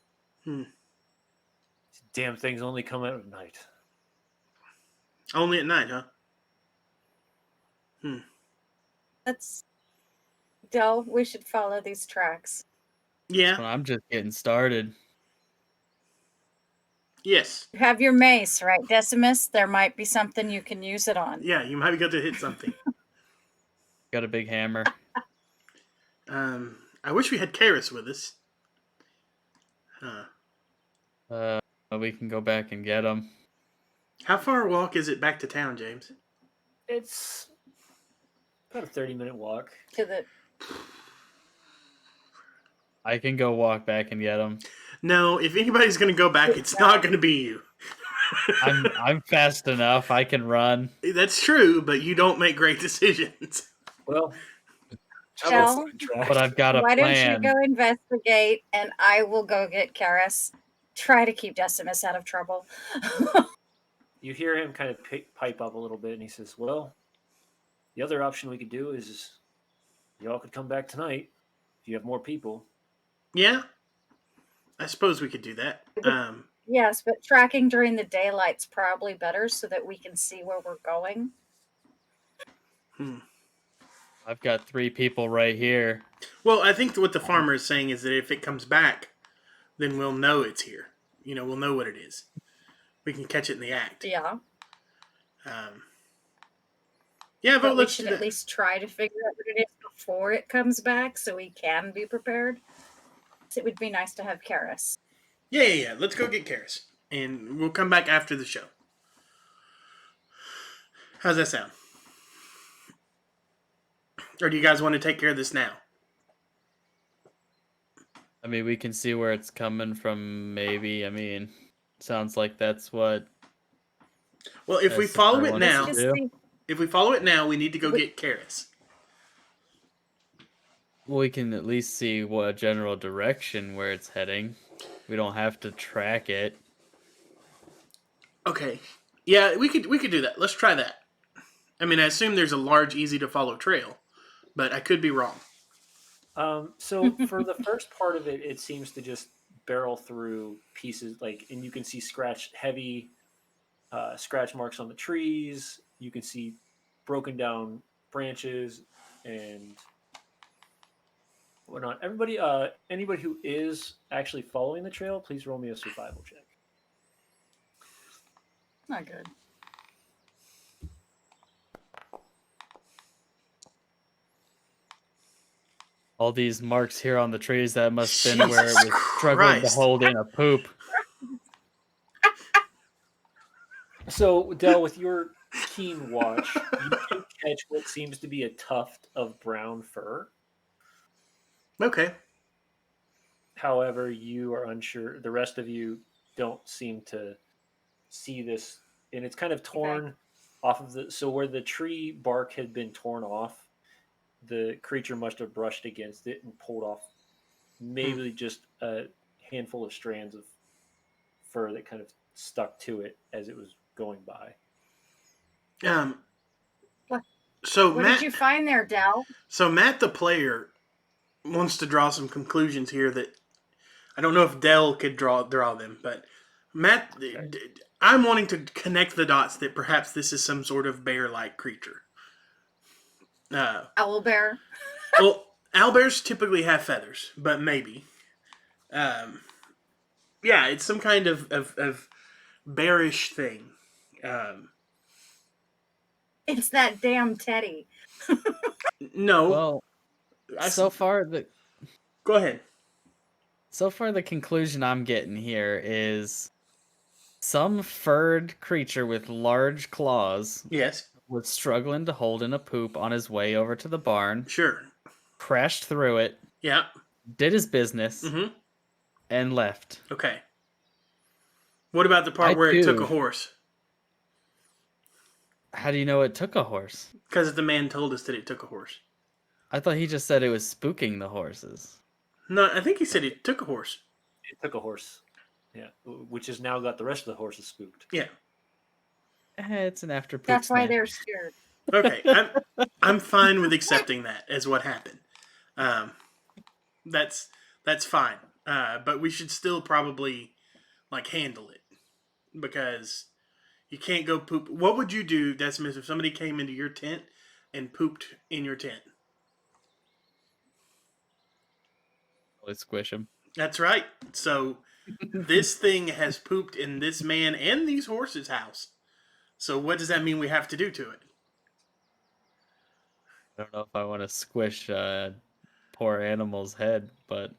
B: Damn things only come out at night.
A: Only at night, huh?
C: Let's, Del, we should follow these tracks.
A: Yeah.
E: Well, I'm just getting started.
A: Yes.
C: You have your mace, right, Decimus? There might be something you can use it on.
A: Yeah, you might be able to hit something.
E: Got a big hammer.
A: I wish we had Karis with us.
E: We can go back and get them.
A: How far a walk is it back to town, James?
B: It's about a 30-minute walk.
C: To the
E: I can go walk back and get them.
A: No, if anybody's going to go back, it's not going to be you.
E: I'm fast enough. I can run.
A: That's true, but you don't make great decisions.
B: Well,
C: Del,
E: But I've got a
C: why
E: plan.
C: don't you go investigate and I will go get Karis. Try to keep Decimus out of trouble.
B: you hear him kind of pipe up a little bit, and he says, well, the other option we could do is y'all could come back tonight if you have more people.
A: Yeah, I suppose we could do that.
C: Yes, but tracking during the daylight's probably better so that we can see where we're going.
E: I've got 3 people right here.
A: Well, I think what the farmer is saying is that if it comes back, then we'll know it's here. We'll know what it is. We can catch it in the act.
C: Yeah.
A: Yeah,
C: But we
A: let's
C: should
A: do
C: at
A: that.
C: least try to figure out what it is before it comes back so we can be prepared. It would be nice to have Karis.
A: Yeah. Let's go get Karis, and we'll come back after the show. How's that sound? Or do you guys want to take care of this now?
E: I mean, we can see where it's coming from, maybe. I mean, sounds like that's what...
A: Well, if we
E: That's the
A: follow
E: first
A: it
E: one.
A: now,
E: Let's just
A: we need to go get Karis.
E: We can at least see what a general direction where it's heading. We don't have to track it.
A: Okay. Yeah, we could do that. Let's try that. I mean, I assume there's a large, easy to follow trail, but I could be wrong.
B: So for the first part of it, it seems to just barrel through pieces, and you can see heavy scratch marks on the trees. You can see broken down branches and whatnot. Everybody, anybody who is actually following the trail, please roll me a survival check.
C: Not good.
E: All these marks here on the trees, that must have been where it
A: Jesus
E: was struggling to
A: Christ.
E: hold in a poop.
B: So, Del, with your keen watch, you can catch what seems to be a tuft of brown fur.
A: Okay.
B: However, you are unsure. The rest of you don't seem to see this, and it's kind of torn off of the. So where the tree bark had been torn off, the creature must have brushed against it and pulled off maybe just a handful of strands of fur that kind of stuck to it as it was going by.
A: So
C: What
A: Matt,
C: did you find there, Dell?
A: so Matt the player wants to draw some conclusions here that I don't know if Dell could draw them, but Matt,
B: Okay.
A: I'm wanting to connect the dots that perhaps this is some sort of bear-like creature.
C: Owl bear.
A: Well, owlbears typically have feathers, but maybe. Um, yeah, it's some kind of bearish thing. Um,
C: It's that damn Teddy.
A: no,
E: Well,
A: I,
E: so far the
A: go ahead.
E: conclusion I'm getting here is some furred creature with large claws
A: Yes,
E: was struggling to hold in a poop on his way over to the barn,
A: sure.
E: crashed through it,
A: Yeah.
E: did his business,
A: Mm-hmm.
E: and left.
A: Okay. What about the
E: I
A: part where it took a
E: too.
A: horse?
E: How do you know it took a horse?
A: Because the man told us that it took a horse.
E: I thought he just said it was spooking the horses.
A: No, I think he said it took a horse.
B: It took a horse. Yeah, which has now got the rest of the horses spooked.
A: Yeah.
E: It's an after poop
C: That's why
E: snack.
C: they're scared.
A: Okay. I'm fine with accepting that as what happened. Um, that's fine. But we should still probably like handle it because you can't go poop. What would you do, Decimus, if somebody came into your tent and pooped in your tent?
E: Let's squish him.
A: That's right. So this thing has pooped in this man and these horses' house. So what does that mean we have to do to it?
E: I don't know if I want to squish poor animal's head, but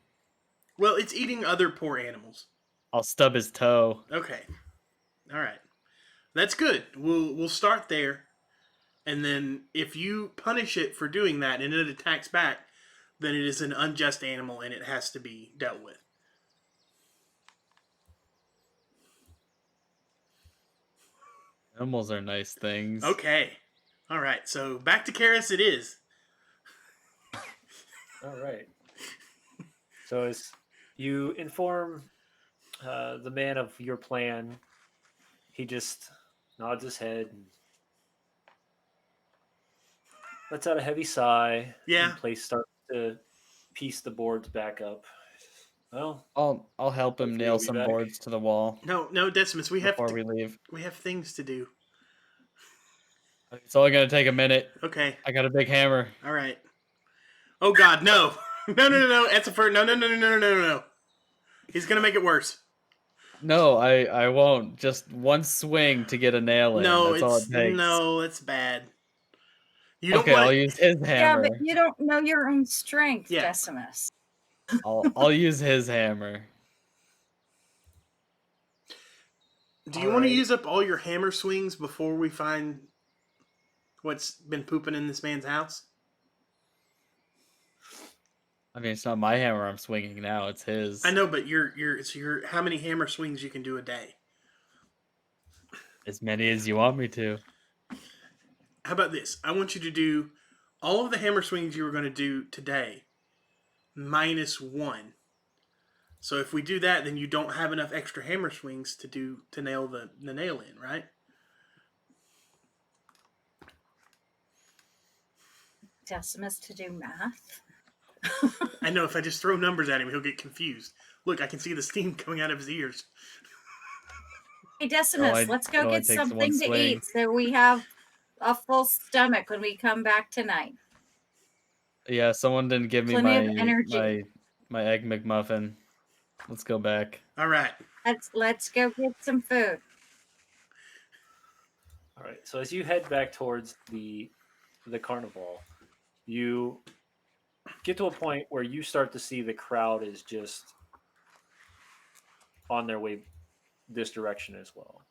A: Well, it's eating other poor animals.
E: I'll stub his toe.
A: Okay. All right. That's good. We'll start there. And then if you punish it for doing that and it attacks back, then it is an unjust animal and it has to be dealt with.
E: Animals are nice things.
A: Okay. All right. So back to Karis it is.
B: All right. So as you inform the man of your plan, he just nods his head and lets out a heavy sigh.
A: Yeah.
B: And place starts to piece the boards back up. Well,
E: I'll help him
B: Hopefully
E: nail
B: he'll be
E: some
B: back.
E: boards to the wall
A: No, Decimus, we
E: before we leave.
A: have things to do.
E: It's only gonna take a minute.
A: Okay.
E: I got a big hammer.
A: All right. Oh God, no. No. Etzifer, no. He's gonna make it worse.
E: No, I won't. Just one swing to get a nail in.
A: No,
E: That's all it takes.
A: it's bad. You don't
E: Okay,
A: want
E: I'll
A: to.
E: use his
C: Yeah,
E: hammer.
C: but you don't know your own strength,
A: Yeah.
C: Decimus.
E: I'll use his hammer.
A: Do you
B: All
A: want to
B: right.
A: use up all your hammer swings before we find what's been pooping in this man's house?
E: I mean, it's not my hammer I'm swinging now. It's his.
A: I know, but you're how many hammer swings you can do a day?
E: As many as you want me to.
A: How about this? I want you to do all of the hammer swings you were going to do today minus one. So if we do that, then you don't have enough extra hammer swings to nail the nail in, right?
C: Decimus to do math.
A: I know if I just throw numbers at him, he'll get confused. Look, I can see the steam coming out of his ears.
C: Hey, Decimus,
E: it
C: let's go
E: only
C: get
E: takes one
C: something to
E: swing.
C: eat so we have a full stomach when we come back tonight.
E: Yeah, someone didn't give me
C: Plenty of energy.
E: my egg McMuffin. Let's go back.
A: All right.
C: Let's go get some food.
B: All right. So as you head back towards the carnival, you get to a point where you start to see the crowd is just on their way this direction as well.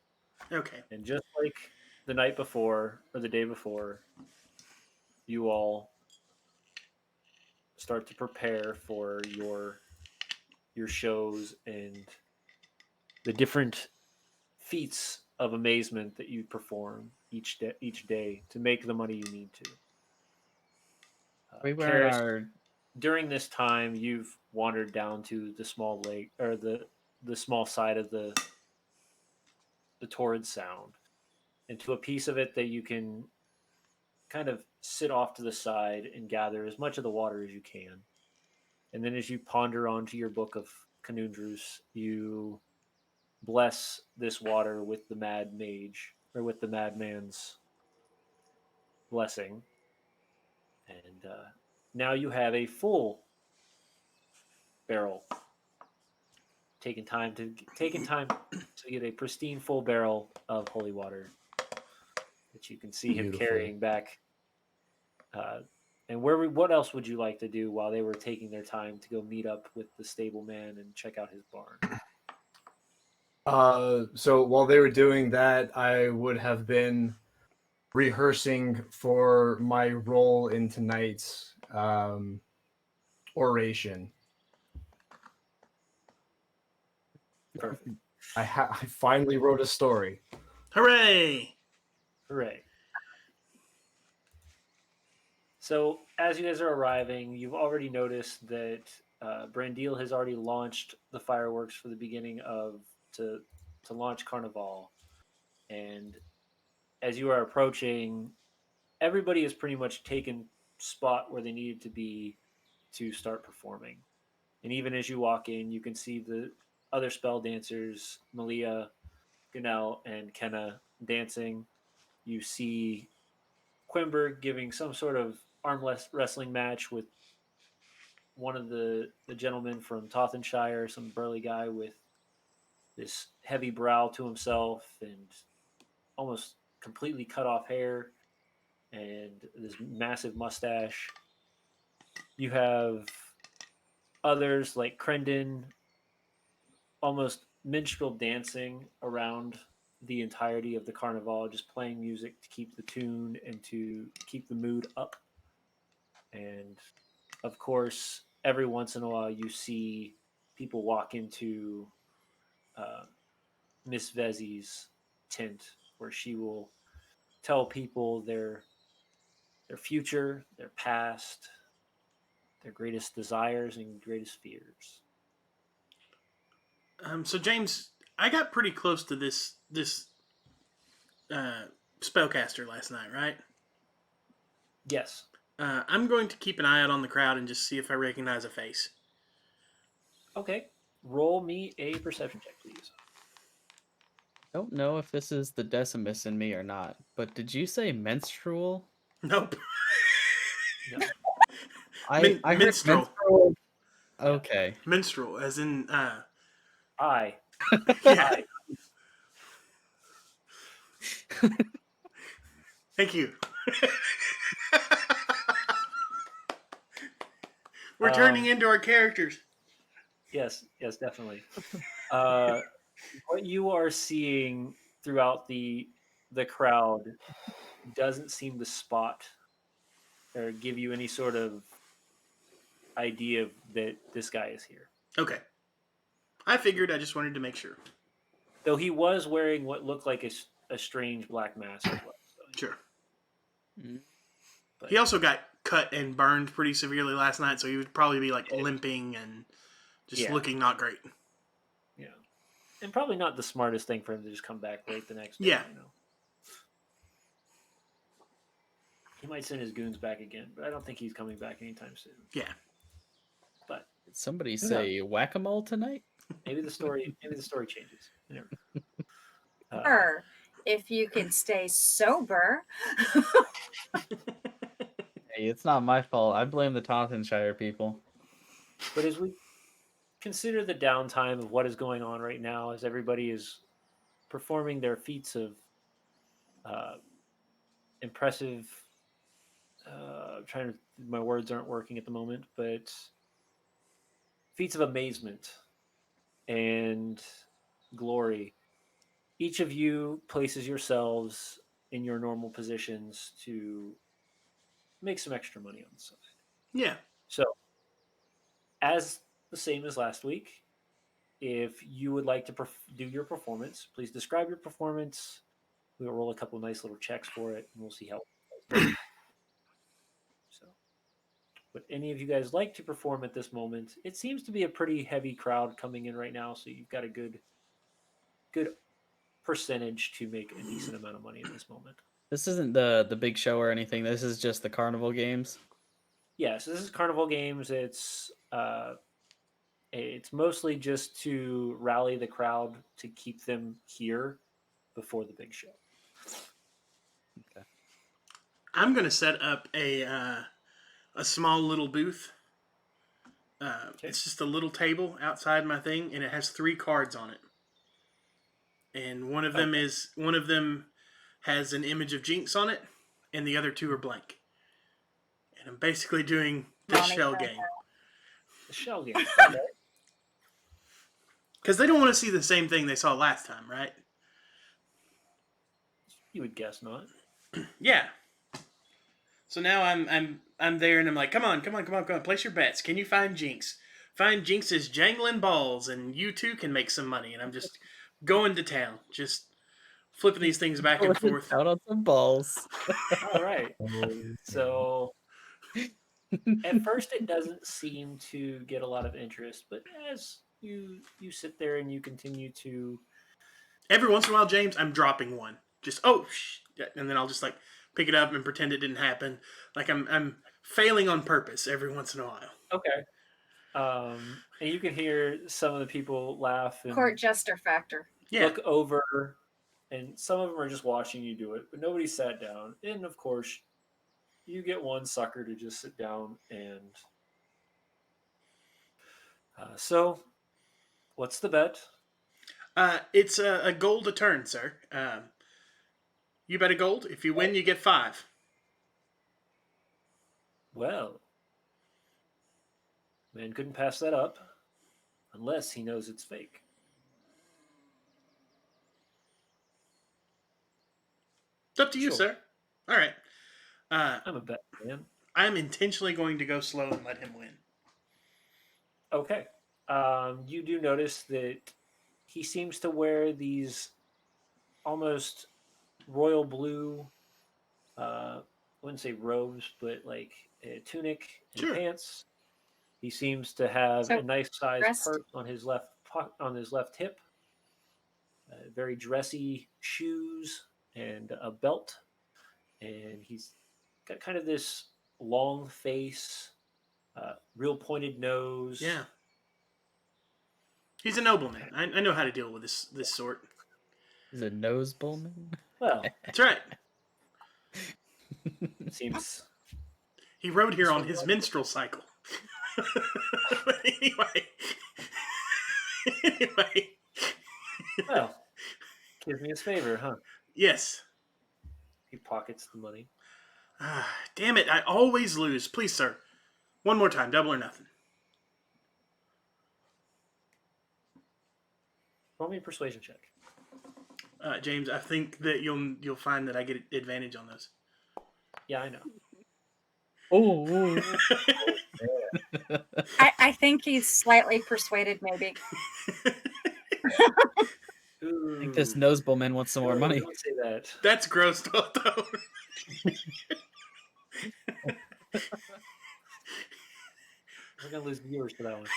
A: Okay.
B: And just like the night before or the day before, you all start to prepare for your shows and the different feats of amazement that you perform each day to make the money you need to.
E: We wearing
B: Karis,
E: our
B: during this time, you've wandered down to the small lake or the small side of the torrid sound, and to a piece of it that you can kind of sit off to the side and gather as much of the water as you can. And then as you ponder onto your book of conundrums, you bless this water with the mad mage, or with the madman's blessing. And now you have a full barrel. Taking time to get a pristine full barrel of holy water that you can see him
D: Beautiful.
B: carrying back. And what else would you like to do while they were taking their time to go meet up with the stable man and check out his barn?
D: So while they were doing that, I would have been rehearsing for my role in tonight's oration.
B: Perfect.
D: I finally wrote a story.
A: Hooray!
B: Hooray. So, as you guys are arriving, you've already noticed that Brandil has already launched the fireworks for the beginning of to launch Carnival, and as you are approaching, everybody has pretty much taken spot where they needed to be to start performing. And even as you walk in, you can see the other spell dancers, Malia, Gunnell, and Kenna dancing. You see Quimber giving some sort of wrestling match with one of the gentlemen from Tothenshire, some burly guy with this heavy brow to himself and almost completely cut off hair and this massive mustache. You have others like Crendon almost minstrel dancing around the entirety of the carnival, just playing music to keep the tune and to keep the mood up. And of course, every once in a while, you see people walk into uh, Miss Vezi's tent where she will tell people their future, their past, their greatest desires and greatest fears.
A: So James, I got pretty close to this spellcaster last night, right?
B: Yes.
A: I'm going to keep an eye out on the crowd and just see if I recognize a face.
B: Okay. Roll me a perception check, please.
E: Don't know if this is the Decimus in me or not, but did you say menstrual?
A: Nope.
B: No.
E: I heard
A: minstrel.
E: menstrual. Okay.
A: Minstrel, as in
B: I.
A: yeah. Thank you. We're turning into our characters.
B: Yes, definitely. What you are seeing throughout the crowd doesn't seem to spot or give you any sort of idea that this guy is here.
A: Okay. I figured. I just wanted to make sure.
B: Though he was wearing what looked like a strange black mask as well. So,
A: Sure.
B: but
A: He also got cut and burned pretty severely last night, so he would probably be like limping and just looking not great.
B: Yeah. And probably not the smartest thing for him to just come back late the next day.
A: Yeah.
B: You know? He might send his goons back again, but I don't think he's coming back anytime soon.
A: Yeah.
B: But
E: Did somebody say whack-a-mole tonight?
B: maybe the story changes.
C: Or if you can stay sober.
E: Hey, it's not my fault. I blame the Tottenshire people.
B: But as we consider the downtime of what is going on right now, as everybody is performing their feats of impressive, my words aren't working at the moment, but feats of amazement and glory. Each of you places yourselves in your normal positions to make some extra money on the side.
A: Yeah.
B: So, as the same as last week, if you would like to do your performance, please describe your performance. We'll roll a couple nice little checks for it, and we'll see how. So, would any of you guys like to perform at this moment? It seems to be a pretty heavy crowd coming in right now, so you've got a good percentage to make a decent amount of money at this moment.
E: This isn't the big show or anything. This is just the carnival games.
B: Yeah, so this is Carnival Games. It's mostly just to rally the crowd to keep them here before the big show.
A: I'm gonna set up a small little booth.
B: Okay.
A: It's just a little table outside my thing, and it has 3 cards on it. And one of them has an image of Jinx on it, and the other 2 are blank. And I'm basically doing the
C: Ronnie
A: shell
C: said
A: game
B: The shell game. Okay.
A: because they don't want to see the same thing they saw last time, right?
B: You would guess not.
A: Yeah. So now I'm there, and I'm like, come on, place your bets. Can you find Jinx? Find Jinx's jangling balls, and you too can make some money. And I'm just going to town, just flipping these things back and forth.
E: Out on some balls.
B: All right. So at first it doesn't seem to get a lot of interest, but as you sit there and you continue to
A: Every once in a while, James, I'm dropping one. Just and then I'll just like pick it up and pretend it didn't happen. Like I'm failing on purpose every once in a while.
B: okay. And you can hear some of the people laugh and
C: Court jester factor.
A: Yeah.
B: look over, and some of them are just watching you do it, but nobody sat down. And of course, you get one sucker to just sit down and. So, what's the bet?
A: It's a gold a turn, sir. You bet a gold. If you win, you get 5.
B: Well, man couldn't pass that up unless he knows it's fake.
A: It's up to you,
B: Sure.
A: sir. All right.
B: I'm a bet man.
A: I'm intentionally going to go slow and let him win.
B: Okay. You do notice that he seems to wear these almost royal blue, I wouldn't say robes, but like a tunic and
A: Sure.
B: pants. He seems to have
C: So,
B: a nice sized
C: dressed?
B: purse on his left hip, very dressy shoes and a belt, and he's got kind of this long face, real pointed nose.
A: Yeah. He's a nobleman. I know how to deal with this sort.
E: Is it nose bowman?
B: Well,
A: That's right.
B: seems
A: He rode here on his minstrel cycle. But anyway. Anyway.
B: well. Give me his favor, huh?
A: Yes.
B: He pockets the money.
A: Damn it, I always lose. Please, sir. One more time, double or nothing.
B: Roll me a persuasion check.
A: James, I think that you'll find that I get advantage on those.
B: Yeah, I know.
E: Oh.
C: I think he's slightly persuaded, maybe.
B: Ooh.
E: I think this nose bowman wants some more
B: No,
E: money.
B: Don't say that.
A: That's gross, though.
B: We're gonna lose viewers for that one.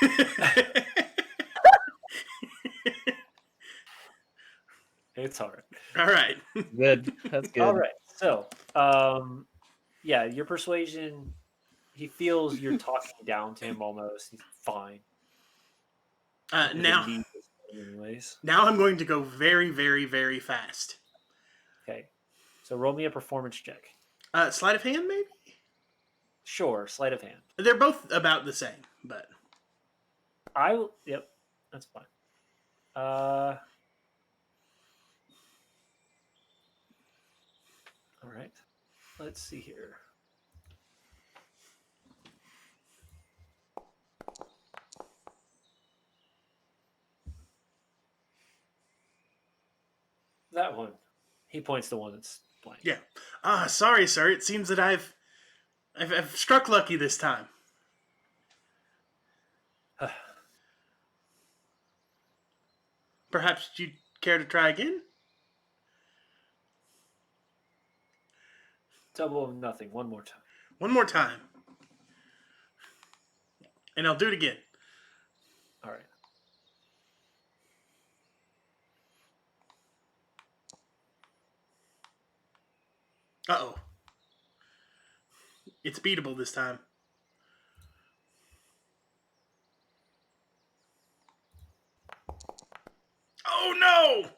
B: It's all right.
A: All right.
E: Good. That's good.
B: All right. So, yeah, your persuasion. He feels you're talking down to him almost. He's fine.
A: Now
B: Anyways.
A: Now I'm going to go very, very, very fast.
B: Okay. So roll me a performance check.
A: Sleight of hand, maybe?
B: Sure, sleight of hand.
A: They're both about the same, but
B: Yep, that's fine. All right. Let's see here. That one. He points to one that's blank.
A: yeah. Sorry, sir. It seems that I've struck lucky this time. Perhaps you'd care to try again?
B: Double of nothing. One more time.
A: One more time. And I'll do it again.
B: All right.
A: Uh-oh. It's beatable this time. Oh no!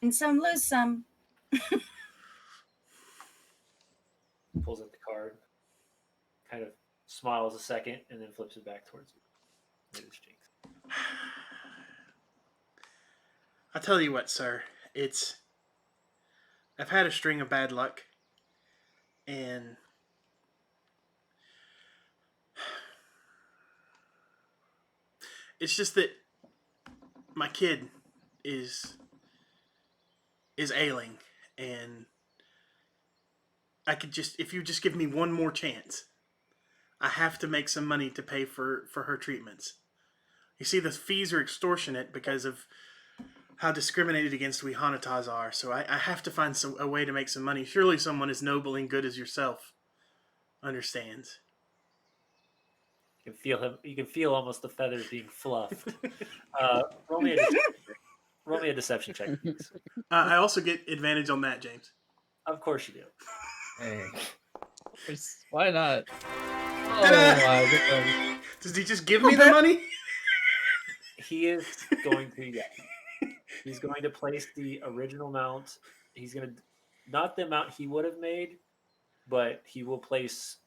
C: And some lose some.
B: Pulls out the card, kind of smiles a second, and then flips it back towards you. Latest jinx.
A: I'll tell you what, sir. I've had a string of bad luck, and it's just that my kid is ailing, and I could just, if you just give me one more chance, I have to make some money to pay for her treatments. You see, the fees are extortionate because of how discriminated against we Hanatas are, so I have to find a way to make some money. Surely someone as noble and good as yourself understands.
B: You can feel him. You can feel almost the feathers being fluffed. Roll me a deception check, please.
A: I also get advantage on that, James.
B: Of course you do.
D: Hey.
E: Why not? Oh my god.
A: Does he just give me the money?
B: He is going to, yeah. He's going to place the original amount. He's going to, not the amount he would have made, but he will place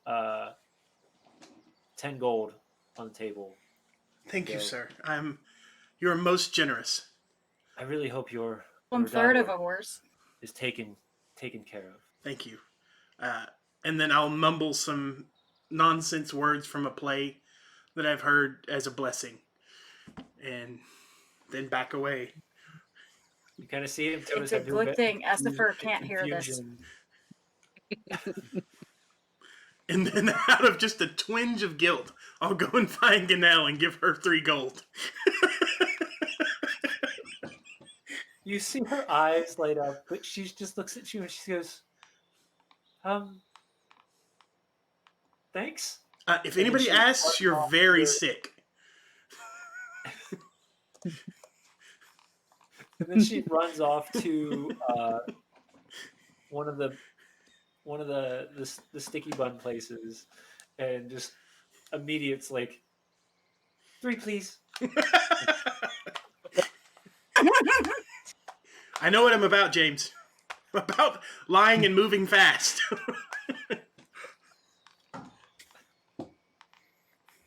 B: 10 gold on the table.
A: Thank you, sir. You're most generous.
B: I really hope your
C: 1/3 of a horse
B: is taken care of.
A: Thank you. And then I'll mumble some nonsense words from a play that I've heard as a blessing, and then back away.
B: You kind of see him.
C: It's a good thing Essifer can't hear this.
A: And then out of just a twinge of guilt, I'll go and find Ganelle and give her 3 gold.
B: You see her eyes light up, but she just looks at you and she goes, thanks.
A: If anybody asks, you're very sick.
B: And then she runs off to one of the sticky bun places, and just immediate's like, 3, please.
A: I know what I'm about, James. I'm about lying and moving fast.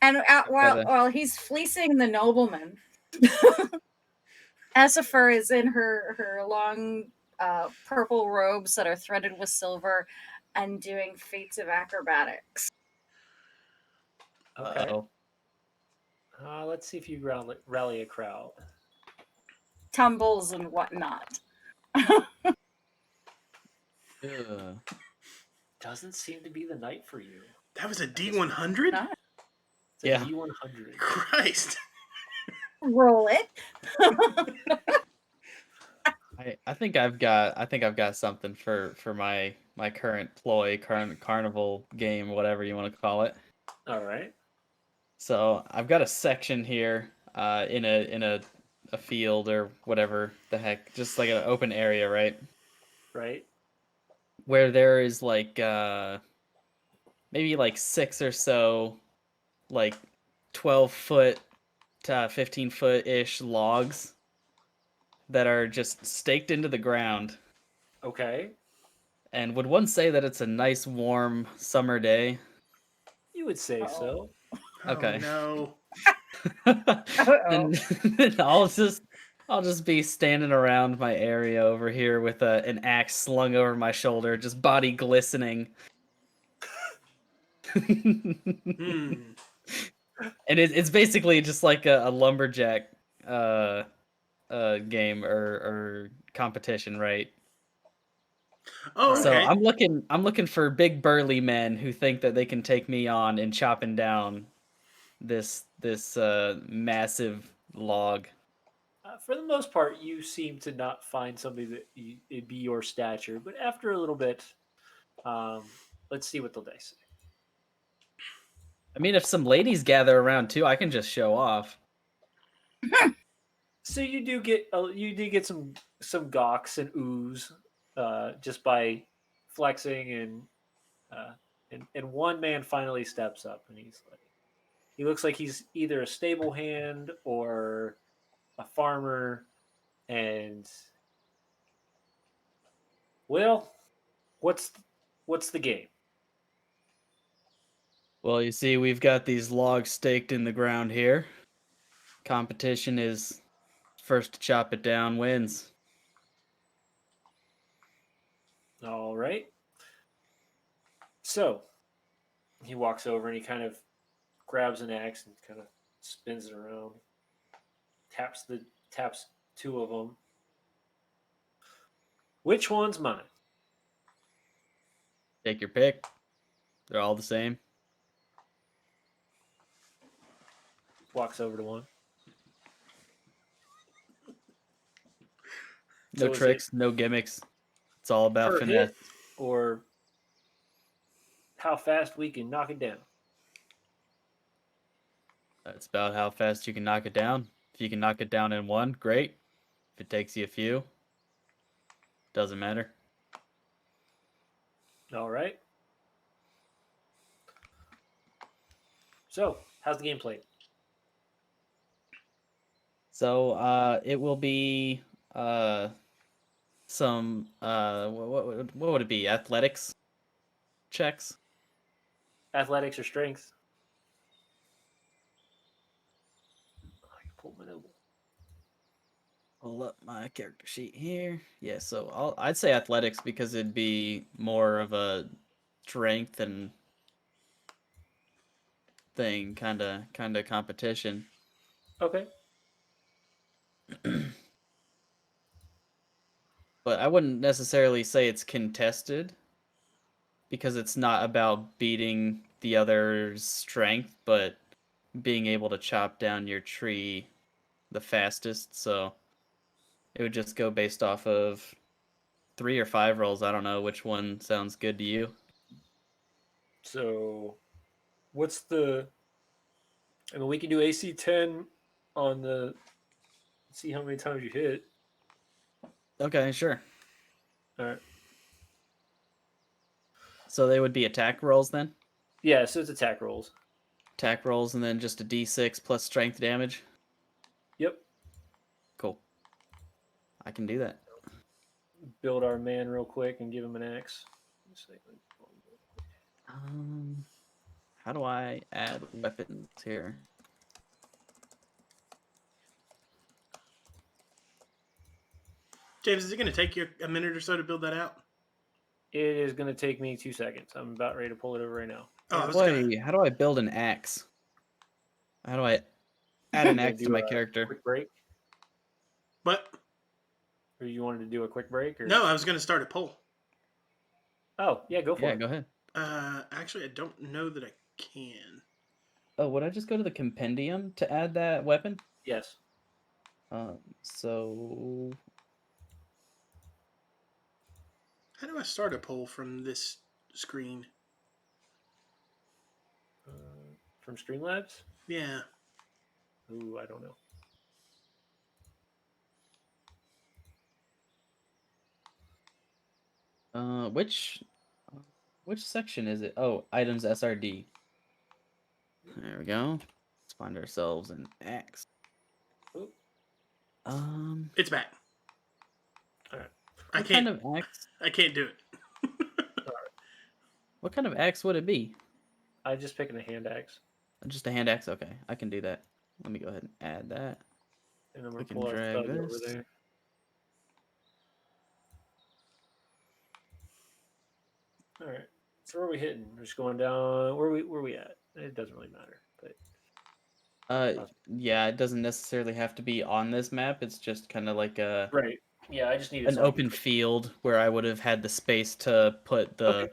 C: And while he's fleecing the nobleman, Essifer is in her long purple robes that are threaded with silver and doing feats of acrobatics.
B: Okay. Let's see if you rally a crowd.
C: Tumbles and whatnot.
B: Doesn't seem to be the night for you.
A: That was a D100?
C: Not.
B: It's a
E: Yeah.
B: D100.
A: Christ.
C: Roll it.
E: I think I've got something for my current ploy, current carnival game, whatever you want to call it.
B: All right.
E: So I've got a section here in a field or whatever the heck, just like an open area, right?
B: Right.
E: Where there is like maybe like 6 or so like 12-foot to 15-foot-ish logs that are just staked into the ground.
B: Okay.
E: And would one say that it's a nice warm summer day?
B: You would say so.
E: Okay.
A: Oh,
E: and I'll just be standing around my area over here with an axe slung over my shoulder, just body glistening.
A: no.
E: And it's basically just like a lumberjack game or competition, right?
A: Oh,
E: So
A: okay.
E: I'm looking for big burly men who think that they can take me on in chopping down this massive log.
B: For the most part, you seem to not find somebody that it'd be your stature. But after a little bit, let's see what the dice say.
E: I mean, if some ladies gather around too, I can just show off.
B: So you do get some gawks and oohs just by flexing and one man finally steps up and he looks like he's either a stable hand or a farmer and well, what's what's the game?
E: Well, you see, we've got these logs staked in the ground here. Competition is first to chop it down wins.
B: All right. So he walks over and he kind of grabs an axe and kind of spins it around, taps two of them. Which one's mine?
E: Take your pick. They're all the same.
B: Walks over to one.
E: No
B: So is it
E: tricks, no gimmicks. It's all about
B: per
E: finesse.
B: hit or how fast we can knock it down?
E: It's about how fast you can knock it down. If you can knock it down in one, great. If it takes you a few, doesn't matter.
B: All right. So, how's the game played?
E: So it will be some what would it be? Athletics checks.
B: Athletics or strength? I can pull my note.
E: Pull up my character sheet here. Yeah, so I'd say athletics because it'd be more of a strength and thing, kind of competition.
B: Okay.
E: But I wouldn't necessarily say it's contested because it's not about beating the other's strength, but being able to chop down your tree the fastest. So it would just go based off of 3 or 5 rolls. I don't know which one sounds good to you.
B: So, what's the? I mean, we can do AC 10 on the. See how many times you hit.
E: Okay, sure.
B: All right.
E: So they would be attack rolls then?
B: Yeah, so it's attack rolls.
E: Attack rolls and then just a d6 plus strength damage?
B: Yep.
E: Cool. I can do that.
B: Build our man real quick and give him an axe.
E: How do I add weapons here?
A: James, is it going to take you a minute or so to build that out?
B: It is going to take me 2 seconds. I'm about ready to pull it over right now.
A: Oh,
E: How do I build an axe? How do I add an axe to my character?
B: Quick break?
A: But
B: Or you wanted to do a quick break? Or
A: no, I was going to start a poll.
B: Oh, yeah, go for
E: Yeah,
B: it.
E: go ahead.
A: Actually, I don't know that I can.
E: Oh, would I just go to the compendium to add that weapon?
B: Yes.
E: So
A: How do I start a poll from this screen?
B: From Streamlabs?
A: Yeah.
B: Ooh, I don't know.
E: which section is it? Oh, items SRD. There we go. Let's find ourselves an axe.
B: Ooh.
A: It's back.
B: All right.
E: What kind of axe?
A: I can't do it.
E: What kind of axe would it be?
B: I'm just picking a hand axe.
E: Just a hand axe? Okay, I can do that. Let me go ahead and add that.
B: And I'm
E: We
B: going to
E: can
B: pull our
E: drag
B: thug over
E: this.
B: there. All right. So where are we hitting? We're just going down. Where we at? It doesn't really matter. But
E: yeah, it doesn't necessarily have to be on this map. It's just kind of like
B: right. Yeah, I just needed
E: an
B: so I
E: open field where I would have had the space to put the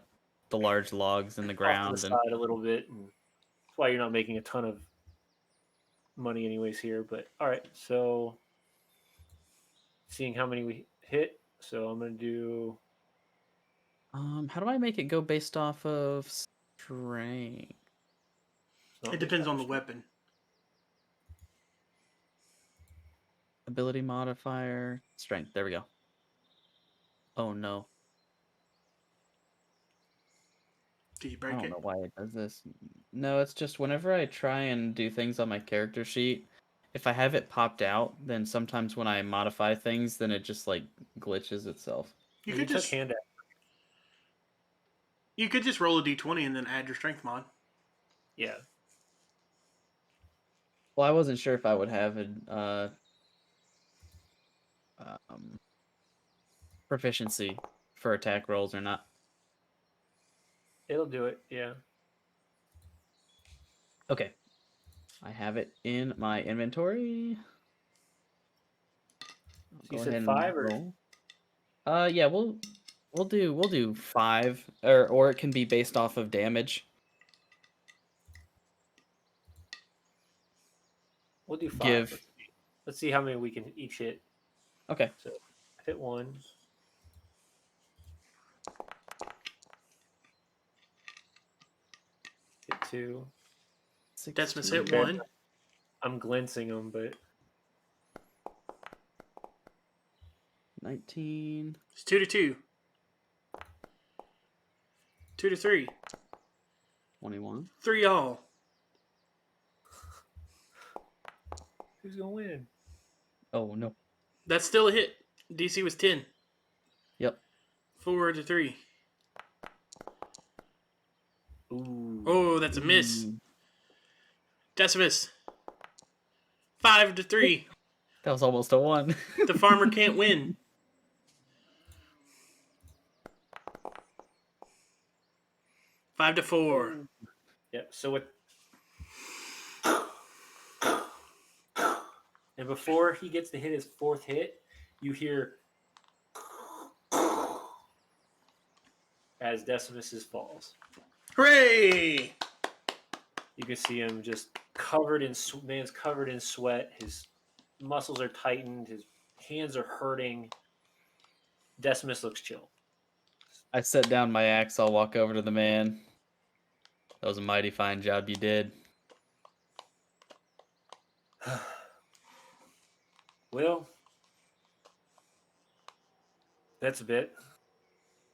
E: large logs in the
B: off to
E: ground.
B: the side a little bit, and that's why you're not making a ton of money anyways here. But all right, so seeing how many we hit, so I'm gonna do.
E: How do I make it go based off of strength?
A: It depends on the weapon.
E: Ability modifier, strength. There we go. Oh no.
A: Did you
E: I
A: break
E: don't
A: it?
E: know why it does this. No, it's just whenever I try and do things on my character sheet, if I have it popped out, then sometimes when I modify things, then it just like glitches itself.
A: You
B: You
A: could
B: took
A: just
B: hand
A: roll a d20 and then add your strength mod.
B: Yeah.
E: Well, I wasn't sure if I would have an proficiency for attack rolls or not.
B: It'll do it. Yeah.
E: Okay. I have it in my inventory. I'll
B: So you
E: go
B: said
E: ahead
B: 5
E: and
B: or
E: roll. Yeah, we'll do 5, or it can be based off of damage.
B: we'll do 5.
E: Give.
B: Let's see how many we can each hit.
E: Okay.
B: So hit 1. Hit 2.
A: Decimus
E: 16.
A: hit 1.
B: I'm glimpsing them, but
E: 19.
A: It's 2 to 2. 2 to 3.
E: 21.
A: 3 all.
B: who's gonna win?
E: Oh no.
A: That's still a hit. DC was 10.
E: Yep.
A: 4 to 3.
B: Ooh.
A: Oh, that's a miss.
E: Ooh.
A: Decimus. 5 to 3.
E: That was almost a 1.
A: The farmer can't win. 5 to 4.
B: Yep. So what? And before he gets to hit his 4th hit, you hear as Decimus falls.
A: Hooray!
B: You can see him just covered in man's covered in sweat. His muscles are tightened. His hands are hurting. Decimus looks chill.
E: I set down my axe. I'll walk over to the man. That was a mighty fine job you did.
B: Well, that's a bit.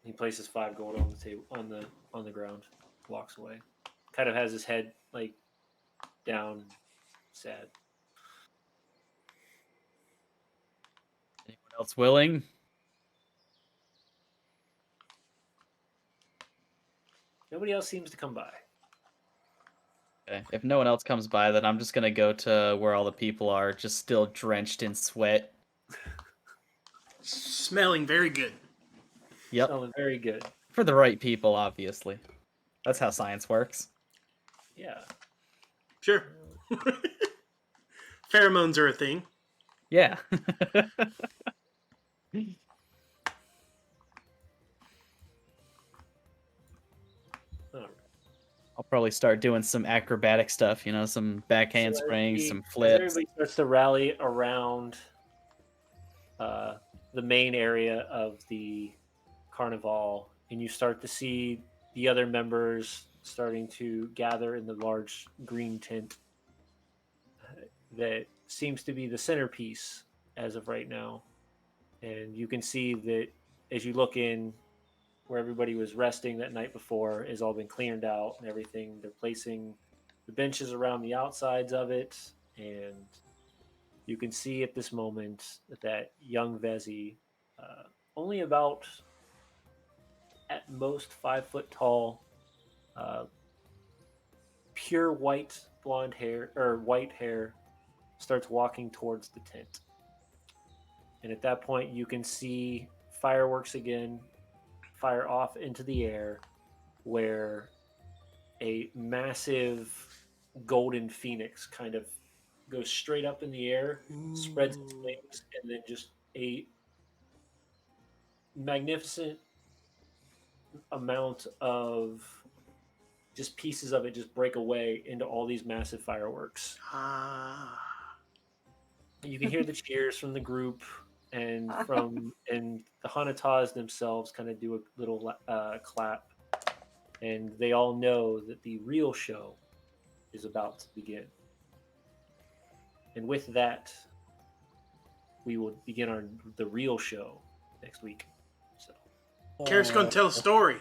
B: He places 5 gold on the table on the ground, walks away. Kind of has his head like down, sad.
E: Anyone else willing?
B: Nobody else seems to come by.
E: Okay. If no one else comes by, then I'm just gonna go to where all the people are, just still drenched in sweat.
A: Smelling very good.
E: Yep.
B: Smelling very good.
E: For the right people, obviously. That's how science works.
B: Yeah.
A: Sure. Pheromones are a thing.
E: Yeah. I'll probably start doing some acrobatic stuff, some back handsprings, some flips.
B: Everybody starts to rally around the main area of the carnival, and you start to see the other members starting to gather in the large green tent that seems to be the centerpiece as of right now. And you can see that as you look in, where everybody was resting that night before has all been cleared out and everything. They're placing the benches around the outsides of it, and you can see at this moment that young Vezi, only about at most 5 foot tall, pure white blonde hair or white hair, starts walking towards the tent. And at that point, you can see fireworks again fire off into the air, where a massive golden phoenix kind of goes straight up in the air, spreads its wings, and then just a magnificent amount of just pieces of it just break away into all these massive fireworks. You can hear the cheers from the group and the Hanatas themselves kind of do a little clap, and they all know that the real show is about to begin. And with that, we will begin the real show next week. So
A: Karen's going to tell a story.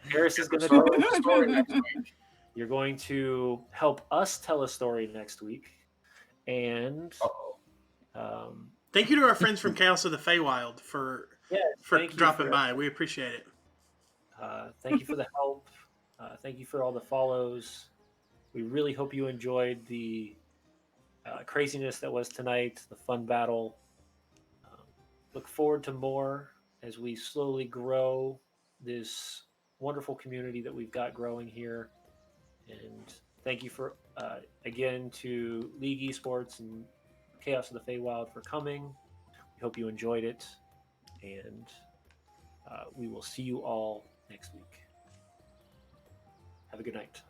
B: Harris is going to tell a story next week. You're going to help us tell a story next week. And
A: thank you to our friends from Chaos of the Feywild for dropping by. We appreciate it.
B: Thank you for the help. Thank you for all the follows. We really hope you enjoyed the craziness that was tonight, the fun battle. Look forward to more as we slowly grow this wonderful community that we've got growing here. And thank you for, again, to League Esports and Chaos of the Feywild for coming. We hope you enjoyed it. And we will see you all next week. Have a good night.